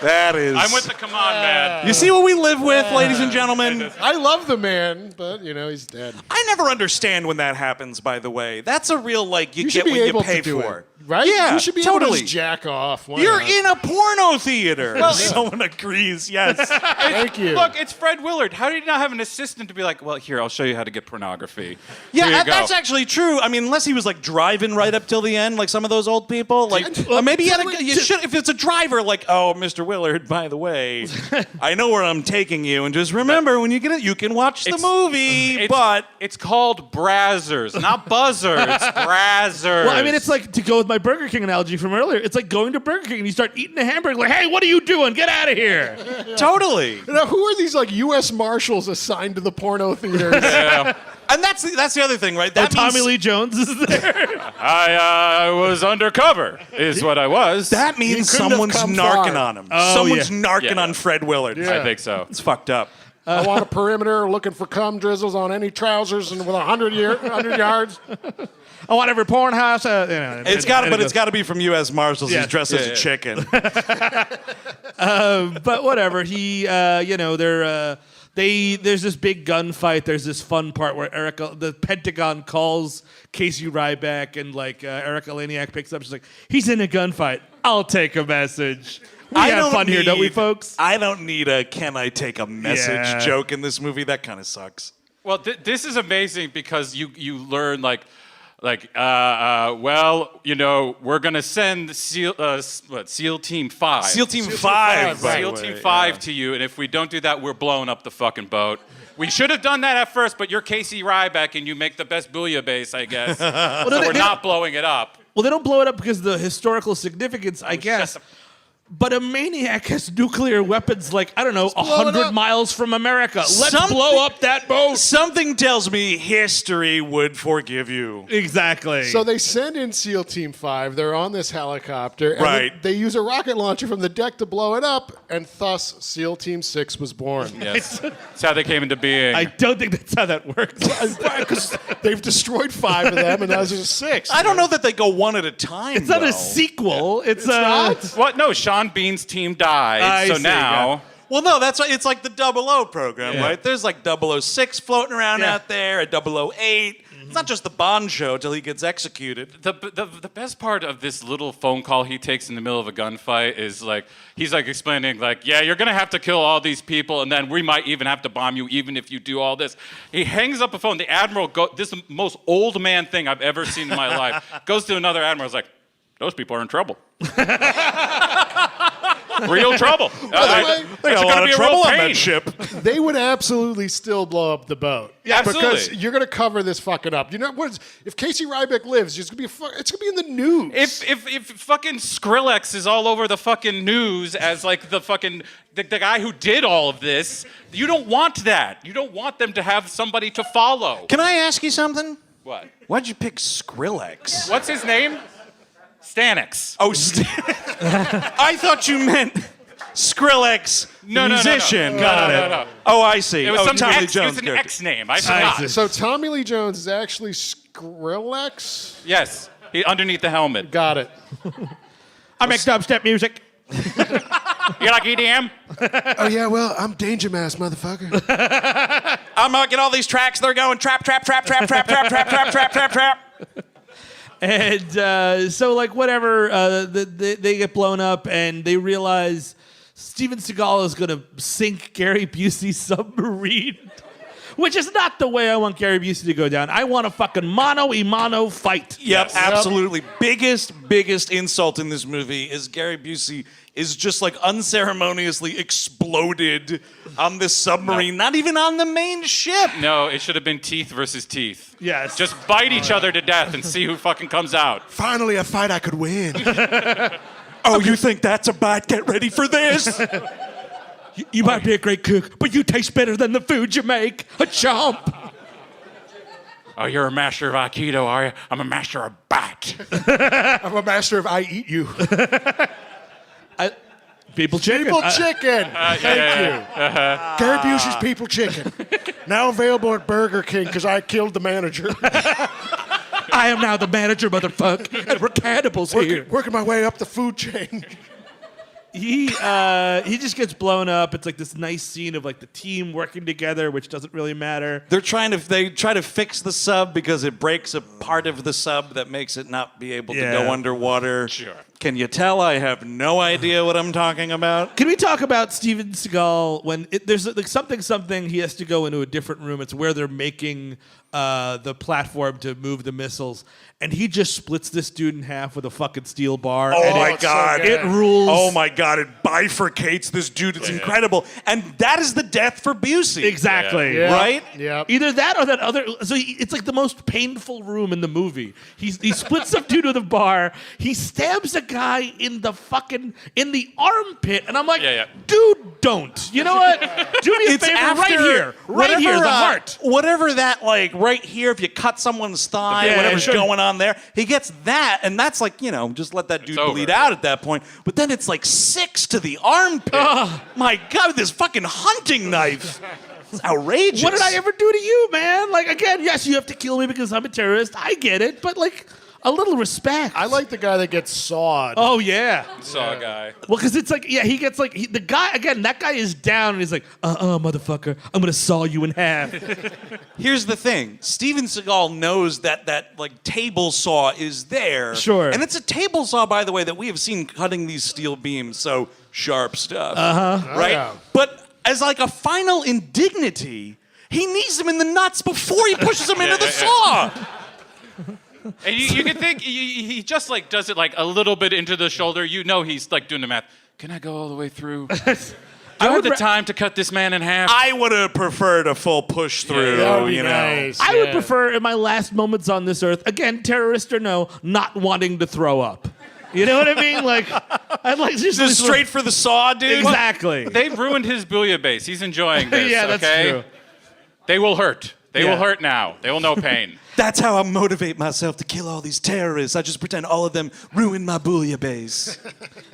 [SPEAKER 1] That is.
[SPEAKER 7] I'm with the come on, man.
[SPEAKER 1] You see what we live with, ladies and gentlemen?
[SPEAKER 5] I love the man, but he's dead.
[SPEAKER 1] I never understand when that happens, by the way. That's a real, like, you
[SPEAKER 5] should
[SPEAKER 1] get
[SPEAKER 5] be
[SPEAKER 1] what
[SPEAKER 5] able
[SPEAKER 1] you pay
[SPEAKER 5] to do
[SPEAKER 1] for.
[SPEAKER 5] it, right?
[SPEAKER 1] Yeah,
[SPEAKER 5] You should be
[SPEAKER 1] totally.
[SPEAKER 5] able to just jack off. Why
[SPEAKER 1] You're
[SPEAKER 5] not?
[SPEAKER 1] in a porno theater. Someone agrees, yes.
[SPEAKER 5] Thank you.
[SPEAKER 7] Look, it's Fred Willard. How did he not have an assistant to be like, well, here, I'll show you how to get pornography.
[SPEAKER 1] Yeah,
[SPEAKER 7] Here you go.
[SPEAKER 1] that's actually true. I mean, unless he was like driving right up till the end, like some of those old people. Like, maybe you should. If it's a driver, like, oh, Mr. Willard, by the way, I know where I'm taking you, and just remember when you get it, you can watch the movie. But
[SPEAKER 7] it's called brazzers, not buzzer. It's brazzers.
[SPEAKER 6] Well, I mean, it's like, to go with my Burger King analogy from earlier, it's like going to Burger King and you start eating a hamburger, like, hey, what are you doing? Get out of here.
[SPEAKER 1] totally.
[SPEAKER 5] Now, who are these like U.S. Marshals assigned to the porno theaters?
[SPEAKER 7] Yeah.
[SPEAKER 1] And that's the other thing, right? That
[SPEAKER 6] Tommy
[SPEAKER 1] means,
[SPEAKER 6] Lee Jones is there.
[SPEAKER 7] I was undercover, is what I was.
[SPEAKER 1] That means
[SPEAKER 5] couldn't have
[SPEAKER 1] someone's
[SPEAKER 5] come
[SPEAKER 1] narking
[SPEAKER 5] far.
[SPEAKER 1] on him.
[SPEAKER 6] Oh,
[SPEAKER 1] Someone's
[SPEAKER 6] yeah.
[SPEAKER 1] narking
[SPEAKER 7] Yeah.
[SPEAKER 1] on Fred Willard.
[SPEAKER 7] I think so.
[SPEAKER 1] It's fucked up.
[SPEAKER 5] I want a perimeter looking for cum drizzles on any trousers and with 100 yards.
[SPEAKER 6] I want every porn house.
[SPEAKER 1] It's got to be from U.S. Marshals.
[SPEAKER 6] Yeah.
[SPEAKER 1] He's dressed as a chicken.
[SPEAKER 6] But whatever. There's this big gunfight. There's this fun part where the Pentagon calls Casey Ryback, and like Erika Eleniak picks up. She's like, he's in a gunfight. I'll take a message. We have fun here, don't we, folks?
[SPEAKER 1] I don't need a "can I take a message"
[SPEAKER 6] Yeah.
[SPEAKER 1] joke in this movie. That kind of sucks.
[SPEAKER 7] Well, this is amazing because you learn like Like, well, you know, we're gonna send SEAL Team 5.
[SPEAKER 1] SEAL Team 5. by the
[SPEAKER 7] SEAL
[SPEAKER 1] way,
[SPEAKER 7] Team 5 to you, and if we don't do that, we're blowing up the fucking boat. We should have done that at first, but you're Casey Ryback and you make the best bouillabaisse, I guess. So we're not blowing it up.
[SPEAKER 6] Well, they don't blow it up because of the historical significance, I guess. But a maniac has nuclear weapons like, I don't know, 100 miles from America. Let's blow up that boat.
[SPEAKER 1] Something tells me history would forgive you.
[SPEAKER 6] Exactly.
[SPEAKER 5] So they send in SEAL Team 5. They're on this helicopter. And
[SPEAKER 1] Right.
[SPEAKER 5] They use a rocket launcher from the deck to blow it up, and thus SEAL Team 6 was born.
[SPEAKER 7] Yes. That's how they came into being.
[SPEAKER 6] I don't think that's how that works.
[SPEAKER 5] Because they've destroyed 5 of them, and now there's 6.
[SPEAKER 1] I don't know that they go one at a time.
[SPEAKER 6] It's not
[SPEAKER 1] though.
[SPEAKER 6] a sequel. It's
[SPEAKER 5] not?
[SPEAKER 7] What? No, Sean Bean's team died,
[SPEAKER 6] I
[SPEAKER 7] so
[SPEAKER 6] see,
[SPEAKER 7] now...
[SPEAKER 1] Well, no, that's why it's like the 00 program,
[SPEAKER 6] Yeah.
[SPEAKER 1] right? There's like 006 floating around
[SPEAKER 6] Yeah.
[SPEAKER 1] out there, a 008. It's not just the Bond show till he gets executed.
[SPEAKER 7] The best part of this little phone call he takes in the middle of a gunfight is like he's like explaining like, yeah, you're gonna have to kill all these people, and then we might even have to bomb you, even if you do all this. He hangs up the phone. The admiral this is the most old man thing I've ever seen in my life. Goes to another admiral. Is like, those people are in trouble. Real trouble.
[SPEAKER 1] They got a lot of trouble on that ship.
[SPEAKER 5] They would absolutely still blow up the boat.
[SPEAKER 7] Yeah, absolutely.
[SPEAKER 5] Because you're going to cover this fucking up. You know what? If Casey Ryback lives, it's going to be in the news.
[SPEAKER 7] If fucking Skrillex is all over the fucking news as like the fucking the guy who did all of this, you don't want that. You don't want them to have somebody to follow.
[SPEAKER 1] Can I ask you something?
[SPEAKER 7] What?
[SPEAKER 1] Why'd you pick Skrillex?
[SPEAKER 7] What's his name? Stanix.
[SPEAKER 1] Oh, I thought you meant Skrillex, musician. Got it.
[SPEAKER 7] No.
[SPEAKER 1] Oh, I see.
[SPEAKER 7] It was some
[SPEAKER 1] Tommy Lee
[SPEAKER 7] X,
[SPEAKER 1] Jones.
[SPEAKER 7] it was an
[SPEAKER 1] character.
[SPEAKER 7] X name. I forgot.
[SPEAKER 5] So Tommy Lee Jones is actually Skrillex?
[SPEAKER 7] Yes, underneath the helmet.
[SPEAKER 5] Got it.
[SPEAKER 6] I make dubstep music.
[SPEAKER 7] You like EDM?
[SPEAKER 5] Oh, yeah, well, I'm Danger Mouse, motherfucker.
[SPEAKER 1] I'm gonna get all these tracks. They're going trap, trap, trap, trap, trap, trap, trap, trap, trap, trap, trap.
[SPEAKER 6] And so, like, whatever, they get blown up, and they realize Steven Seagal is going to sink Gary Busey's submarine, which is not the way I want Gary Busey to go down. I want a fucking mano-a-mano fight.
[SPEAKER 1] Yep, absolutely. Biggest insult in this movie is Gary Busey is just like unceremoniously exploded on this submarine, not even on the main ship.
[SPEAKER 7] No, it should have been teeth versus teeth.
[SPEAKER 6] Yes.
[SPEAKER 7] Just bite each other to death and see who fucking comes out.
[SPEAKER 5] Finally, a fight I could win.
[SPEAKER 1] Oh, you think that's a bite? Get ready for this.
[SPEAKER 6] You might be a great cook, but you taste better than the food you make. A chomp.
[SPEAKER 7] Oh, you're a master of Aikido, are you? I'm a master of bat.
[SPEAKER 5] I'm a master of I eat you.
[SPEAKER 6] People chicken.
[SPEAKER 5] People chicken. Thank you. Gary Busey's People Chicken. Now available at Burger King because I killed the manager.
[SPEAKER 6] I am now the manager, motherfucker, and we're cannibals here.
[SPEAKER 5] Working my way up the food chain.
[SPEAKER 6] He just gets blown up. It's like this nice scene of like the team working together, which doesn't really matter.
[SPEAKER 1] They try to fix the sub because it breaks a part of the sub that makes it not be able to go underwater.
[SPEAKER 7] Sure.
[SPEAKER 1] Can you tell I have no idea what I'm talking about?
[SPEAKER 6] Can we talk about Steven Seagal when there's like something he has to go into a different room? It's where they're making the platform to move the missiles, and he just splits this dude in half with a fucking steel bar.
[SPEAKER 1] Oh
[SPEAKER 6] and
[SPEAKER 1] my God.
[SPEAKER 6] it rules.
[SPEAKER 1] Oh my God, it bifurcates this dude. It's incredible. And that is the death for Busey.
[SPEAKER 6] Exactly.
[SPEAKER 5] Yeah.
[SPEAKER 1] Right?
[SPEAKER 5] Yeah.
[SPEAKER 6] Either that or that other. So it's like the most painful room in the movie. He splits some dude with a bar. He stabs a guy in the armpit, and I'm like, dude, don't. You know what? Do me a favor, right here, the heart.
[SPEAKER 1] Whatever that, like, right here, if you cut someone's thigh, whatever's going on there, he gets that, and that's like, just let that dude bleed out at that point. But then it's like 6 to the armpit. My God, this fucking hunting knife. It's outrageous.
[SPEAKER 6] What did I ever do to you, man? Like, again, yes, you have to kill me because I'm a terrorist. I get it, but like, a little respect.
[SPEAKER 5] I like the guy that gets sawed.
[SPEAKER 6] Oh, yeah.
[SPEAKER 7] Saw a guy.
[SPEAKER 6] Well, because it's like, he gets like, the guy, again, that guy is down and he's like, motherfucker, I'm going to saw you in half.
[SPEAKER 1] Here's the thing. Steven Seagal knows that like table saw is there.
[SPEAKER 6] Sure.
[SPEAKER 1] And it's a table saw, by the way, that we have seen cutting these steel beams. So sharp stuff. Right?
[SPEAKER 5] yeah.
[SPEAKER 1] But as like a final indignity, he knees him in the nuts before he pushes him into the saw.
[SPEAKER 7] And you can think he just like does it like a little bit into the shoulder. You know he's like doing the math. Can I go all the way through? I have the time to cut this man in half.
[SPEAKER 1] I would have preferred a full push through.
[SPEAKER 5] That would be
[SPEAKER 1] you know.
[SPEAKER 5] nice.
[SPEAKER 6] I would prefer in my last moments on this earth, again, terrorist or no, not wanting to throw up. You know what I mean? Like, I'd like
[SPEAKER 1] Just straight for the saw, dude.
[SPEAKER 6] Exactly.
[SPEAKER 7] They've ruined his bouillabaisse. He's enjoying this.
[SPEAKER 6] Yeah, that's
[SPEAKER 7] okay?
[SPEAKER 6] true.
[SPEAKER 7] They will hurt. They
[SPEAKER 6] Yeah.
[SPEAKER 7] will hurt now. They will know pain.
[SPEAKER 1] That's how I motivate myself to kill all these terrorists. I just pretend all of them ruined my bouillabaisse.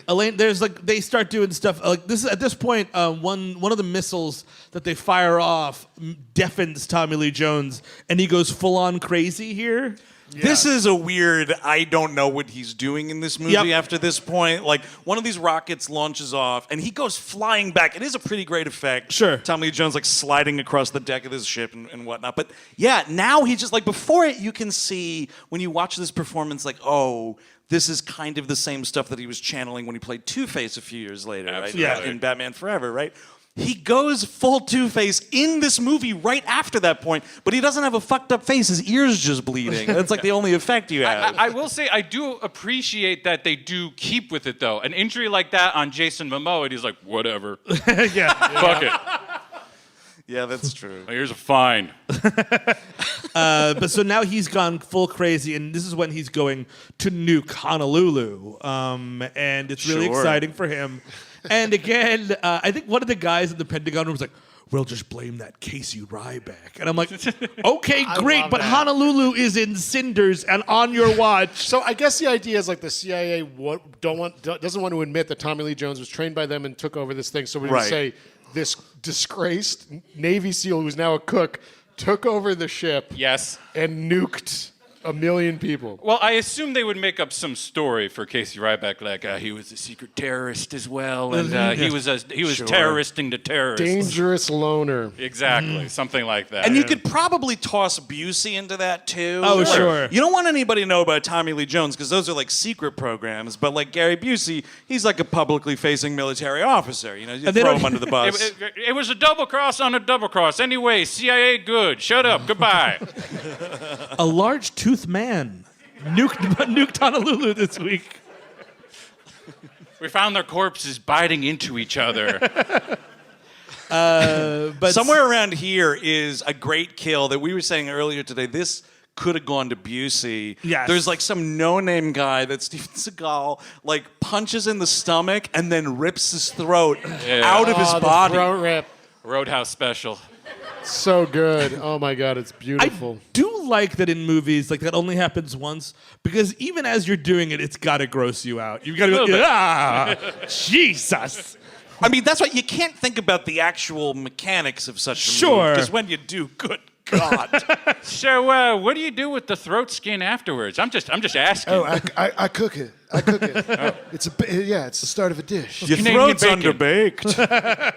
[SPEAKER 6] Elaine, there's like they start doing stuff like this. At this point, one of the missiles that they fire off deafens Tommy Lee Jones, and he goes full on crazy here.
[SPEAKER 1] This is a weird, I don't know what he's doing in this movie after this point. Like, one of these rockets launches off, and he goes flying back. It is a pretty great effect.
[SPEAKER 6] Sure.
[SPEAKER 1] Tommy Lee Jones, like, sliding across the deck of this ship and whatnot. But, yeah, now he just, like, before it, you can see, when you watch this performance, like, oh, this is kind of the same stuff that he was channeling when he played Two-Face a few years later, right?
[SPEAKER 7] Yeah.
[SPEAKER 1] In Batman Forever, right? He goes full Two-Face in this movie right after that point, but he doesn't have a fucked up face. His ear's just bleeding. That's like the only effect you have.
[SPEAKER 7] I will say I do appreciate that they do keep with it though. An injury like that on Jason Momoa, and he's like, whatever.
[SPEAKER 6] Yeah.
[SPEAKER 7] Fuck it.
[SPEAKER 1] Yeah, that's true.
[SPEAKER 7] My ears are fine.
[SPEAKER 6] But so now he's gone full crazy, and this is when he's going to nuke Honolulu, and it's really
[SPEAKER 1] Sure.
[SPEAKER 6] exciting for him. And again, I think one of the guys in the Pentagon room was like, "We'll just blame that Casey Ryback," and I'm like, "Okay, great,
[SPEAKER 5] love
[SPEAKER 6] but
[SPEAKER 5] that.
[SPEAKER 6] Honolulu is in cinders and on your watch."
[SPEAKER 5] So I guess the idea is like the CIA doesn't want to admit that Tommy Lee Jones was trained by them and took over this thing. So we're going to
[SPEAKER 1] Right.
[SPEAKER 5] say this disgraced Navy SEAL who's now a cook took over the ship
[SPEAKER 7] Yes.
[SPEAKER 5] and nuked 1 million people.
[SPEAKER 7] Well, I assume they would make up some story for Casey Ryback, like he was a secret terrorist as well, and he was terroristing the terrorists.
[SPEAKER 5] Dangerous loner.
[SPEAKER 7] Exactly, something like that.
[SPEAKER 1] And you could probably toss Busey into that too.
[SPEAKER 6] Oh, sure.
[SPEAKER 1] You don't want anybody to know about Tommy Lee Jones because those are like secret programs. But like Gary Busey, he's like a publicly facing military officer. You know, you
[SPEAKER 6] And they
[SPEAKER 1] throw
[SPEAKER 6] don't-
[SPEAKER 1] him under the bus.
[SPEAKER 7] It was a double cross on a double cross. Anyway, CIA good. Shut up. Goodbye.
[SPEAKER 6] A large tooth man nuked Honolulu this week.
[SPEAKER 7] We found their corpses biting into each other.
[SPEAKER 6] But
[SPEAKER 1] Somewhere around here is a great kill that we were saying earlier today. This could have gone to Busey.
[SPEAKER 6] Yes.
[SPEAKER 1] There's like some no-name guy that Steven Seagal like punches in the stomach and then rips his throat out of his
[SPEAKER 5] Oh, the
[SPEAKER 1] body.
[SPEAKER 5] throat rip.
[SPEAKER 7] Roadhouse special.
[SPEAKER 5] So good. Oh my God, it's beautiful.
[SPEAKER 6] I do like that in movies, like that only happens once, because even as you're doing it, it's got to gross you out. You've got to go, Jesus.
[SPEAKER 1] I mean, that's why you can't think about the actual mechanics of such a
[SPEAKER 6] Sure.
[SPEAKER 1] because when you do, good God.
[SPEAKER 7] So, what do you do with the throat skin afterwards? I'm just asking.
[SPEAKER 8] Oh, I cook it. I cook it. It's it's the start of a dish.
[SPEAKER 1] Your
[SPEAKER 7] Canadian
[SPEAKER 1] throat's
[SPEAKER 7] bacon.
[SPEAKER 1] underbaked.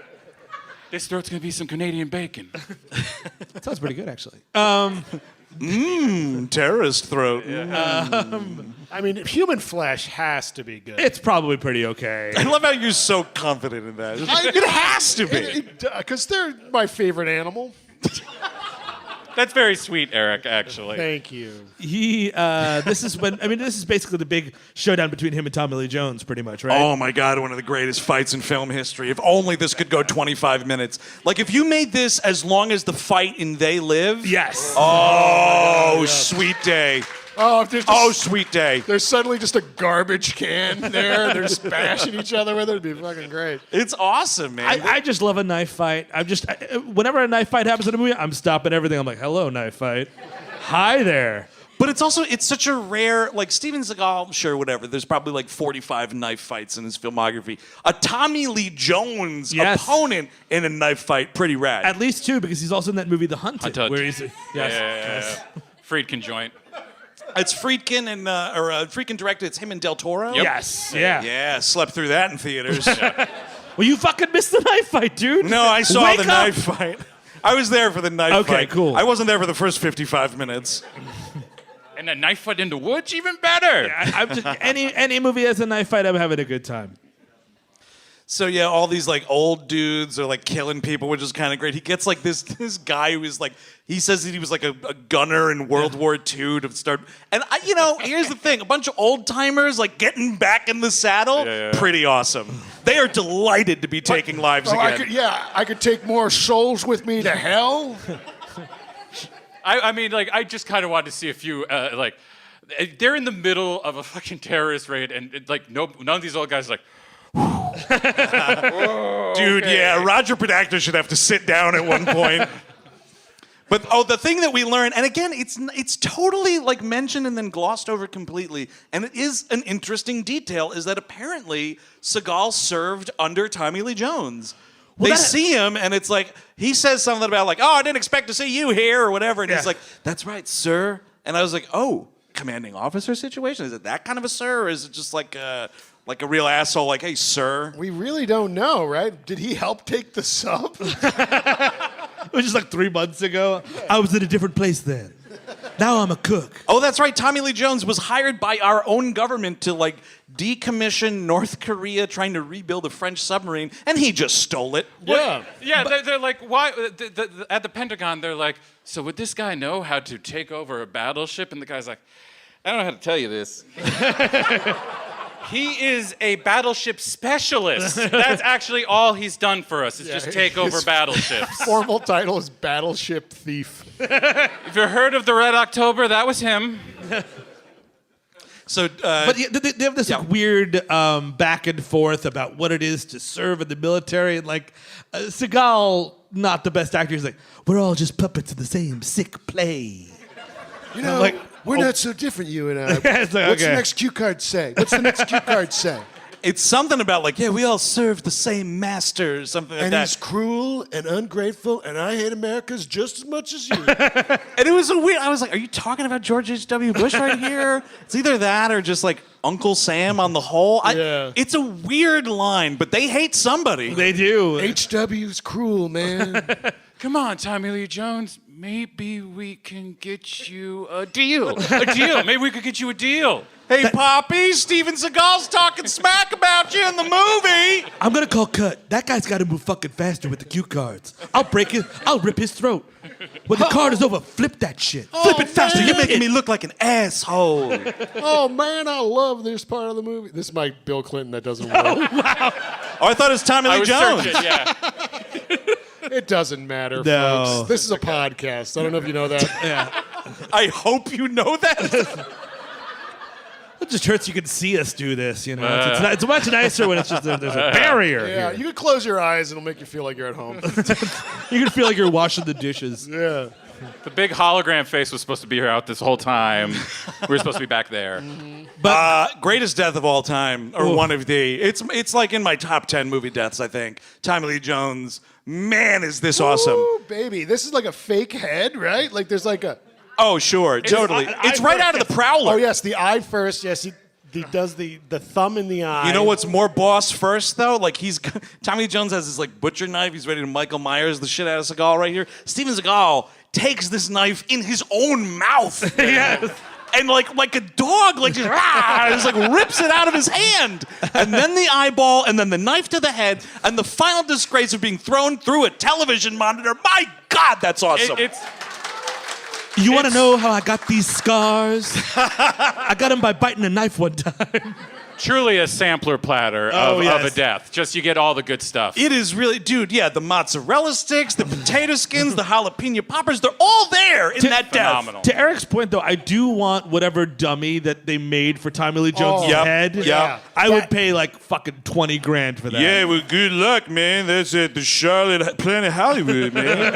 [SPEAKER 7] This throat's gonna be some Canadian bacon.
[SPEAKER 6] That sounds pretty good, actually.
[SPEAKER 1] Terrorist throat.
[SPEAKER 5] I mean, human flesh has to be good.
[SPEAKER 6] It's probably pretty okay.
[SPEAKER 1] I love how you're so confident in that. It has to be.
[SPEAKER 5] Because they're my favorite animal.
[SPEAKER 7] That's very sweet, Eric. Actually.
[SPEAKER 5] Thank you.
[SPEAKER 6] This is basically the big showdown between him and Tommy Lee Jones, pretty much, right?
[SPEAKER 1] Oh my God, one of the greatest fights in film history. If only this could go 25 minutes. Like if you made this as long as the fight in They Live.
[SPEAKER 6] Yes.
[SPEAKER 1] Oh, sweet day.
[SPEAKER 5] Oh, if there's
[SPEAKER 1] Oh, sweet day.
[SPEAKER 5] there's suddenly just a garbage can there. They're just bashing each other with it. It'd be fucking great.
[SPEAKER 1] It's awesome, man.
[SPEAKER 6] I just love a knife fight. Whenever a knife fight happens in a movie, I'm stopping everything. I'm like, hello, knife fight. Hi there.
[SPEAKER 1] But it's such a rare, like Steven Seagal, sure, whatever. There's probably like 45 knife fights in his filmography. A Tommy Lee Jones
[SPEAKER 6] Yes.
[SPEAKER 1] opponent in a knife fight, pretty rad.
[SPEAKER 6] At least two, because he's also in that movie, The Hunted,
[SPEAKER 7] Hunted.
[SPEAKER 6] where he's
[SPEAKER 7] Yeah. Friedkin joint.
[SPEAKER 1] It's Friedkin Friedkin directed. It's him and Del Toro.
[SPEAKER 7] Yep.
[SPEAKER 6] Yes. Yeah.
[SPEAKER 1] Yeah, slept through that in theaters.
[SPEAKER 6] Well, you fucking missed the knife fight, dude.
[SPEAKER 1] No, I saw
[SPEAKER 6] Wake
[SPEAKER 1] the
[SPEAKER 6] up.
[SPEAKER 1] knife fight. I was there for the knife
[SPEAKER 6] Okay,
[SPEAKER 1] fight.
[SPEAKER 6] cool.
[SPEAKER 1] I wasn't there for the first 55 minutes.
[SPEAKER 7] And a knife fight in the woods, even better.
[SPEAKER 6] I'm just, any movie has a knife fight, I'm having a good time.
[SPEAKER 1] So yeah, all these like old dudes are like killing people, which is kind of great. He gets like this guy who is like, he says that he was like a gunner in World War II to start. And here's the thing: a bunch of old timers like getting back in the saddle, pretty awesome. They are delighted to be taking lives again.
[SPEAKER 5] I could take more souls with me to hell.
[SPEAKER 7] I mean, like, I just kind of wanted to see a few, like, they're in the middle of a fucking terrorist raid, and like, none of these old guys are like.
[SPEAKER 1] Dude, yeah, Roger Podacter should have to sit down at one point. But the thing that we learn, and again, it's totally like mentioned and then glossed over completely, and it is an interesting detail, is that apparently Seagal served under Tommy Lee Jones. They see him, and it's like, he says something about like, oh, I didn't expect to see you here, or whatever, and he's like, that's right, sir. And I was like, oh, commanding officer situation? Is it that kind of a sir, or is it just like a real asshole, like, hey, sir?
[SPEAKER 5] We really don't know, right? Did he help take the sub?
[SPEAKER 6] It was just like 3 months ago. I was in a different place then. Now I'm a cook.
[SPEAKER 1] Oh, that's right. Tommy Lee Jones was hired by our own government to like decommission North Korea trying to rebuild a French submarine, and he just stole it.
[SPEAKER 7] Yeah. They're like, why? At the Pentagon, they're like, so would this guy know how to take over a battleship? And the guy's like, I don't know how to tell you this. He is a battleship specialist. That's actually all he's done for us, is just take over battleships.
[SPEAKER 5] Formal title is Battleship Thief.
[SPEAKER 7] If you heard of the Red October, that was him.
[SPEAKER 1] So,
[SPEAKER 6] but they have this like, weird back and forth about what it is to serve in the military. And like, Seagal, not the best actor, he's like, we're all just puppets in the same sick play.
[SPEAKER 5] You know, like, we're not so different, you and I. What's the next cue card say? What's the next cue card say?
[SPEAKER 1] It's something about like, yeah, we all serve the same master, or something like that.
[SPEAKER 5] And he's cruel and ungrateful, and I hate Americans just as much as you.
[SPEAKER 1] And it was I was like, are you talking about George H.W. Bush right here? It's either that or just like Uncle Sam on the whole. It's a weird line, but they hate somebody.
[SPEAKER 6] They do.
[SPEAKER 5] H.W.'s cruel, man.
[SPEAKER 7] Come on, Tommy Lee Jones. Maybe we can get you a deal. A deal. Maybe we could get you a deal.
[SPEAKER 1] Hey, Poppy, Steven Seagal's talking smack about you in the movie.
[SPEAKER 6] I'm gonna call cut. That guy's gotta move fucking faster with the cue cards. I'll rip his throat. When the card is over, flip that shit. Flip it faster.
[SPEAKER 1] You're making me look like an asshole.
[SPEAKER 5] Oh, man, I love this part of the movie. This is my Bill Clinton that doesn't work.
[SPEAKER 1] Oh, wow. Oh, I thought it was Tommy Lee Jones.
[SPEAKER 7] Searching, yeah.
[SPEAKER 5] It doesn't matter, folks. This is a podcast. I don't know if you know that.
[SPEAKER 6] Yeah.
[SPEAKER 1] I hope you know that.
[SPEAKER 6] It just hurts you can see us do this, you know. It's much nicer when it's just there's a barrier.
[SPEAKER 5] Yeah, you can close your eyes and it'll make you feel like you're at home.
[SPEAKER 6] You can feel like you're washing the dishes.
[SPEAKER 5] Yeah.
[SPEAKER 7] The big hologram face was supposed to be here out this whole time. We were supposed to be back there.
[SPEAKER 1] Mm-hmm. But greatest death of all time, or one of the. It's like in my top 10 movie deaths, I think. Tommy Lee Jones. Man, is this awesome.
[SPEAKER 5] Ooh, baby. This is like a fake head, right? Like there's like a...
[SPEAKER 1] Oh, sure. Totally. It's right out of the Prowler.
[SPEAKER 5] Oh, yes. The eye first. Yes, he does the thumb in the eye.
[SPEAKER 1] You know what's more boss first, though? Like, Tommy Lee Jones has this, like, butcher knife. He's ready to Michael Myers the shit out of Seagal right here. Steven Seagal takes this knife in his own mouth. Yes. And like a dog, like just like rips it out of his hand, and then the eyeball, and then the knife to the head, and the final disgrace of being thrown through a television monitor. My God, that's awesome!
[SPEAKER 6] You want to know how I got these scars? I got them by biting a knife one time.
[SPEAKER 7] Truly a sampler platter of a death. Just you get all the good stuff.
[SPEAKER 1] It is really, dude, yeah, the mozzarella sticks, the potato skins, the jalapeno poppers, they're all there in that
[SPEAKER 7] phenomenal.
[SPEAKER 1] death.
[SPEAKER 6] To Eric's point, though, I do want whatever dummy that they made for Tommy Lee Jones' head.
[SPEAKER 1] Yeah.
[SPEAKER 6] I would pay like fucking $20,000 for that.
[SPEAKER 1] Yeah, well, good luck, man. That's at the Charlotte Planet Hollywood, man.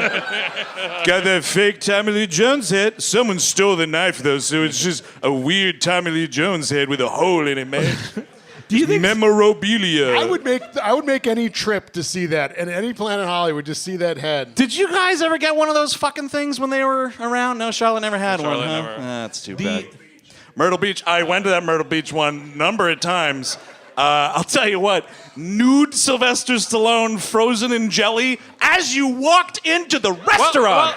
[SPEAKER 1] Got that fake Tommy Lee Jones head. Someone stole the knife, though, so it's just a weird Tommy Lee Jones head with a hole in it, man.
[SPEAKER 6] Do you think
[SPEAKER 1] memorabilia?
[SPEAKER 5] I would make any trip to see that, and any Planet Hollywood to see that head.
[SPEAKER 1] Did you guys ever get one of those fucking things when they were around? No, Charlotte never had one.
[SPEAKER 7] Charlotte
[SPEAKER 1] Huh?
[SPEAKER 7] never.
[SPEAKER 1] That's too bad. Myrtle Beach. I went to that Myrtle Beach one number of times. I'll tell you what, nude Sylvester Stallone frozen in jelly as you walked into the restaurant.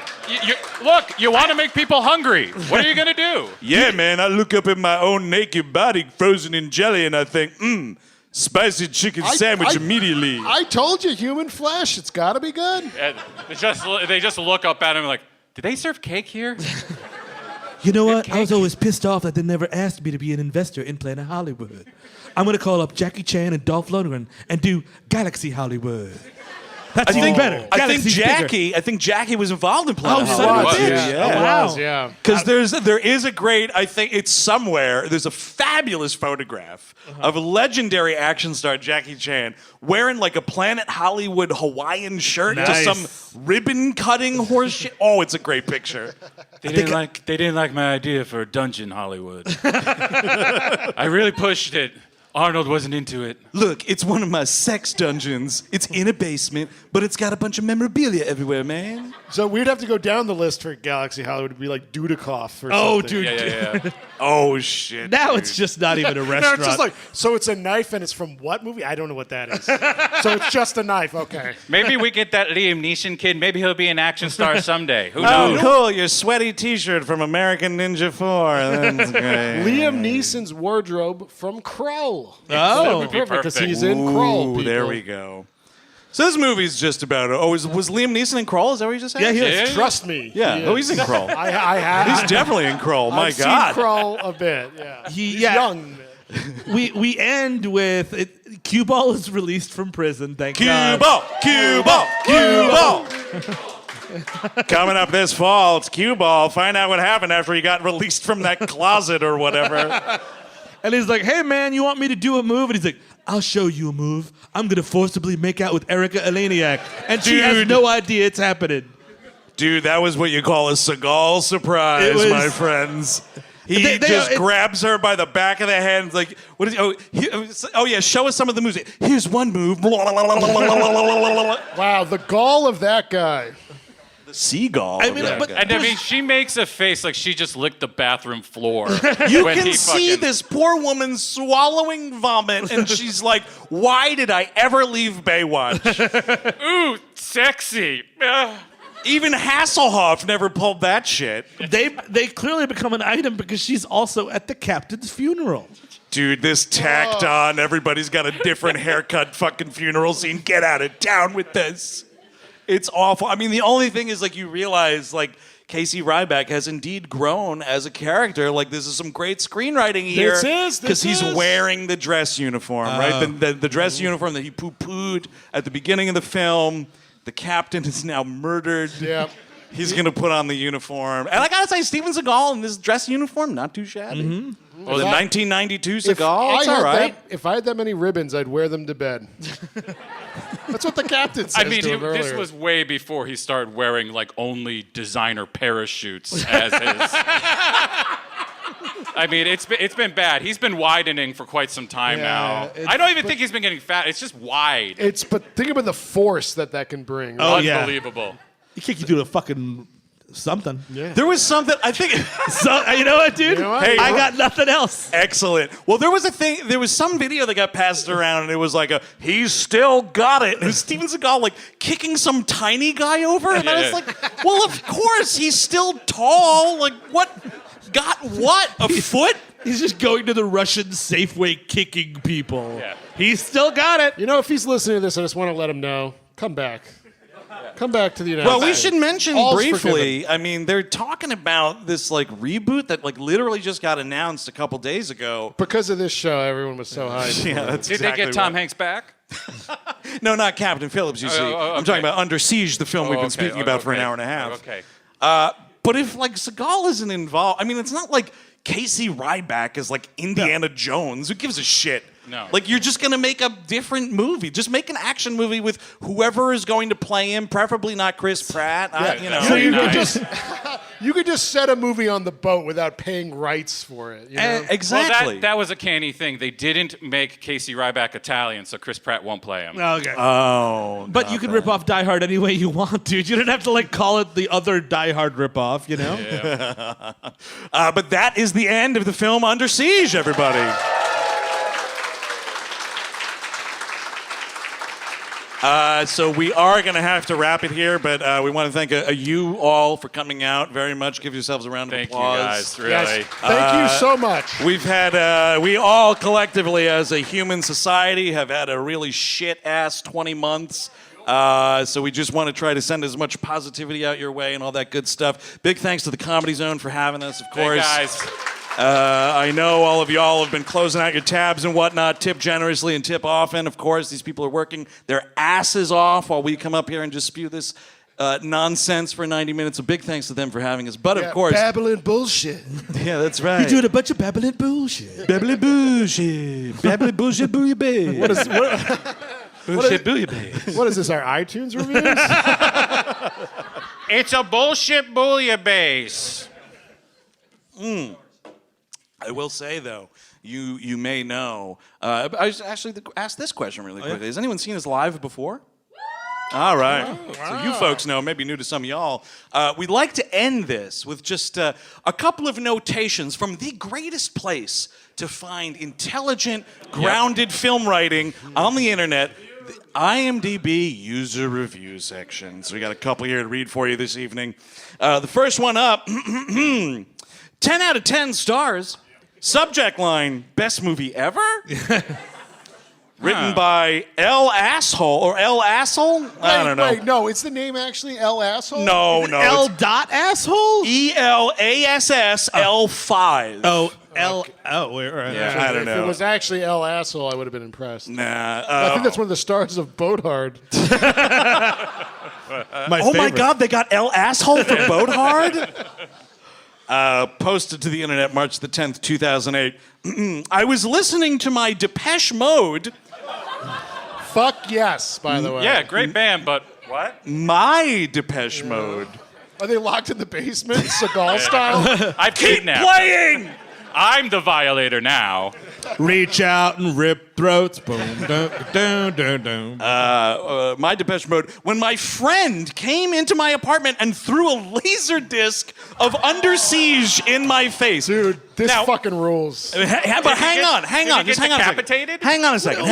[SPEAKER 7] Look, you want to make people hungry. What are you going to do?
[SPEAKER 1] Yeah, man, I look up at my own naked body frozen in jelly and I think, spicy chicken sandwich immediately.
[SPEAKER 5] I told you, human flesh. It's got to be good.
[SPEAKER 7] And they just look up at him like, "Do they serve cake here?"
[SPEAKER 6] You know what? I was always pissed off that they never asked me to be an investor in Planet Hollywood. I'm going to call up Jackie Chan and Dolph Lundgren and do Galaxy Hollywood. That's even better.
[SPEAKER 1] I think Jackie was involved in Planet
[SPEAKER 6] son of a
[SPEAKER 1] Hollywood.
[SPEAKER 6] bitch.
[SPEAKER 1] Yeah.
[SPEAKER 5] Yeah.
[SPEAKER 1] Because there is a great, I think it's somewhere, there's a fabulous photograph of a legendary action star, Jackie Chan, wearing like a Planet Hollywood Hawaiian shirt to
[SPEAKER 6] Nice.
[SPEAKER 1] some ribbon cutting horse shit. Oh, it's a great picture.
[SPEAKER 7] They didn't like my idea for Dungeon Hollywood. I really pushed it. Arnold wasn't into it.
[SPEAKER 1] Look, it's one of my sex dungeons. It's in a basement, but it's got a bunch of memorabilia everywhere, man.
[SPEAKER 5] So we'd have to go down the list for Galaxy Hollywood. It'd be like Dudikoff or
[SPEAKER 6] Oh,
[SPEAKER 5] something.
[SPEAKER 6] dude.
[SPEAKER 7] Yeah.
[SPEAKER 1] Oh, shit.
[SPEAKER 6] Now
[SPEAKER 1] dude.
[SPEAKER 6] it's just not even a
[SPEAKER 5] No,
[SPEAKER 6] restaurant.
[SPEAKER 5] it's just like, so it's a knife and it's from what movie? I don't know what that is. So it's just a knife. Okay.
[SPEAKER 7] Maybe we get that Liam Neeson kid. Maybe he'll be an action star someday. Who
[SPEAKER 1] Oh,
[SPEAKER 7] knows?
[SPEAKER 1] cool. Your sweaty t-shirt from American Ninja 4. That's great.
[SPEAKER 5] Liam Neeson's wardrobe from Krull.
[SPEAKER 6] Oh.
[SPEAKER 5] That'd be perfect because
[SPEAKER 7] perfect.
[SPEAKER 5] he's in Krull.
[SPEAKER 1] Ooh,
[SPEAKER 5] People.
[SPEAKER 1] there we go. So this movie's just about. Oh, was Liam Neeson in Kroll? Is that what you just said?
[SPEAKER 6] Yeah, he was.
[SPEAKER 7] Yeah.
[SPEAKER 5] Trust me.
[SPEAKER 1] Yeah.
[SPEAKER 5] he
[SPEAKER 1] Oh,
[SPEAKER 5] is.
[SPEAKER 1] he's in Kroll.
[SPEAKER 5] I have.
[SPEAKER 1] He's definitely in Kroll. My
[SPEAKER 5] I've
[SPEAKER 1] God.
[SPEAKER 5] seen Krull a bit. Yeah. He's
[SPEAKER 6] yeah.
[SPEAKER 5] young.
[SPEAKER 6] We end with Cue Ball is released from prison. Thank
[SPEAKER 1] Cue
[SPEAKER 6] God.
[SPEAKER 1] ball, cue ball, cue ball. Coming up this fall, it's Cue Ball. Find out what happened after he got released from that closet or whatever.
[SPEAKER 6] And he's like, "Hey man, you want me to do a move?" And he's like, "I'll show you a move. I'm gonna forcibly make out with Erika Eleniak," and she has
[SPEAKER 1] Dude.
[SPEAKER 6] no idea it's happening.
[SPEAKER 1] Dude, that was what you call a Seagal surprise,
[SPEAKER 6] It was-
[SPEAKER 1] my friends. He
[SPEAKER 6] They-
[SPEAKER 1] just
[SPEAKER 6] it-
[SPEAKER 1] grabs her by the back of the head and is like, what is yeah, show us some of the moves. Here's one move.
[SPEAKER 5] Wow, the gall of that guy.
[SPEAKER 1] Seagal.
[SPEAKER 6] I mean, but
[SPEAKER 7] And I mean, she makes a face like she just licked the bathroom floor.
[SPEAKER 1] You
[SPEAKER 7] when
[SPEAKER 1] can
[SPEAKER 7] he
[SPEAKER 1] see
[SPEAKER 7] fucking-
[SPEAKER 1] this poor woman swallowing vomit, and she's like, why did I ever leave Baywatch?
[SPEAKER 7] Ooh, sexy. Ugh.
[SPEAKER 1] Even Hasselhoff never pulled that shit.
[SPEAKER 6] they clearly become an item because she's also at the captain's funeral.
[SPEAKER 1] Dude, this tacked on, everybody's got a different haircut fucking funeral scene. Get out of town with this. It's awful. I mean, the only thing is, like, you realize, like, Casey Ryback has indeed grown as a character. Like, this is some great screenwriting here.
[SPEAKER 5] This
[SPEAKER 1] Because he's
[SPEAKER 5] is.
[SPEAKER 1] wearing the dress uniform, right? The dress uniform that he poo-pooed at the beginning of the film. The captain is now murdered.
[SPEAKER 5] Yeah.
[SPEAKER 1] He's going to put on the uniform. And I got to say, Steven Seagal in this dress uniform, not too shabby. Well, the 1992 Seagal, it's all right.
[SPEAKER 5] If I had that many ribbons, I'd wear them to bed. That's what the captain says
[SPEAKER 7] I mean,
[SPEAKER 5] to him
[SPEAKER 7] this
[SPEAKER 5] earlier.
[SPEAKER 7] was way before he started wearing like only designer parachutes as his. I mean, it's been bad. He's been widening for quite some time now. I don't even think he's been getting fat. It's just wide.
[SPEAKER 5] But think about the force that can bring.
[SPEAKER 6] Oh, yeah.
[SPEAKER 7] Unbelievable.
[SPEAKER 6] He kicked you through a fucking something.
[SPEAKER 5] Yeah.
[SPEAKER 1] There was something, I think...
[SPEAKER 6] So, you know what, dude?
[SPEAKER 5] You know what?
[SPEAKER 1] Hey,
[SPEAKER 6] I got nothing else.
[SPEAKER 1] Excellent. Well, there was some video that got passed around, and it was like he's still got it. And it was Steven Seagal, like, kicking some tiny guy over. And I was like, well, of course, he's still tall. Like, what? Got what? A foot?
[SPEAKER 6] He's just going to the Russian Safeway kicking people.
[SPEAKER 7] Yeah.
[SPEAKER 6] He's still got it.
[SPEAKER 5] You know, if he's listening to this, I just want to let him know. Come back. Come back to the United
[SPEAKER 1] Well,
[SPEAKER 5] States.
[SPEAKER 1] we should mention
[SPEAKER 5] All's
[SPEAKER 1] briefly,
[SPEAKER 5] forgiven.
[SPEAKER 1] I mean, they're talking about this, like, reboot that, like, literally just got announced a couple days ago.
[SPEAKER 5] Because of this show, everyone was so hyped.
[SPEAKER 1] Yeah, that's
[SPEAKER 7] Did
[SPEAKER 1] exactly
[SPEAKER 7] they get Tom
[SPEAKER 1] right.
[SPEAKER 7] Hanks back?
[SPEAKER 1] No, not Captain Phillips, you see. I'm
[SPEAKER 7] okay.
[SPEAKER 1] talking about Under Siege, the film we've been
[SPEAKER 7] okay,
[SPEAKER 1] speaking about for an hour and a half.
[SPEAKER 7] Okay.
[SPEAKER 1] But if, like, Seagal isn't involved, I mean, it's not like Casey Ryback is like Indiana Jones. Who gives a shit?
[SPEAKER 7] No.
[SPEAKER 1] Like, you're just going to make a different movie. Just make an action movie with whoever is going to play him, preferably not Chris Pratt. You know.
[SPEAKER 5] So you could
[SPEAKER 7] Nice.
[SPEAKER 5] just you could just set a movie on the boat without paying rights for it. You know?
[SPEAKER 1] Exactly.
[SPEAKER 7] Well, that was a canny thing. They didn't make Casey Ryback Italian, so Chris Pratt won't play him.
[SPEAKER 6] Okay.
[SPEAKER 1] Oh.
[SPEAKER 6] But you can rip off Die Hard any way you want, dude. You don't have to like call it the other Die Hard ripoff, you know?
[SPEAKER 1] But that is the end of the film Under Siege, everybody. So we are going to have to wrap it here, but we want to thank you all for coming out very much. Give yourselves a round of applause.
[SPEAKER 7] Thank you guys, really.
[SPEAKER 5] Yes, thank you so much.
[SPEAKER 1] We've had, we all collectively as a human society have had a really shit-ass 20 months. So we just want to try to send as much positivity out your way and all that good stuff. Big thanks to the Comedy Zone for having us, of course.
[SPEAKER 7] Hey, guys.
[SPEAKER 1] I know all of y'all have been closing out your tabs and whatnot. Tip generously and tip often. Of course, these people are working their asses off while we come up here and just spew this nonsense for 90 minutes. A big thanks to them for having us. But of course,
[SPEAKER 8] babbling bullshit.
[SPEAKER 1] yeah, that's right.
[SPEAKER 8] You're doing a bunch of babbling bullshit.
[SPEAKER 1] Babbling bullshit. Babbling bullshit booyah
[SPEAKER 5] What is
[SPEAKER 1] Bullshit booyah
[SPEAKER 5] what is this? Our iTunes reviews?
[SPEAKER 7] It's a bullshit bouillabaisse.
[SPEAKER 1] I will say, though, you may know. I just actually asked this question really quickly. Has anyone seen us live before? All right. So you folks know, maybe new to some of y'all. We'd like to end this with just a couple of notations from the greatest place to find intelligent, grounded film writing on the internet, the IMDb user review section. So we got a couple here to read for you this evening. The first one up, 10 out of 10 stars. Subject line, best movie ever? Written by L. Asshole, or L. Asshole? I don't know.
[SPEAKER 5] Wait, no, it's the name actually L. Asshole?
[SPEAKER 1] No.
[SPEAKER 6] L dot asshole?
[SPEAKER 1] ELASSL5.
[SPEAKER 6] Oh, L. Oh, wait, right.
[SPEAKER 1] Yeah, I don't
[SPEAKER 5] If it
[SPEAKER 1] know.
[SPEAKER 5] was actually L. Asshole, I would have been impressed.
[SPEAKER 1] Nah.
[SPEAKER 5] I think that's one of the stars of Boathard.
[SPEAKER 1] Oh my God, they got L. Asshole for Boathard? Posted to the internet March the 10th, 2008. I was listening to my Depeche Mode.
[SPEAKER 5] Fuck yes, by the way.
[SPEAKER 7] Yeah, great band, but what?
[SPEAKER 1] My Depeche Mode.
[SPEAKER 5] Are they locked in the basement, Seagal style?
[SPEAKER 7] I've kidnapped.
[SPEAKER 1] Playing!
[SPEAKER 7] I'm the violator now.
[SPEAKER 6] Reach out and rip throats. Boom, dun, dun, dun, dun.
[SPEAKER 1] My Depeche Mode. When my friend came into my apartment and threw a laser disc of Under Siege in my face.
[SPEAKER 5] Dude, this
[SPEAKER 1] Now-
[SPEAKER 5] fucking rules.
[SPEAKER 1] But hang on.
[SPEAKER 7] Did he
[SPEAKER 1] Just
[SPEAKER 7] get
[SPEAKER 1] hang on a second.
[SPEAKER 7] decapitated?
[SPEAKER 1] Hang on a second.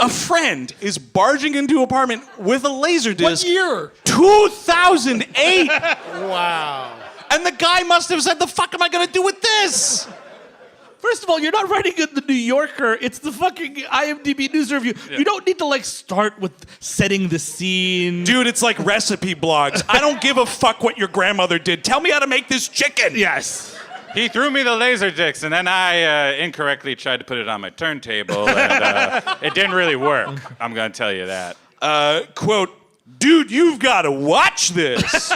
[SPEAKER 1] A friend is barging into an apartment with a laser disc.
[SPEAKER 5] What year?
[SPEAKER 1] 2008.
[SPEAKER 5] Wow.
[SPEAKER 1] And the guy must have said, the fuck am I going to do with this?
[SPEAKER 6] First of all, you're not writing in the New Yorker. It's the fucking IMDb news review. Yeah. You don't need to start with setting the scene.
[SPEAKER 1] Dude, it's like recipe blogs. I don't give a fuck what your grandmother did. Tell me how to make this chicken.
[SPEAKER 6] Yes.
[SPEAKER 7] He threw me the laser discs, and then I incorrectly tried to put it on my turntable, and it didn't really work. I'm going to tell you that.
[SPEAKER 1] Quote, dude, you've got to watch this.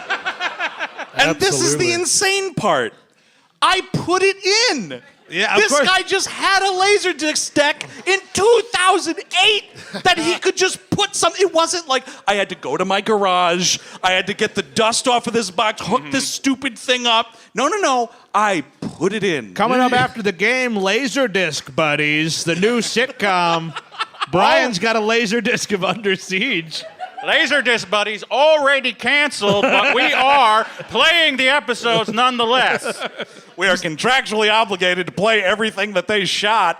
[SPEAKER 1] And this is the
[SPEAKER 5] Absolutely.
[SPEAKER 1] insane part. I put it in.
[SPEAKER 6] Yeah, of
[SPEAKER 1] This
[SPEAKER 6] course.
[SPEAKER 1] guy just had a Laserdisc deck in 2008 that he could just put something. It wasn't like I had to go to my garage. I had to get the dust off of this box, hook this stupid thing up. No. I put it in.
[SPEAKER 6] Coming up after the game, Laserdisc Buddies, the new sitcom. Brian's got a Laserdisc of Under Siege.
[SPEAKER 7] Laserdisc Buddies already canceled, but we are playing the episodes nonetheless.
[SPEAKER 1] We are contractually obligated to play everything that they shot.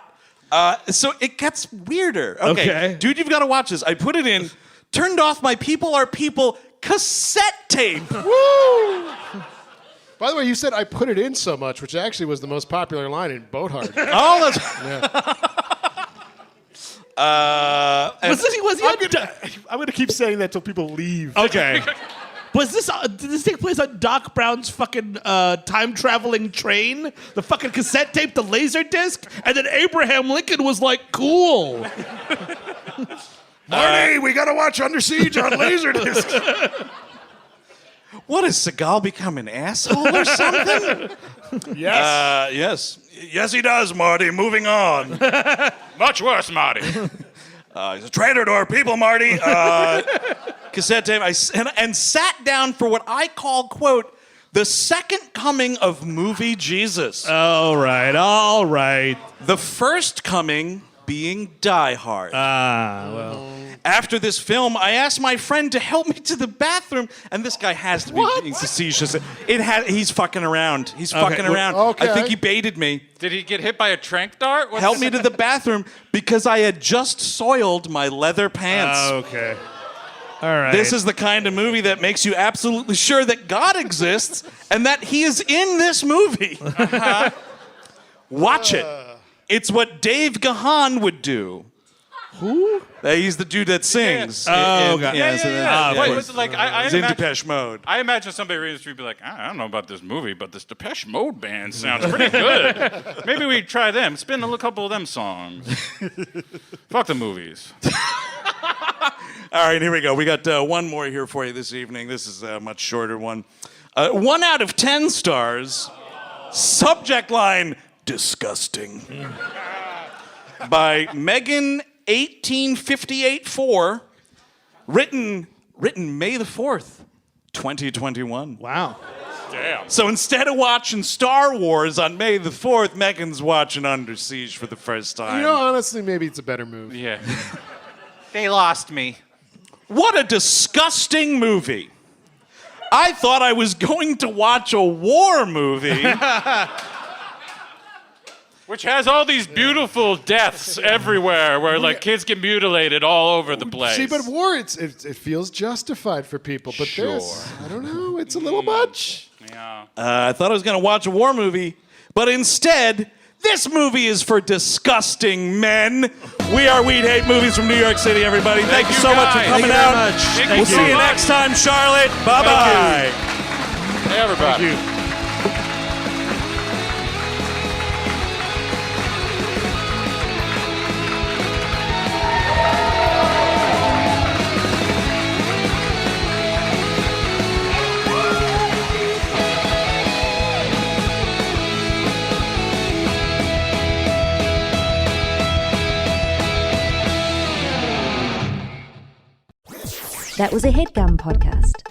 [SPEAKER 1] So it gets weirder.
[SPEAKER 6] Okay.
[SPEAKER 1] Dude, you've got to watch this. I put it in, turned off my People Are People cassette tape.
[SPEAKER 5] Woo! By the way, you said I put it in so much, which actually was the most popular line in Boathard.
[SPEAKER 1] Oh, that's...
[SPEAKER 5] I'm going to keep saying that till people leave.
[SPEAKER 6] Okay. Did this take place on Doc Brown's fucking time-traveling train? The fucking cassette tape, the laser disc? And then Abraham Lincoln was like, cool.
[SPEAKER 5] Marty, we got to watch Under Siege on Laserdisc.
[SPEAKER 1] What, has Seagal become an asshole or something?
[SPEAKER 5] Yes.
[SPEAKER 1] Yes. Yes, he does, Marty. Moving on.
[SPEAKER 7] Much worse, Marty.
[SPEAKER 1] He's a traitor to our people, Marty. Cassette tape. And sat down for what I call, quote, the second coming of movie Jesus.
[SPEAKER 6] All right.
[SPEAKER 1] The first coming being Die Hard.
[SPEAKER 6] Well.
[SPEAKER 1] After this film, I asked my friend to help me to the bathroom, and this guy has to be being facetious. He's fucking around. He's fucking around.
[SPEAKER 5] Okay.
[SPEAKER 1] I think he baited me.
[SPEAKER 7] Did he get hit by a trank dart?
[SPEAKER 1] Help me to the bathroom because I had just soiled my leather pants.
[SPEAKER 6] Okay. All right.
[SPEAKER 1] This is the kind of movie that makes you absolutely sure that God exists and that he is in this movie. Watch it. It's what Dave Gahan would do.
[SPEAKER 6] Who?
[SPEAKER 1] He's the dude that sings.
[SPEAKER 6] Oh, God.
[SPEAKER 7] Wait, was it like I
[SPEAKER 1] He's in
[SPEAKER 7] imagine,
[SPEAKER 1] Depeche Mode.
[SPEAKER 7] I imagine somebody reading the street be like, I don't know about this movie, but this Depeche Mode band sounds pretty good. Maybe we try them. Spin a couple of them songs. Fuck the movies.
[SPEAKER 1] All right, here we go. We got one more here for you this evening. This is a much shorter one. 1 out of 10 stars. Subject line, disgusting. By Megan 1858-4. Written May the 4th, 2021.
[SPEAKER 6] Wow.
[SPEAKER 7] Damn.
[SPEAKER 1] So instead of watching Star Wars on May the 4th, Megan's watching Under Siege for the first time.
[SPEAKER 5] You know, honestly, maybe it's a better move.
[SPEAKER 7] Yeah. They lost me.
[SPEAKER 1] What a disgusting movie. I thought I was going to watch a war movie.
[SPEAKER 7] Which has all these beautiful deaths everywhere where like kids get mutilated all over the place.
[SPEAKER 5] See, but war, it feels justified for people. But this, I don't know, it's a little much.
[SPEAKER 7] Yeah.
[SPEAKER 1] I thought I was going to watch a war movie, but instead, this movie is for disgusting men. We are We'd Hate Movies from New York City, everybody. Thank you so much for
[SPEAKER 7] guys.
[SPEAKER 1] coming
[SPEAKER 6] Thank you
[SPEAKER 1] out.
[SPEAKER 6] very much.
[SPEAKER 1] We'll see you next time, Charlotte. Bye-bye.
[SPEAKER 7] Hey, everybody.
[SPEAKER 6] Thank you.
[SPEAKER 9] That was a HeadGum podcast.